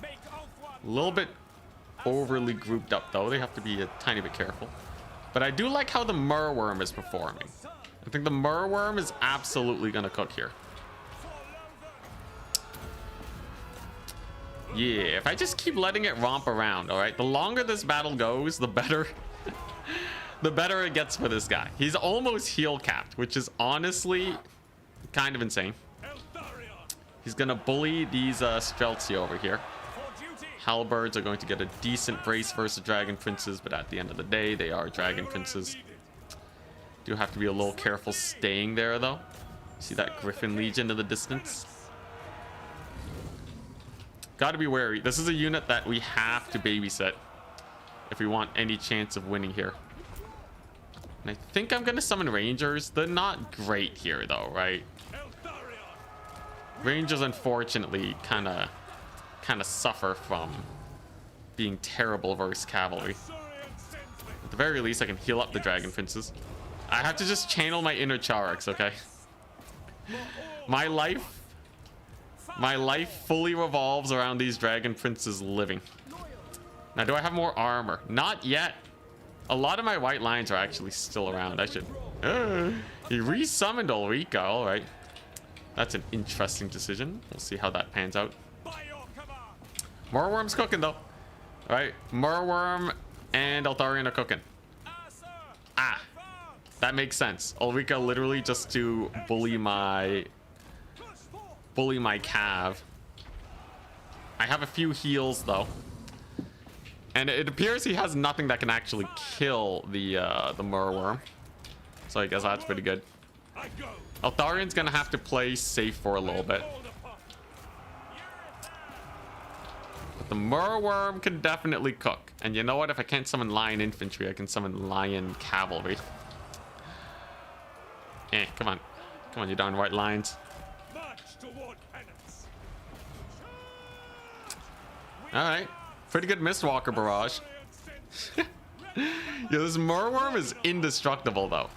A little bit overly grouped up, though. They have to be a tiny bit careful. But I do like how the Murworm is performing. I think the Murworm is absolutely going to cook here. Yeah, if I just keep letting it romp around, all right? The longer this battle goes, the better the better it gets for this guy. He's almost heal capped, which is honestly kind of insane. He's gonna bully these Streltsy over here. Halberds are going to get a decent brace versus Dragon Princes, but at the end of the day, they are Dragon Princes. Do have to be a little careful staying there, though. See that Griffin Legion in the distance? Gotta be wary. This is a unit that we have to babysit if we want any chance of winning here. And I think I'm gonna summon Rangers. They're not great here, though, right? Rangers, unfortunately, kind of suffer from being terrible versus cavalry. At the very least, I can heal up the Dragon Princes. I have to just channel my inner Charox, okay? My life fully revolves around these Dragon Princes living. Now, do I have more armor? Not yet. A lot of my white lines are actually still around. I should... he resummoned Ulrika. All right. That's an interesting decision. We'll see how that pans out. Murworm's cooking, though. All right. Murworm and Eltharion are cooking. Ah. That makes sense. Ulrika literally just to bully my cav. I have a few heals, though. And it appears he has nothing that can actually kill the Murworm. So I guess that's pretty good. Eltharian's gonna have to play safe for a little bit. But the Murworm can definitely cook. And you know what? If I can't summon Lion Infantry, I can summon Lion Cavalry. Come on. Come on, you darn white lions. Alright. Pretty good Mistwalker barrage. Yeah, this Murworm is indestructible, though.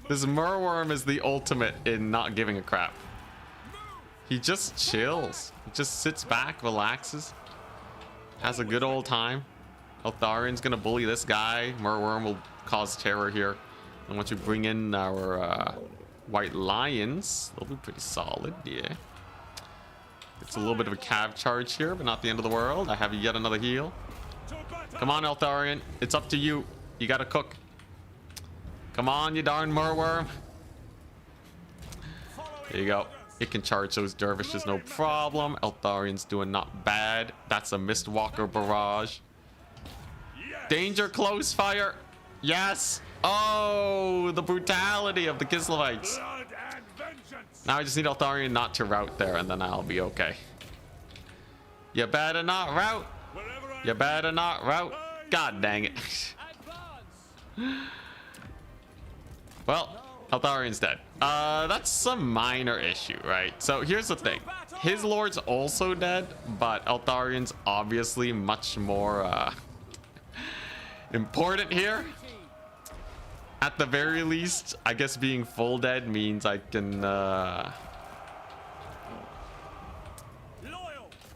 This Murworm is the ultimate in not giving a crap. He just chills. He just sits back, relaxes, has a good old time. Eltharian's gonna bully this guy. Murworm will cause terror here. And once we bring in our white lions, they'll be pretty solid, yeah. It's a little bit of a cav charge here, but not the end of the world. I have yet another heal. Come on, Eltharian. It's up to you. You gotta cook. Come on, you darn Murworm. There you go. It can charge those dervishes, no problem. Eltharian's doing not bad. That's a Mistwalker barrage. Danger, close fire. Yes. Oh, the brutality of the Kislevites. Now I just need Eltharian not to route there, and then I'll be okay. You better not route. You better not route. God dang it. Well, Eltharian's dead. That's a minor issue, right? So here's the thing. His lord's also dead, but Eltharian's obviously much more important here. At the very least, I guess being full dead means I can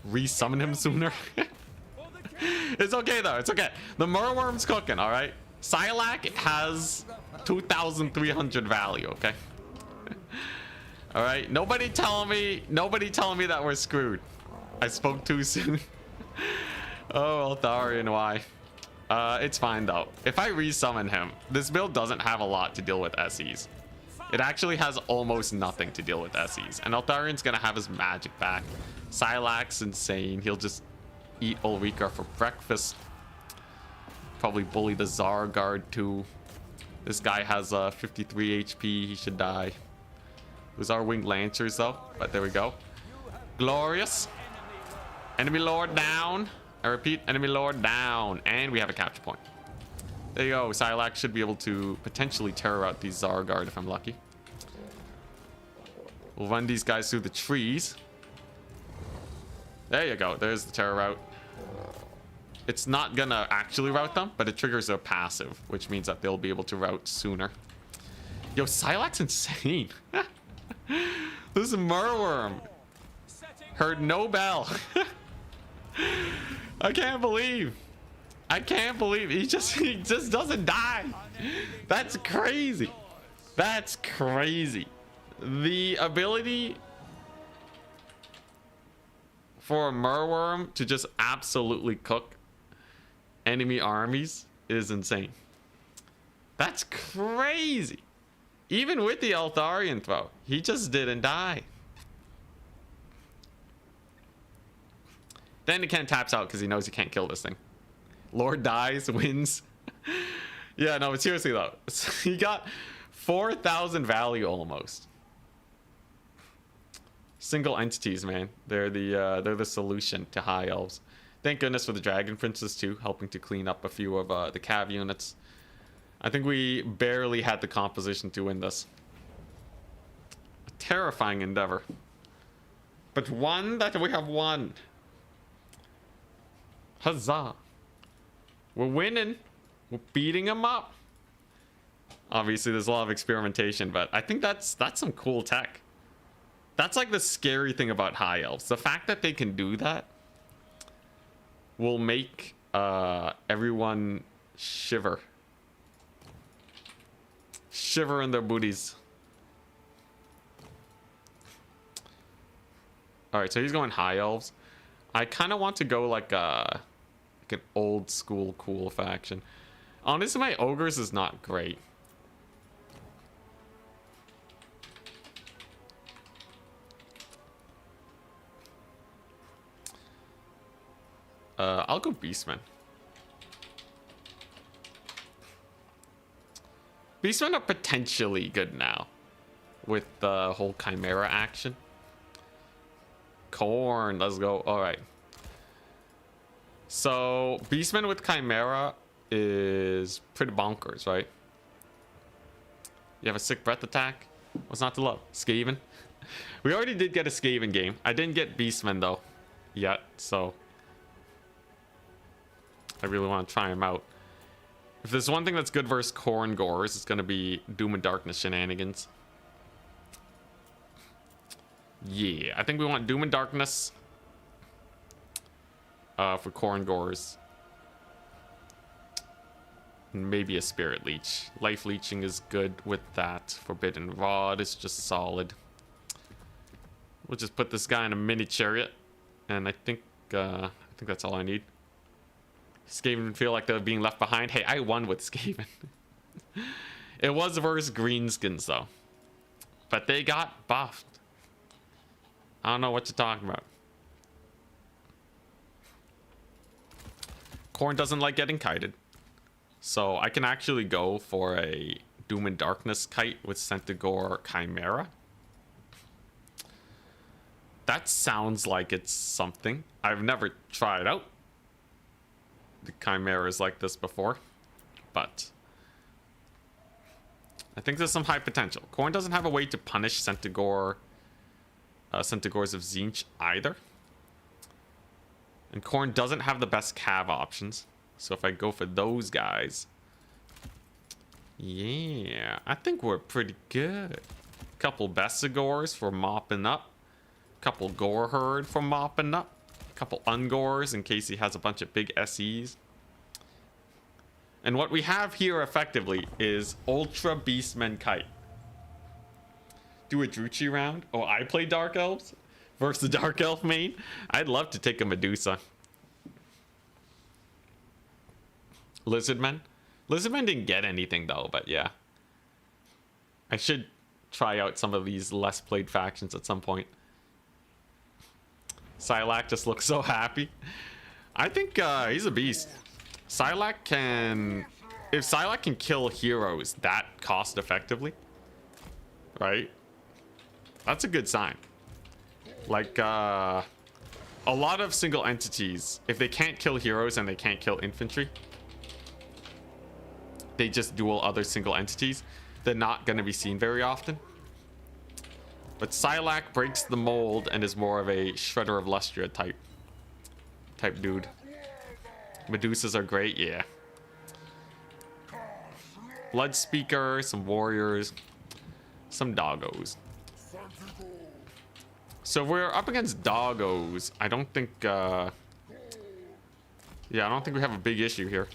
resummon him sooner. It's okay though, it's okay. The Murworm's cooking, alright? Silac has 2,300 value, okay? Alright, nobody telling me that we're screwed. I spoke too soon. Oh, Eltharian, why? It's fine though. If I resummon him, this build doesn't have a lot to deal with SEs. It actually has almost nothing to deal with SEs. And Eltharian's gonna have his magic back. Silac's insane. He'll just eat Ulrika for breakfast. Probably bully the Zargard too. This guy has 53 HP. He should die. Those are winged lancers though. But there we go. Glorious. Enemy lord down. I repeat, enemy lord down. And we have a capture point. There you go. Silac should be able to potentially terror out these Zargard if I'm lucky. We'll run these guys through the trees. There you go. There's the terror route. It's not gonna actually route them, but it triggers a passive, which means that they'll be able to route sooner. Yo, Silac's insane. This Murworm heard no bell. I can't believe he just doesn't die. That's crazy. That's crazy. The ability for a Murworm to just absolutely cook enemy armies is insane. That's crazy. Even with the Eltharian throw, he just didn't die. Then he can't taps out because he knows he can't kill this thing. Lord dies, wins. Yeah, no, but seriously though, he got 4,000 value almost. Single entities, man. They're the solution to high elves. Thank goodness for the Dragon Princess too, helping to clean up a few of the cav units. I think we barely had the composition to win this. A terrifying endeavor, but one that we have won. Huzzah! We're winning. We're beating them up. Obviously, there's a lot of experimentation, but I think that's some cool tech. That's like the scary thing about high elves. The fact that they can do that will make everyone shiver. Shiver in their booties. Alright, so he's going high elves. I kind of want to go like an old school cool faction. Honestly, my ogres is not great. I'll go Beastman. Beastmen are potentially good now with the whole Chimera action. Corn, let's go. All right. So Beastmen with Chimera is pretty bonkers, right? You have a sick breath attack. What's not to love? Skaven. We already did get a Skaven game. I didn't get Beastmen though yet, so I really want to try him out. If there's one thing that's good versus Corn Gores, it's going to be Doom and Darkness shenanigans. Yeah, I think we want Doom and Darkness for Corn Gores. Maybe a Spirit Leech. Life Leeching is good with that. Forbidden Rod is just solid. We'll just put this guy in a mini chariot, and I think that's all I need. Skaven feel like they're being left behind. Hey, I won with Skaven. It was versus Greenskins though, but they got buffed. I don't know what you're talking about. Corn doesn't like getting kited, so I can actually go for a Doom and Darkness kite with Centaur Chimera. That sounds like it's something. I've never tried out the Chimeras like this before, but I think there's some high potential. Corn doesn't have a way to punish Centaurs of Tzeentch either. And Corn doesn't have the best cav options. So if I go for those guys, yeah, I think we're pretty good. Couple Bestigors for mopping up. Couple Gore Herd for mopping up. Couple Ungors in case he has a bunch of big SEs. And what we have here effectively is Ultra Beastmen Kite. Do a Druchii round. Oh, I play Dark Elves versus the Dark Elf main. I'd love to take a Medusa. Lizardmen. Lizardmen didn't get anything though, but yeah. I should try out some of these less played factions at some point. Silac just looks so happy. I think he's a beast. Silac can... If Silac can kill heroes that cost effectively, right? That's a good sign. Like, a lot of single entities, if they can't kill heroes and they can't kill infantry, they just duel other single entities. They're not going to be seen very often. But Silac breaks the mold and is more of a Shredder of Lustria type dude. Medusas are great, yeah. Blood Speaker, some warriors, some doggos. So if we're up against doggos, I don't think yeah, I don't think we have a big issue here.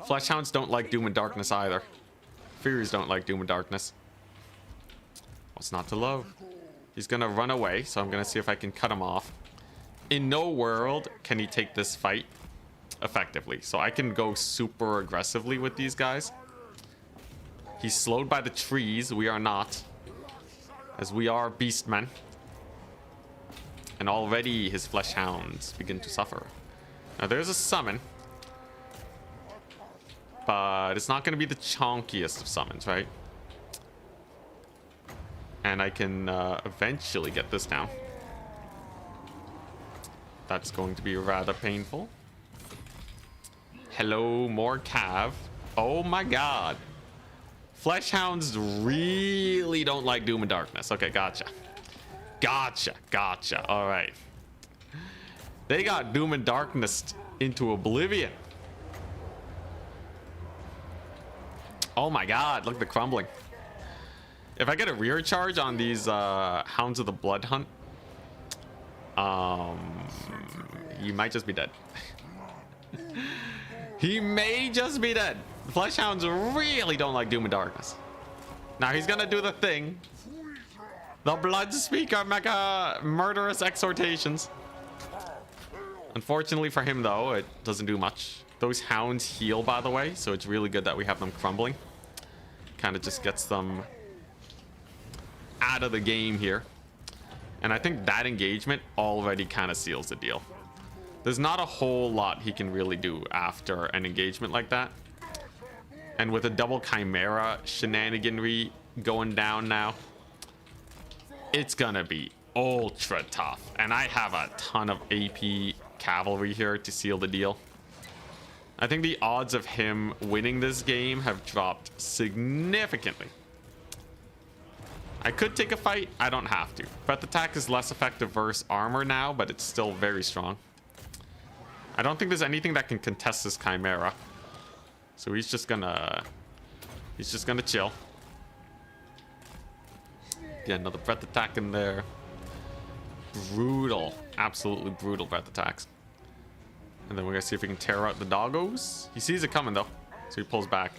Fleshhounds don't like Doom and Darkness either. Furies don't like Doom and Darkness. What's not to love? He's gonna run away, so I'm gonna see if I can cut him off. In no world can he take this fight effectively, so I can go super aggressively with these guys. He's slowed by the trees. We are not, as we are beastmen, and already his flesh hounds begin to suffer. Now there's a summon, but it's not going to be the chonkiest of summons, right? And I can eventually get this down. That's going to be rather painful. Hello, more cav. Oh my god. Fleshhounds really don't like Doom and Darkness. Okay, gotcha. Gotcha. All right. They got Doom and Darkness into oblivion. Oh my god, look at the crumbling. If I get a rear charge on these Hounds of the Blood Hunt, you might just be dead. He may just be dead. Fleshhounds really don't like Doom and Darkness. Now he's gonna do the thing. The Blood Speaker Mega Murderous Exhortations. Unfortunately for him though, it doesn't do much. Those hounds heal, by the way, so it's really good that we have them crumbling. Kind of just gets them out of the game here. And I think that engagement already kind of seals the deal. There's not a whole lot he can really do after an engagement like that. And with a double Chimera shenaniganry going down now, it's gonna be ultra tough. And I have a ton of AP cavalry here to seal the deal. I think the odds of him winning this game have dropped significantly. I could take a fight. I don't have to. Breath attack is less effective versus armor now, but it's still very strong. I don't think there's anything that can contest this Chimera. So he's just gonna chill. Get another breath attack in there. Brutal. Absolutely brutal breath attacks. And then we're gonna see if we can tear out the doggos. He sees it coming though, so he pulls back.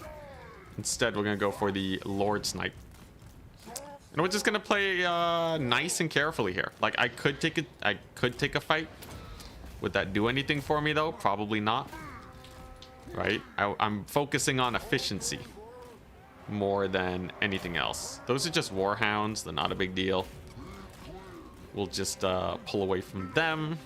Instead, we're gonna go for the Lord Snipe. And we're just gonna play nice and carefully here. Like I could take a fight. Would that do anything for me though? Probably not. Right? I'm focusing on efficiency more than anything else. Those are just warhounds. They're not a big deal. We'll just pull away from them.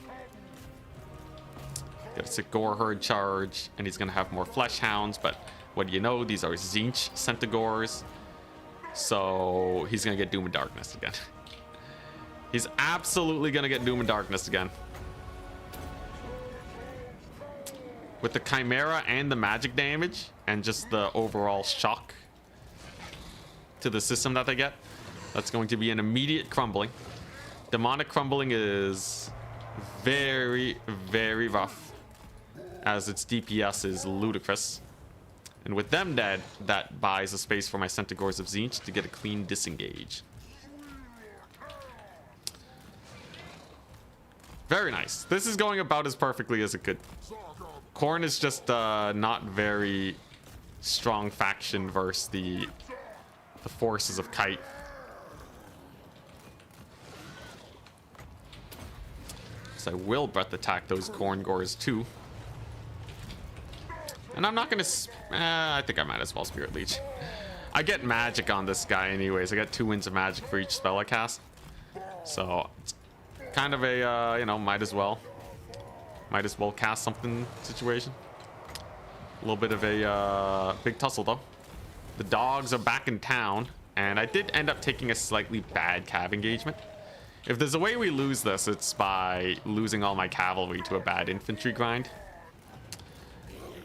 Get a sick Gore Herd charge, and he's gonna have more flesh hounds, but what do you know? These are Tzeentch Centaurs. So he's gonna get Doom and Darkness again. He's absolutely gonna get Doom and Darkness again. With the Chimera and the magic damage, and just the overall shock to the system that they get, that's going to be an immediate crumbling. Demonic crumbling is very, very rough, as its DPS is ludicrous. And with them dead, that buys a space for my Centaurs of Tzeentch to get a clean disengage. Very nice. This is going about as perfectly as it could. Khorne is just not very strong faction versus the forces of Kite. So I will breath attack those Khorne Gores too. And I'm not gonna... I think I might as well Spirit Leech. I get magic on this guy anyways. I get 2 wins of magic for each spell I cast. So it's kind of a, you know, might as well cast something situation. A little bit of a big tussle though. The dogs are back in town, and I did end up taking a slightly bad cav engagement. If there's a way we lose this, it's by losing all my cavalry to a bad infantry grind.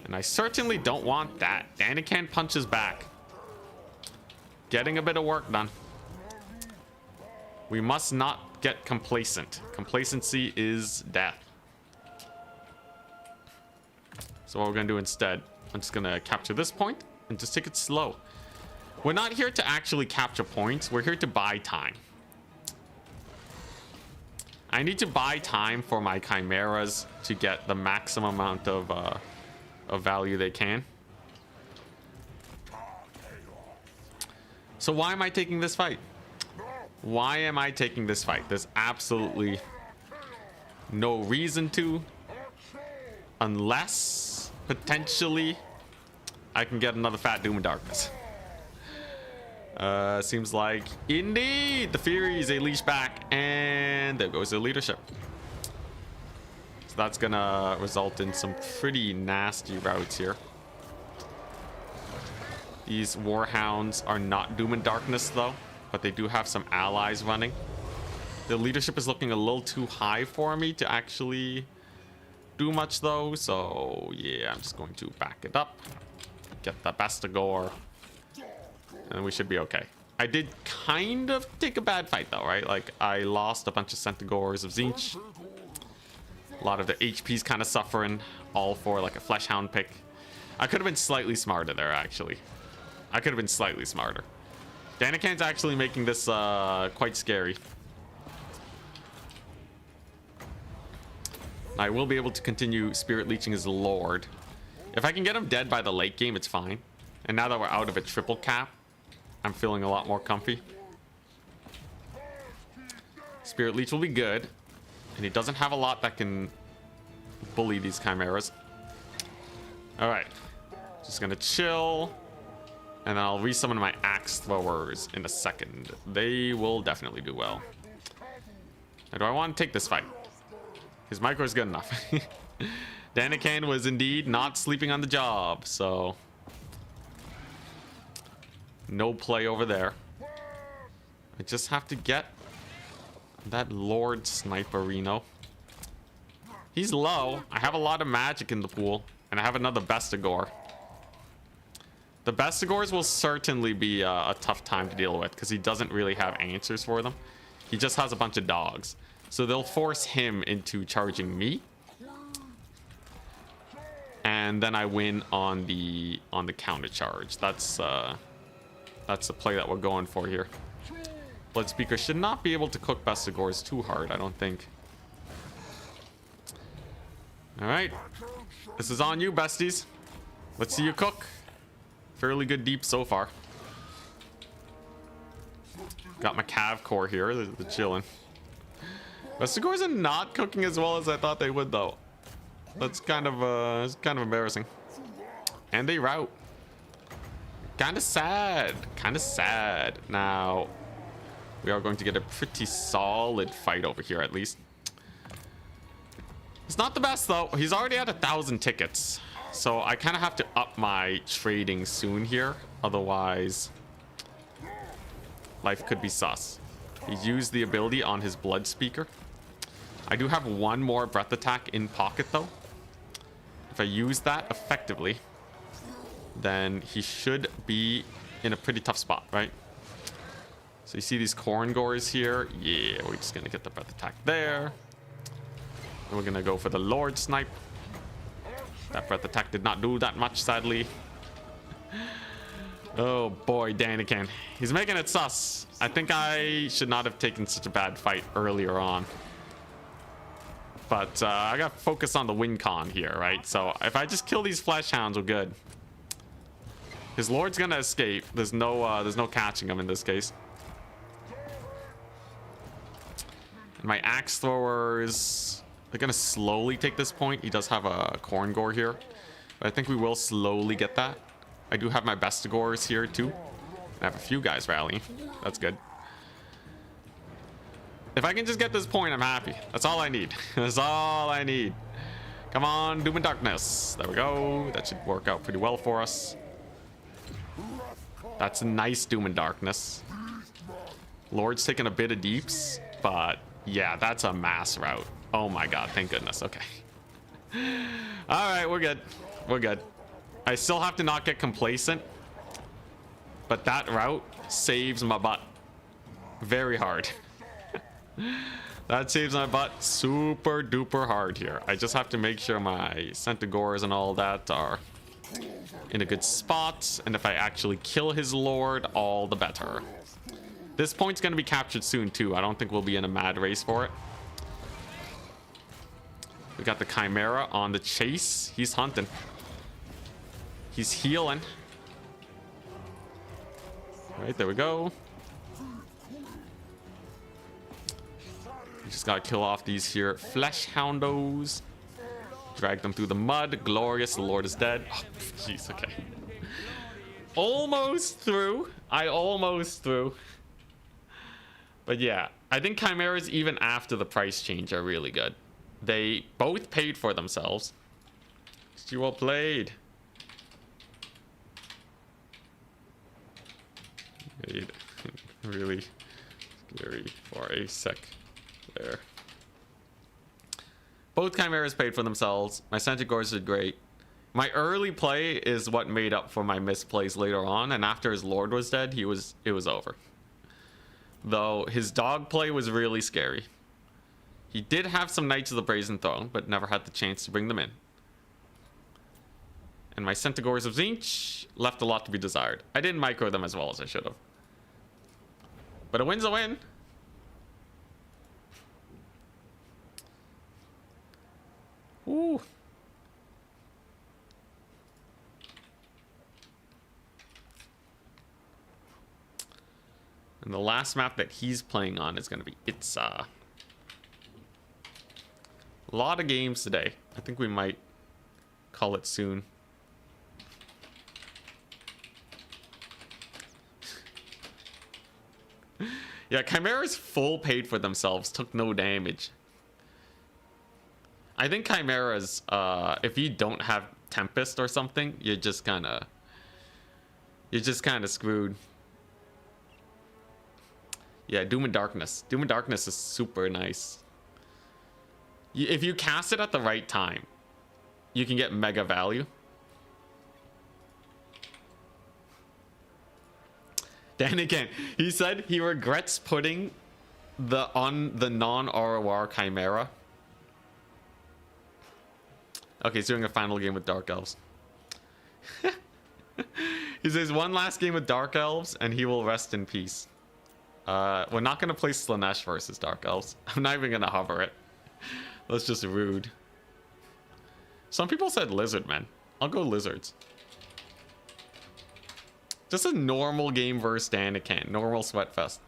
And I certainly don't want that. Danican punches back. Getting a bit of work done. We must not get complacent. Complacency is death. So what we're gonna do instead, I'm just gonna capture this point and just take it slow. We're not here to actually capture points. We're here to buy time. I need to buy time for my chimeras to get the maximum amount of value they can. So why am I taking this fight? Why am I taking this fight? There's absolutely no reason to, unless potentially I can get another fat Doom and Darkness. Seems like indeed the Furies, they leash back, and there goes their leadership. So that's gonna result in some pretty nasty routes here. These Warhounds are not Doom and Darkness though, but they do have some allies running. The leadership is looking a little too high for me to actually do much though, so yeah, I'm just going to back it up, get the Bastagor, and we should be okay. I did kind of take a bad fight though, right? Like I lost a bunch of Centaurs of Tzeentch. A lot of the HP's kind of suffering, all for like a Flesh Hound pick. I could have been slightly smarter there, actually. I could have been slightly smarter. Danican's actually making this quite scary. I will be able to continue Spirit Leeching his Lord. If I can get him dead by the late game, it's fine. And now that we're out of a triple cap, I'm feeling a lot more comfy. Spirit Leech will be good. And he doesn't have a lot that can bully these chimeras. Alright. Just gonna chill. And then I'll resummon my axe throwers in a second. They will definitely do well. Now, do I want to take this fight? His micro is good enough. No play over there. I just have to get that Lord Sniperino. He's low. I have a lot of magic in the pool. And I have another Bestigor. The Bestigors will certainly be a tough time to deal with, because he doesn't really have answers for them. He just has a bunch of dogs. So they'll force him into charging me. And then I win on the counter charge. That's the play that we're going for here. Bloodspeaker should not be able to cook Bestigors too hard, I don't think. Alright. This is on you, besties. Let's see you cook. Fairly good deep so far. Got my Cav core here. They're chilling. Bestigors are not cooking as well as I thought they would, though. That's kind of embarrassing. And they rout. Kind of sad. Kind of sad. Now, we are going to get a pretty solid fight over here, at least. It's not the best, though. He's already at 1,000 tickets. So I kind of have to up my trading soon here. Otherwise, life could be sus. He's used the ability on his Bloodspeaker. I do have one more breath attack in pocket, though. If I use that effectively, then he should be in a pretty tough spot, right? So you see these corn gores here. Yeah, we're just gonna get the breath attack there. And we're gonna go for the Lord Snipe. That breath attack did not do that much, sadly. Oh boy, Daniken. He's making it sus. I think I should not have taken such a bad fight earlier on. But I got to focus on the win con here, right? So if I just kill these flesh hounds, we're good. His Lord's gonna escape. There's no catching him in this case. And my axe throwers, they're gonna slowly take this point. He does have a corn gore here, but I think we will slowly get that. I do have my Bestigors here too. I have a few guys rallying. That's good. If I can just get this point, I'm happy. That's all I need. That's all I need. Come on, Doom and Darkness. There we go. That should work out pretty well for us. That's a nice Doom and Darkness. Lord's taking a bit of deeps, but yeah, that's a mass route. Oh my god, thank goodness. Okay. All right, we're good. We're good. I still have to not get complacent, but that route saves my butt very hard. That saves my butt super duper hard here. I just have to make sure my Centaurs and all that are in a good spot, and if I actually kill his Lord, all the better. This point's going to be captured soon too. I don't think we'll be in a mad race for it. We got the Chimera on the chase. He's hunting. He's healing. All right, there we go. We just gotta kill off these here flesh houndos. Drag them through the mud. Glorious, the Lord is dead. Oh, jeez, okay. Almost through. I almost through. But yeah, I think Chimeras, even after the price change, are really good. They both paid for themselves. You well played. Really scary for a sec there. Both Chimeras paid for themselves. My Centaurs did great. My early play is what made up for my misplays later on, and after his Lord was dead, it was over. Though his dog play was really scary. He did have some Knights of the Brazen Throne, but never had the chance to bring them in. And my Centaurs of Tzeentch left a lot to be desired. I didn't micro them as well as I should have. But a win's a win. Ooh. And the last map that he's playing on is going to be Itza. A lot of games today. I think we might call it soon. Yeah, Chimeras full paid for themselves, took no damage. I think Chimeras, if you don't have Tempest or something, you're just kind of screwed. Yeah, Doom and Darkness. Doom and Darkness is super nice. If you cast it at the right time, you can get mega value. Then again, he said he regrets putting the non-ROR Chimera. Okay, he's doing a final game with Dark Elves. He says one last game with Dark Elves and he will rest in peace. We're not gonna play Slaanesh versus Dark Elves. I'm not even gonna hover it. That's just rude. Some people said Lizardmen. I'll go Lizards. Just a normal game versus Danican. Normal Sweatfest.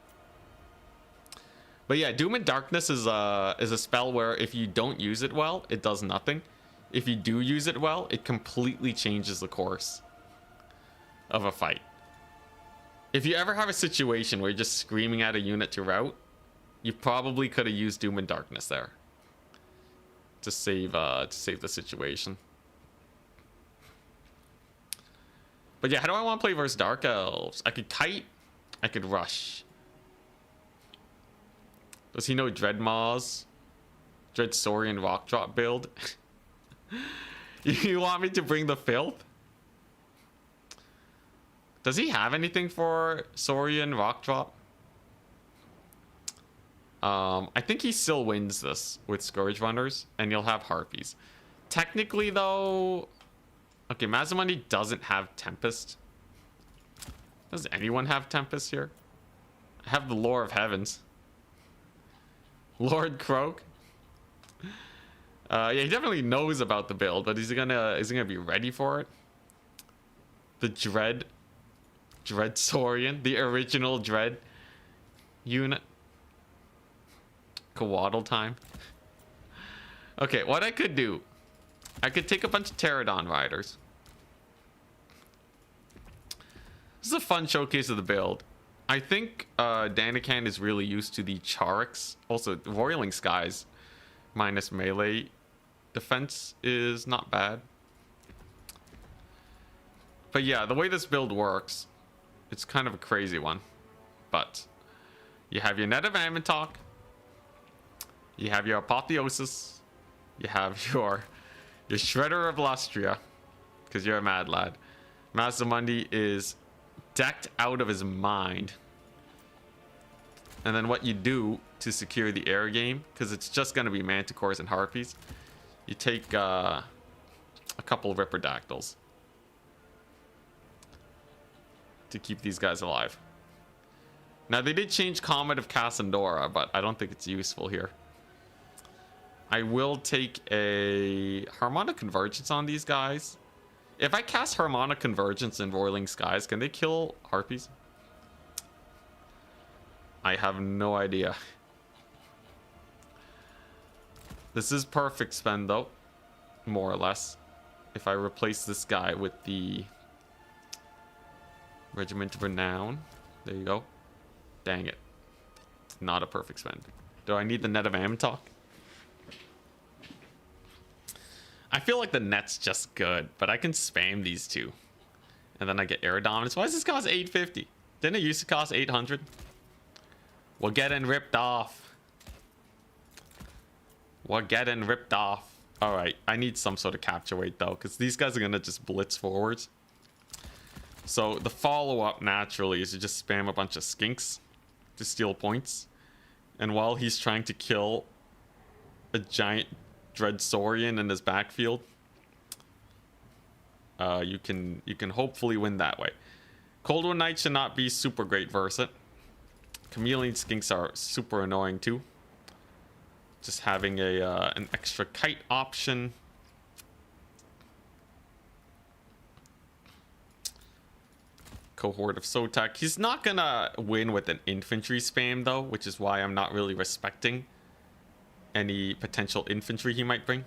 But yeah, Doom and Darkness is a spell where if you don't use it well, it does nothing. If you do use it well, it completely changes the course of a fight. If you ever have a situation where you're just screaming at a unit to rout, you probably could have used Doom and Darkness there to save the situation. But yeah, how do I want to play versus Dark Elves? I could kite, I could rush. Does he know Dread Maws? Dread Saurian Rock Drop build? You want me to bring the filth? Does he have anything for Saurian Rock Drop? I think he still wins this with Scourge Runners, and you'll have Harpies. Technically, though... Okay, Mazamundi doesn't have Tempest. Does anyone have Tempest here? I have the Lore of Heavens. Lord Croak. Yeah, he definitely knows about the build, but is he gonna be ready for it? The Dread Saurian, the original Dread unit. Kawaddle time. Okay, what I could do, I could take a bunch of Pterodon riders. This is a fun showcase of the build. I think Danican is really used to the Charox. Also, Roiling Skies minus melee defense is not bad. But yeah, the way this build works, it's kind of a crazy one. But you have your Net of Ammontok, you have your Apotheosis, you have your Shredder of Lustria, because you're a mad lad. Mazamundi is decked out of his mind. And then what you do to secure the air game, because it's just going to be Manticores and Harpies, you take a couple of Ripperdactyls to keep these guys alive. Now, they did change Comet of Cassandora, but I don't think it's useful here. I will take a Harmonic Convergence on these guys. If I cast Harmonic Convergence in Roiling Skies, can they kill Harpies? I have no idea. This is perfect spend, though. More or less. If I replace this guy with the Regiment of Renown. There you go. Dang it. Not a perfect spend. Do I need the Net of Ammontok? I feel like the net's just good, but I can spam these two. And then I get Air Dominance. Why does this cost 850? Didn't it used to cost 800? We're getting ripped off. We're getting ripped off. Alright, I need some sort of capture weight though, because these guys are going to just blitz forwards. So the follow-up naturally is to just spam a bunch of skinks to steal points. And while he's trying to kill a giant Dread Saurian in his backfield, you can hopefully win that way. Cold One Knight should not be super great versus it. Chameleon skinks are super annoying too. Just having an extra kite option. Cohort of Sotak. He's not gonna win with an infantry spam though, which is why I'm not really respecting any potential infantry he might bring.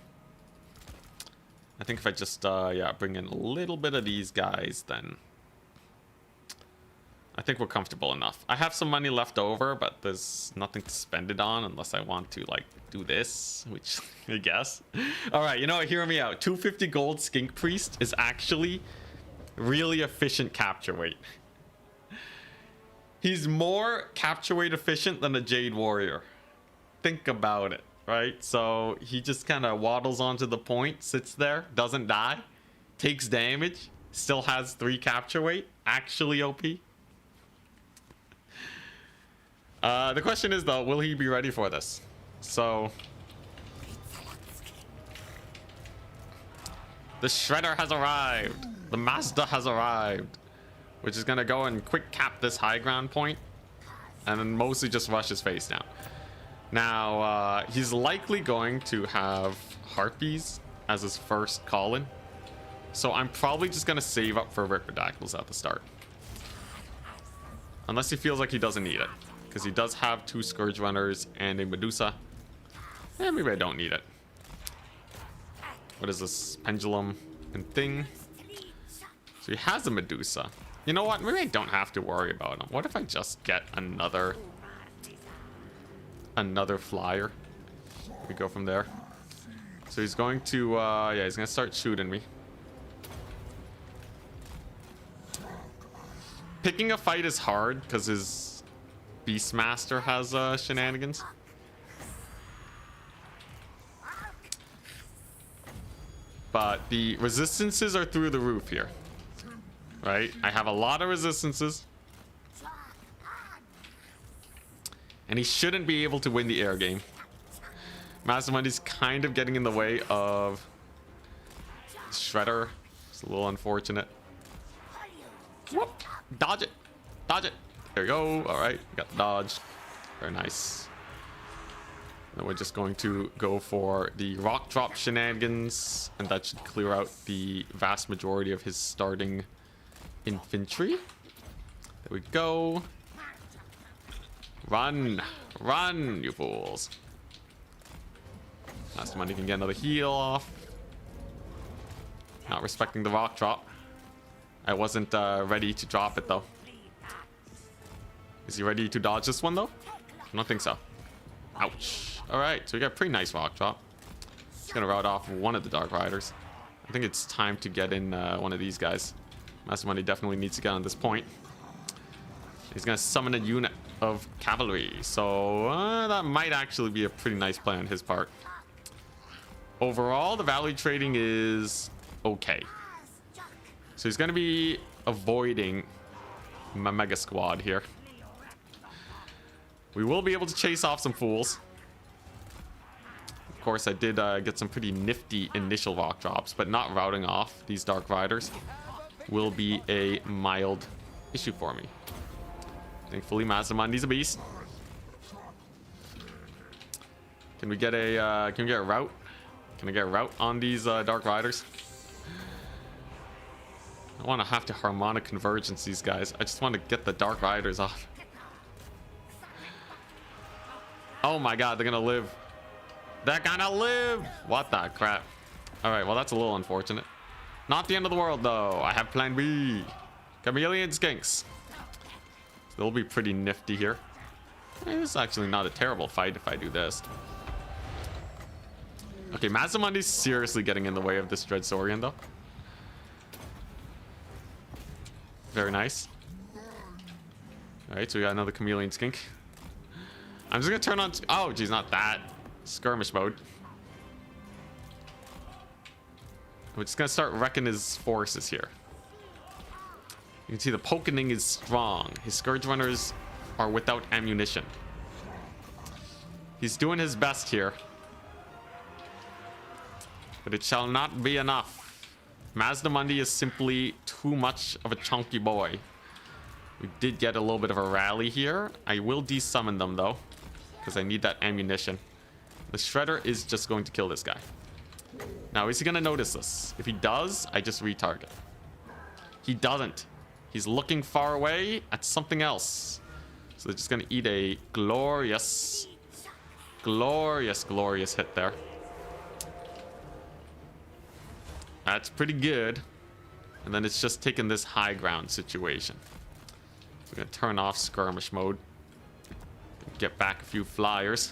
I think if I just yeah, bring in a little bit of these guys, then I think we're comfortable enough. I have some money left over, but there's nothing to spend it on unless I want to like do this, which I guess. All right, you know what, hear me out. 250 gold Skink Priest is actually really efficient capture weight. He's more capture weight efficient than a Jade Warrior. Think about it, right? So he just kind of waddles onto the point, sits there, doesn't die, takes damage, still has 3 capture weight. Actually OP. The question is though, will he be ready for this? So the Shredder has arrived. The Master has arrived, which is gonna go and quick cap this high ground point and then mostly just rush his face down. Now he's likely going to have Harpies as his first call-in, so I'm probably just gonna save up for Ripperdactyls at the start, unless he feels like he doesn't need it, because he does have 2 Scourge Runners and a Medusa. Maybe I don't need it. What is this? Pendulum and thing. So he has a Medusa. You know what? Maybe I don't have to worry about him. What if I just get another flyer? We go from there. So he's going to yeah, he's gonna start shooting me. Picking a fight is hard because his Beastmaster has shenanigans. But the resistances are through the roof here, right? I have a lot of resistances, and he shouldn't be able to win the air game. Mastermindy's kind of getting in the way of Shredder. It's a little unfortunate. Whoop. Dodge it. Dodge it. There you go. All right. Got the dodge. Very nice. Then we're just going to go for the rock drop shenanigans, and that should clear out the vast majority of his starting infantry. There we go. Run. Run, you fools. Mastermind can get another heal off. Not respecting the rock drop. I wasn't ready to drop it though. Is he ready to dodge this one though? I don't think so. Ouch. Alright, so we got a pretty nice rock drop. Just gonna route off one of the Dark Riders. I think it's time to get in one of these guys. Mastermind definitely needs to get on this point. He's gonna summon a unit of cavalry. So that might actually be a pretty nice play on his part. Overall, the value trading is okay. So he's gonna be avoiding my mega squad here. We will be able to chase off some fools. Of course, I did get some pretty nifty initial rock drops, but not routing off these Dark Riders will be a mild issue for me. Thankfully, Mastermindy's a beast. Can we get a route? Can I get a route on these Dark Riders? I don't want to have to harmonic convergence these guys. I just want to get the Dark Riders off. Oh my god, they're gonna live. They're gonna live! What the crap? Alright, well that's a little unfortunate. Not the end of the world though. I have plan B. Chameleon Skinks. They'll be pretty nifty here. This is actually not a terrible fight if I do this. Okay, Mastermindy's seriously getting in the way of this Dreadsaurian though. Very nice. Alright, so we got another Chameleon Skink. I'm just gonna turn on. Oh, geez, not that. Skirmish mode. We're just gonna start wrecking his forces here. You can see the Pokening is strong. His Scourge Runners are without ammunition. He's doing his best here, but it shall not be enough. Mastermindy is simply too much of a chunky boy. We did get a little bit of a rally here. I will desummon them though, because I need that ammunition. The Shredder is just going to kill this guy. Now, is he going to notice this? If he does, I just retarget. He doesn't. He's looking far away at something else. So they're just going to eat a glorious, glorious, glorious hit there. That's pretty good. And then it's just taking this high ground situation. We're going to turn off skirmish mode. Get back a few flyers.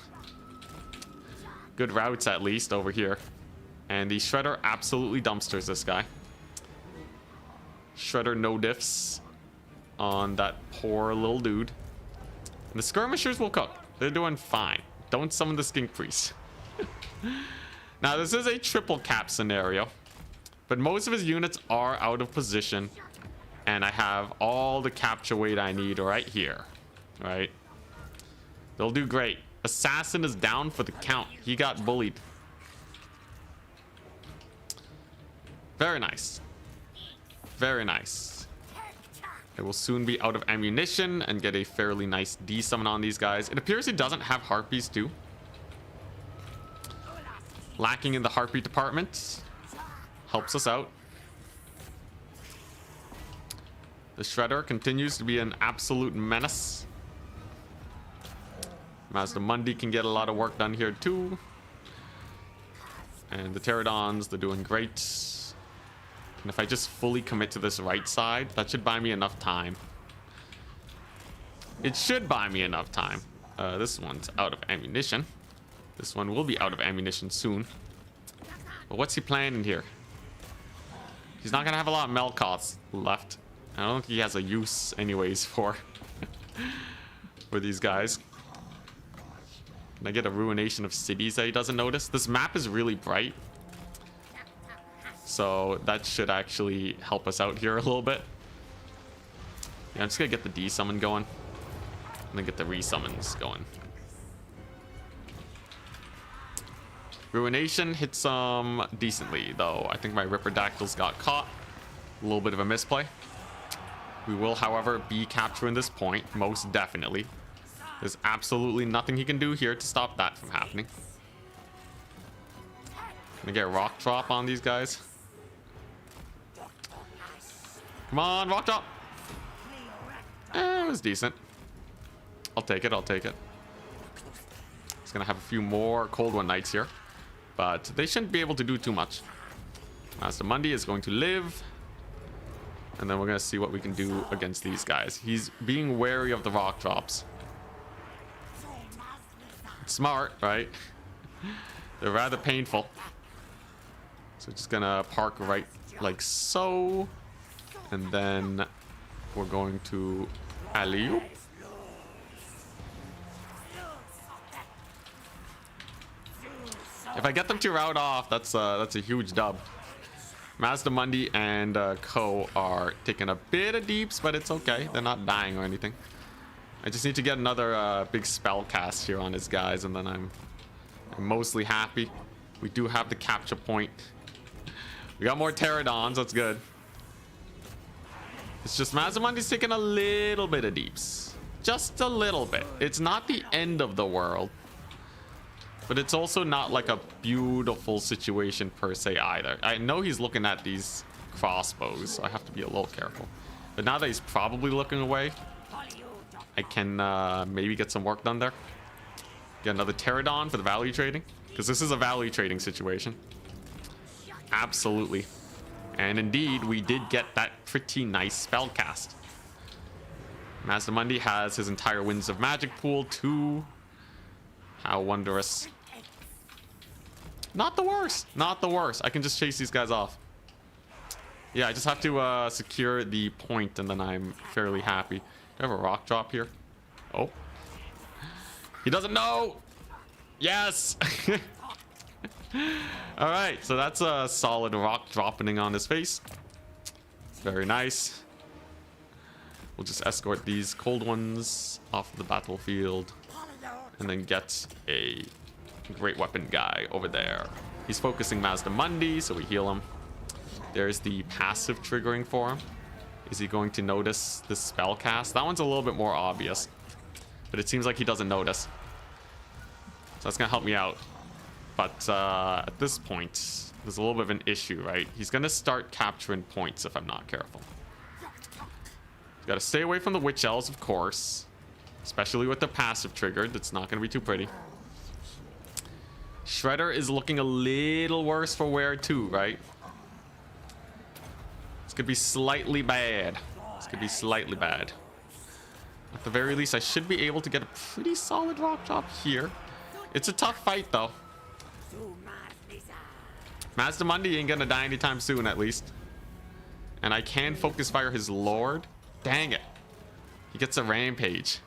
Good routes at least over here. And the Shredder absolutely dumpsters this guy. Shredder no diffs on that poor little dude. And the skirmishers will cook. They're doing fine. Don't summon the skink priest. Now, this is a triple cap scenario, but most of his units are out of position, and I have all the capture weight I need right here. Right? They'll do great. Assassin is down for the count. He got bullied. Very nice. Very nice. I will soon be out of ammunition and get a fairly nice D-summon on these guys. It appears he doesn't have harpies too. Lacking in the harpy department. Helps us out. The Shredder continues to be an absolute menace. Mazdamundi can get a lot of work done here too. And the Pterodons, they're doing great. And if I just fully commit to this right side, that should buy me enough time. It should buy me enough time. This one's out of ammunition. This one will be out of ammunition soon. But what's he planning here? He's not gonna have a lot of Melkoths left. I don't think he has a use anyways for for these guys. Can I get a ruination of cities that he doesn't notice? This map is really bright, so that should actually help us out here a little bit. Yeah, I'm just gonna get the D-summon going and then get the re-summons going. Ruination hits some decently, though. I think my Ripperdactyls got caught. A little bit of a misplay. We will, however, be capturing this point, most definitely. There's absolutely nothing he can do here to stop that from happening. Gonna get rock drop on these guys. Come on, rock drop. It was decent. I'll take it, I'll take it. It's gonna have a few more Cold One Knights here, but they shouldn't be able to do too much. Mazdamundi is going to live, and then we're gonna see what we can do against these guys. He's being wary of the rock drops. It's smart, right? They're rather painful. So just gonna park right like so, and then we're going to alley-oop. If I get them to route off, that's a huge dub. Mazdamundi and Co are taking a bit of deeps, but it's okay. They're not dying or anything. I just need to get another big spell cast here on his guys, and then I'm mostly happy. We do have the capture point. We got more Pterodons, that's good. It's just Mazdamundi's taking a little bit of deeps. Just a little bit. It's not the end of the world, but it's also not like a beautiful situation per se either. I know he's looking at these crossbows, so I have to be a little careful. But now that he's probably looking away, I can maybe get some work done there. Get another Pterodon for the value trading, because this is a value trading situation. Absolutely. And indeed, we did get that pretty nice spell cast. Mazdamundi has his entire Winds of Magic pool too. How wondrous. Not the worst. Not the worst. I can just chase these guys off. Yeah, I just have to secure the point, and then I'm fairly happy. Do I have a rock drop here? Oh. He doesn't know! Yes! Alright, so that's a solid rock dropping on his face. Very nice. We'll just escort these cold ones off the battlefield, and then get a great weapon guy over there. He's focusing Mazdamundi, so we heal him. There's the passive triggering for him. Is he going to notice the spell cast? That one's a little bit more obvious, but it seems like he doesn't notice. So that's gonna help me out. But at this point, there's a little bit of an issue, right? He's gonna start capturing points if I'm not careful. Gotta stay away from the Witch Elves, of course. Especially with the passive triggered. It's not gonna be too pretty. Shredder is looking a little worse for wear too, right? This could be slightly bad. This could be slightly bad. At the very least, I should be able to get a pretty solid rock drop here. It's a tough fight, though. Mazdamundi ain't gonna die anytime soon, at least. And I can focus fire his lord. Dang it. He gets a rampage.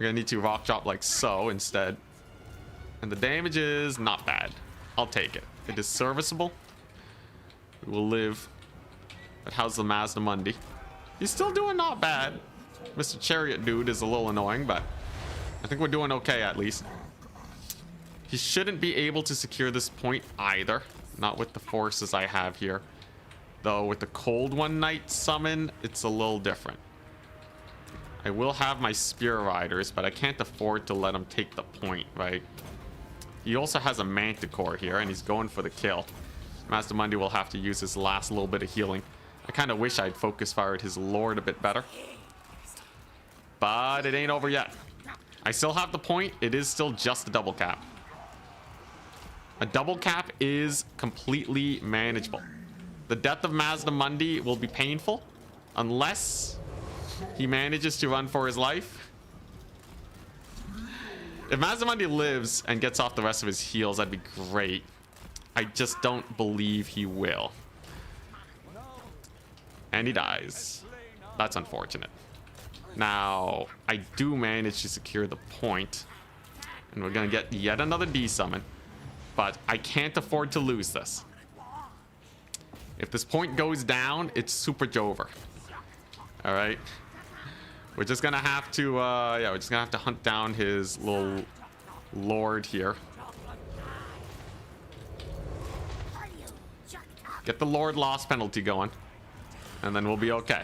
We're gonna need to rock drop like so instead. And the damage is not bad. I'll take it. It is serviceable. We will live. But how's the Mazdamundi? He's still doing not bad. Mr. Chariot dude is a little annoying, but I think we're doing okay at least. He shouldn't be able to secure this point either. Not with the forces I have here. Though with the Cold One Knight summon, it's a little different. I will have my Spear Riders, but I can't afford to let him take the point, right? He also has a Manticore here, and he's going for the kill. Mazdamundi will have to use his last little bit of healing. I kind of wish I'd focus fired his Lord a bit better. But it ain't over yet. I still have the point. It is still just a double cap. A double cap is completely manageable. The death of Mazdamundi will be painful unless he manages to run for his life. If Mazdamundi lives and gets off the rest of his heals, that'd be great. I just don't believe he will. And he dies. That's unfortunate. Now, I do manage to secure the point. And we're going to get yet another D-summon. But I can't afford to lose this. If this point goes down, it's super Jover. Alright. We're just going to have to, yeah, we're just going to have to hunt down his little Lord here. Get the Lord loss penalty going. And then we'll be okay.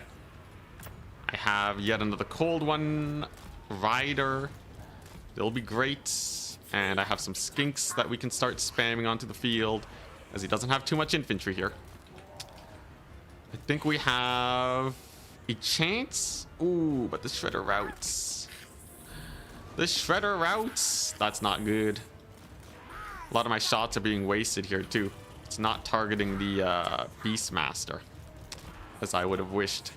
I have yet another Cold One Rider. They'll be great. And I have some Skinks that we can start spamming onto the field, as he doesn't have too much infantry here. I think we have a chance. Ooh, but the Shredder routes. The Shredder routes. That's not good. A lot of my shots are being wasted here too. It's not targeting the Beastmaster as I would have wished.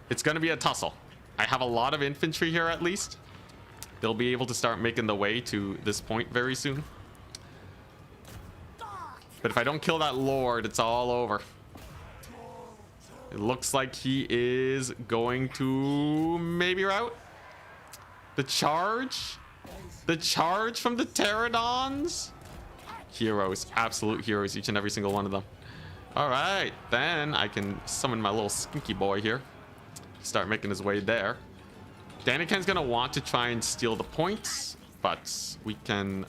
It's going to be a tussle. I have a lot of infantry here at least. They'll be able to start making the way to this point very soon. But if I don't kill that Lord, it's all over. It looks like he is going to maybe rout. The charge? The charge from the Pterodons? Heroes. Absolute heroes, each and every single one of them. Alright, then I can summon my little skinky boy here. Start making his way there. Daniken's gonna want to try and steal the points, but we can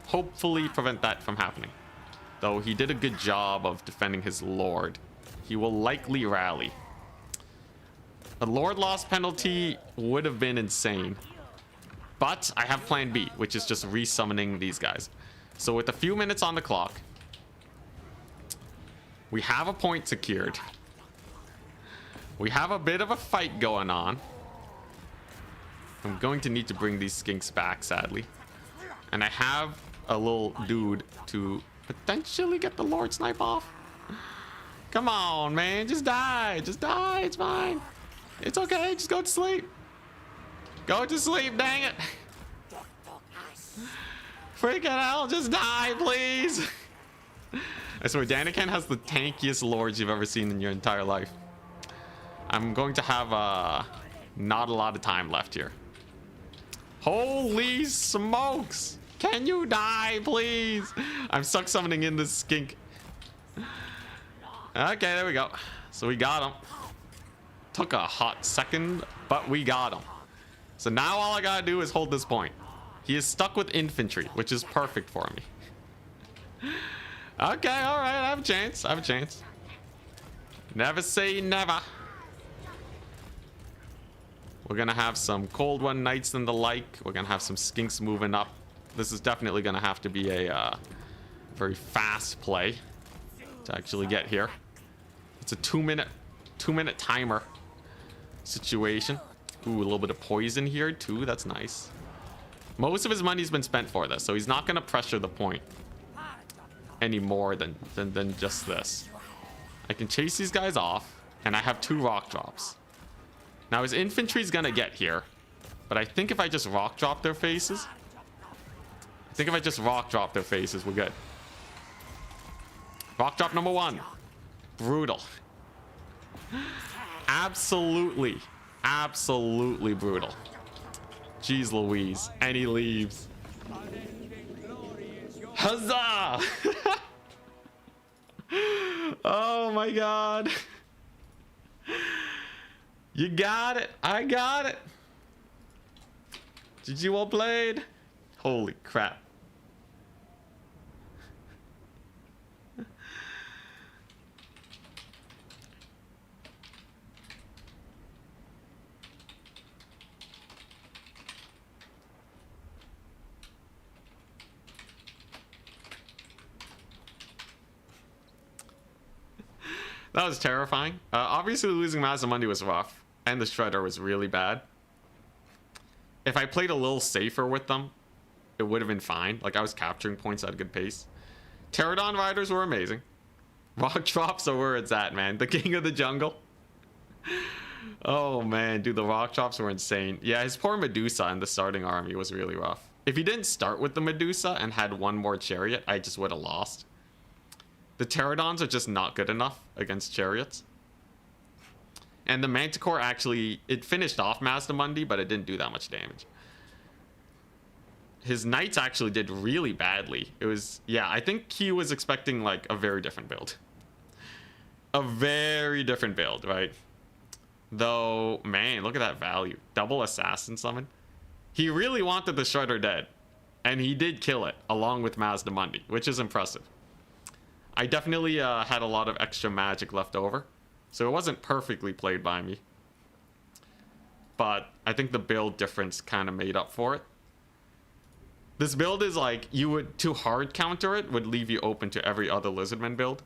hopefully prevent that from happening. Though he did a good job of defending his Lord. He will likely rally. A Lord loss penalty would have been insane. But I have plan B, which is just resummoning these guys. So with a few minutes on the clock, we have a point secured. We have a bit of a fight going on. I'm going to need to bring these skinks back, sadly. And I have a little dude to potentially get the Lord snipe off. Come on, man. Just die. Just die. It's fine. It's okay. Just go to sleep. Go to sleep, dang it. Freaking hell. Just die, please. I swear, Daniken has the tankiest Lords you've ever seen in your entire life. I'm going to have not a lot of time left here. Holy smokes! Can you die, please? I'm stuck summoning in this skink. Okay, there we go. So we got him. Took a hot second, but we got him. So now all I gotta do is hold this point. He is stuck with infantry, which is perfect for me. Okay, alright, I have a chance. I have a chance. Never say never. We're gonna have some Cold One Knights and the like. We're gonna have some skinks moving up. This is definitely gonna have to be a very fast play to actually get here. It's a two minute timer situation. Ooh, a little bit of poison here too. That's nice. Most of his money's been spent for this, so he's not gonna pressure the point any more than just this. I can chase these guys off, and I have 2 rock drops. Now his infantry's gonna get here, but I think if I just rock drop their faces, we're good. Rock drop number 1. Brutal. Absolutely Absolutely brutal. Jeez Louise. And he leaves. Huzzah! Oh my god. You got it. I got it. GG, well played. Holy crap. That was terrifying. Obviously losing Mazamundi was rough, and the Shredder was really bad. If I played a little safer with them, it would have been fine. Like, I was capturing points at a good pace. Pterodon Riders were amazing. Rock Drops are where it's at, man. The king of the jungle. Oh, man. Dude, the Rock Drops were insane. Yeah, his poor Medusa in the starting army was really rough. If he didn't start with the Medusa and had one more chariot, I just would have lost. The Pterodons are just not good enough against chariots. And the Manticore actually, it finished off Mazdamundi, but it didn't do that much damage. His Knights actually did really badly. It was, yeah, I think he was expecting like a very different build. A very different build, right? Though, man, look at that value. Double Assassin Summon. He really wanted the Shredder dead. And he did kill it, along with Mazdamundi, which is impressive. I definitely had a lot of extra magic left over, so it wasn't perfectly played by me. But I think the build difference kind of made up for it. This build is like, you would, to hard counter it, would leave you open to every other Lizardmen build.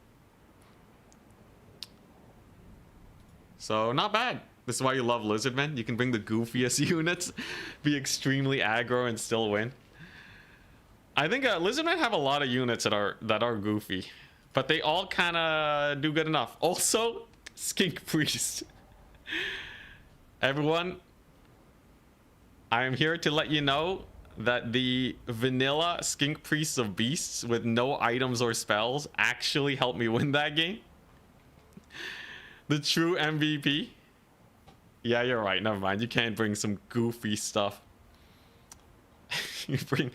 So, not bad. This is why you love Lizardmen. You can bring the goofiest units, be extremely aggro, and still win. I think Lizardmen have a lot of units that are goofy. But they all kind of do good enough. Also, Skink Priest. Everyone, I am here to let you know that the vanilla Skink Priests of Beasts with no items or spells actually helped me win that game. The true MVP. Yeah, you're right. Never mind. You can't bring some goofy stuff. You bring...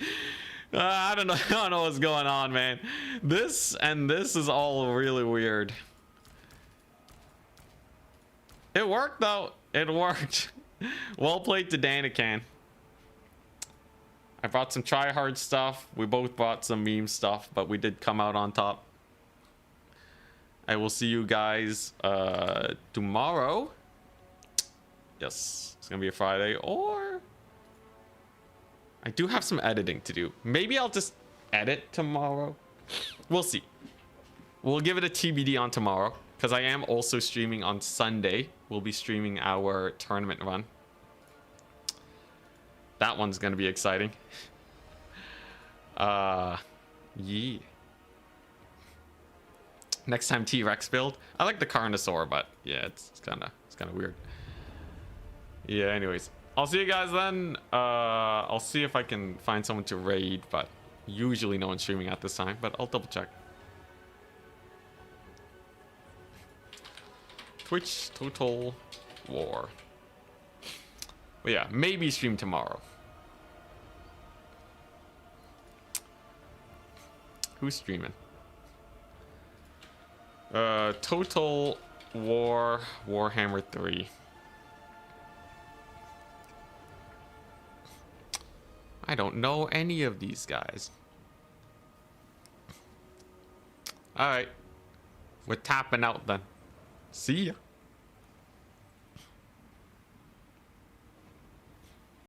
I don't know what's going on, man. This and this is all really weird. It worked though. It worked. Well played to Danican. I brought some try-hard stuff. We both brought some meme stuff, but we did come out on top. I will see you guys tomorrow. Yes, it's gonna be a Friday, or I do have some editing to do. Maybe I'll just edit tomorrow. We'll see. We'll give it a TBD on tomorrow, because I am also streaming on Sunday. We'll be streaming our tournament run. That one's gonna be exciting. Yeah. Next time T-Rex build. I like the Carnosaur, but yeah, it's kind of weird. Yeah. Anyways, I'll see you guys then. I'll see if I can find someone to raid, but usually no one's streaming at this time. But I'll double check. Twitch Total War. But yeah, maybe stream tomorrow. Who's streaming? Total War Warhammer 3. I don't know any of these guys. All right, we're tapping out then. See ya.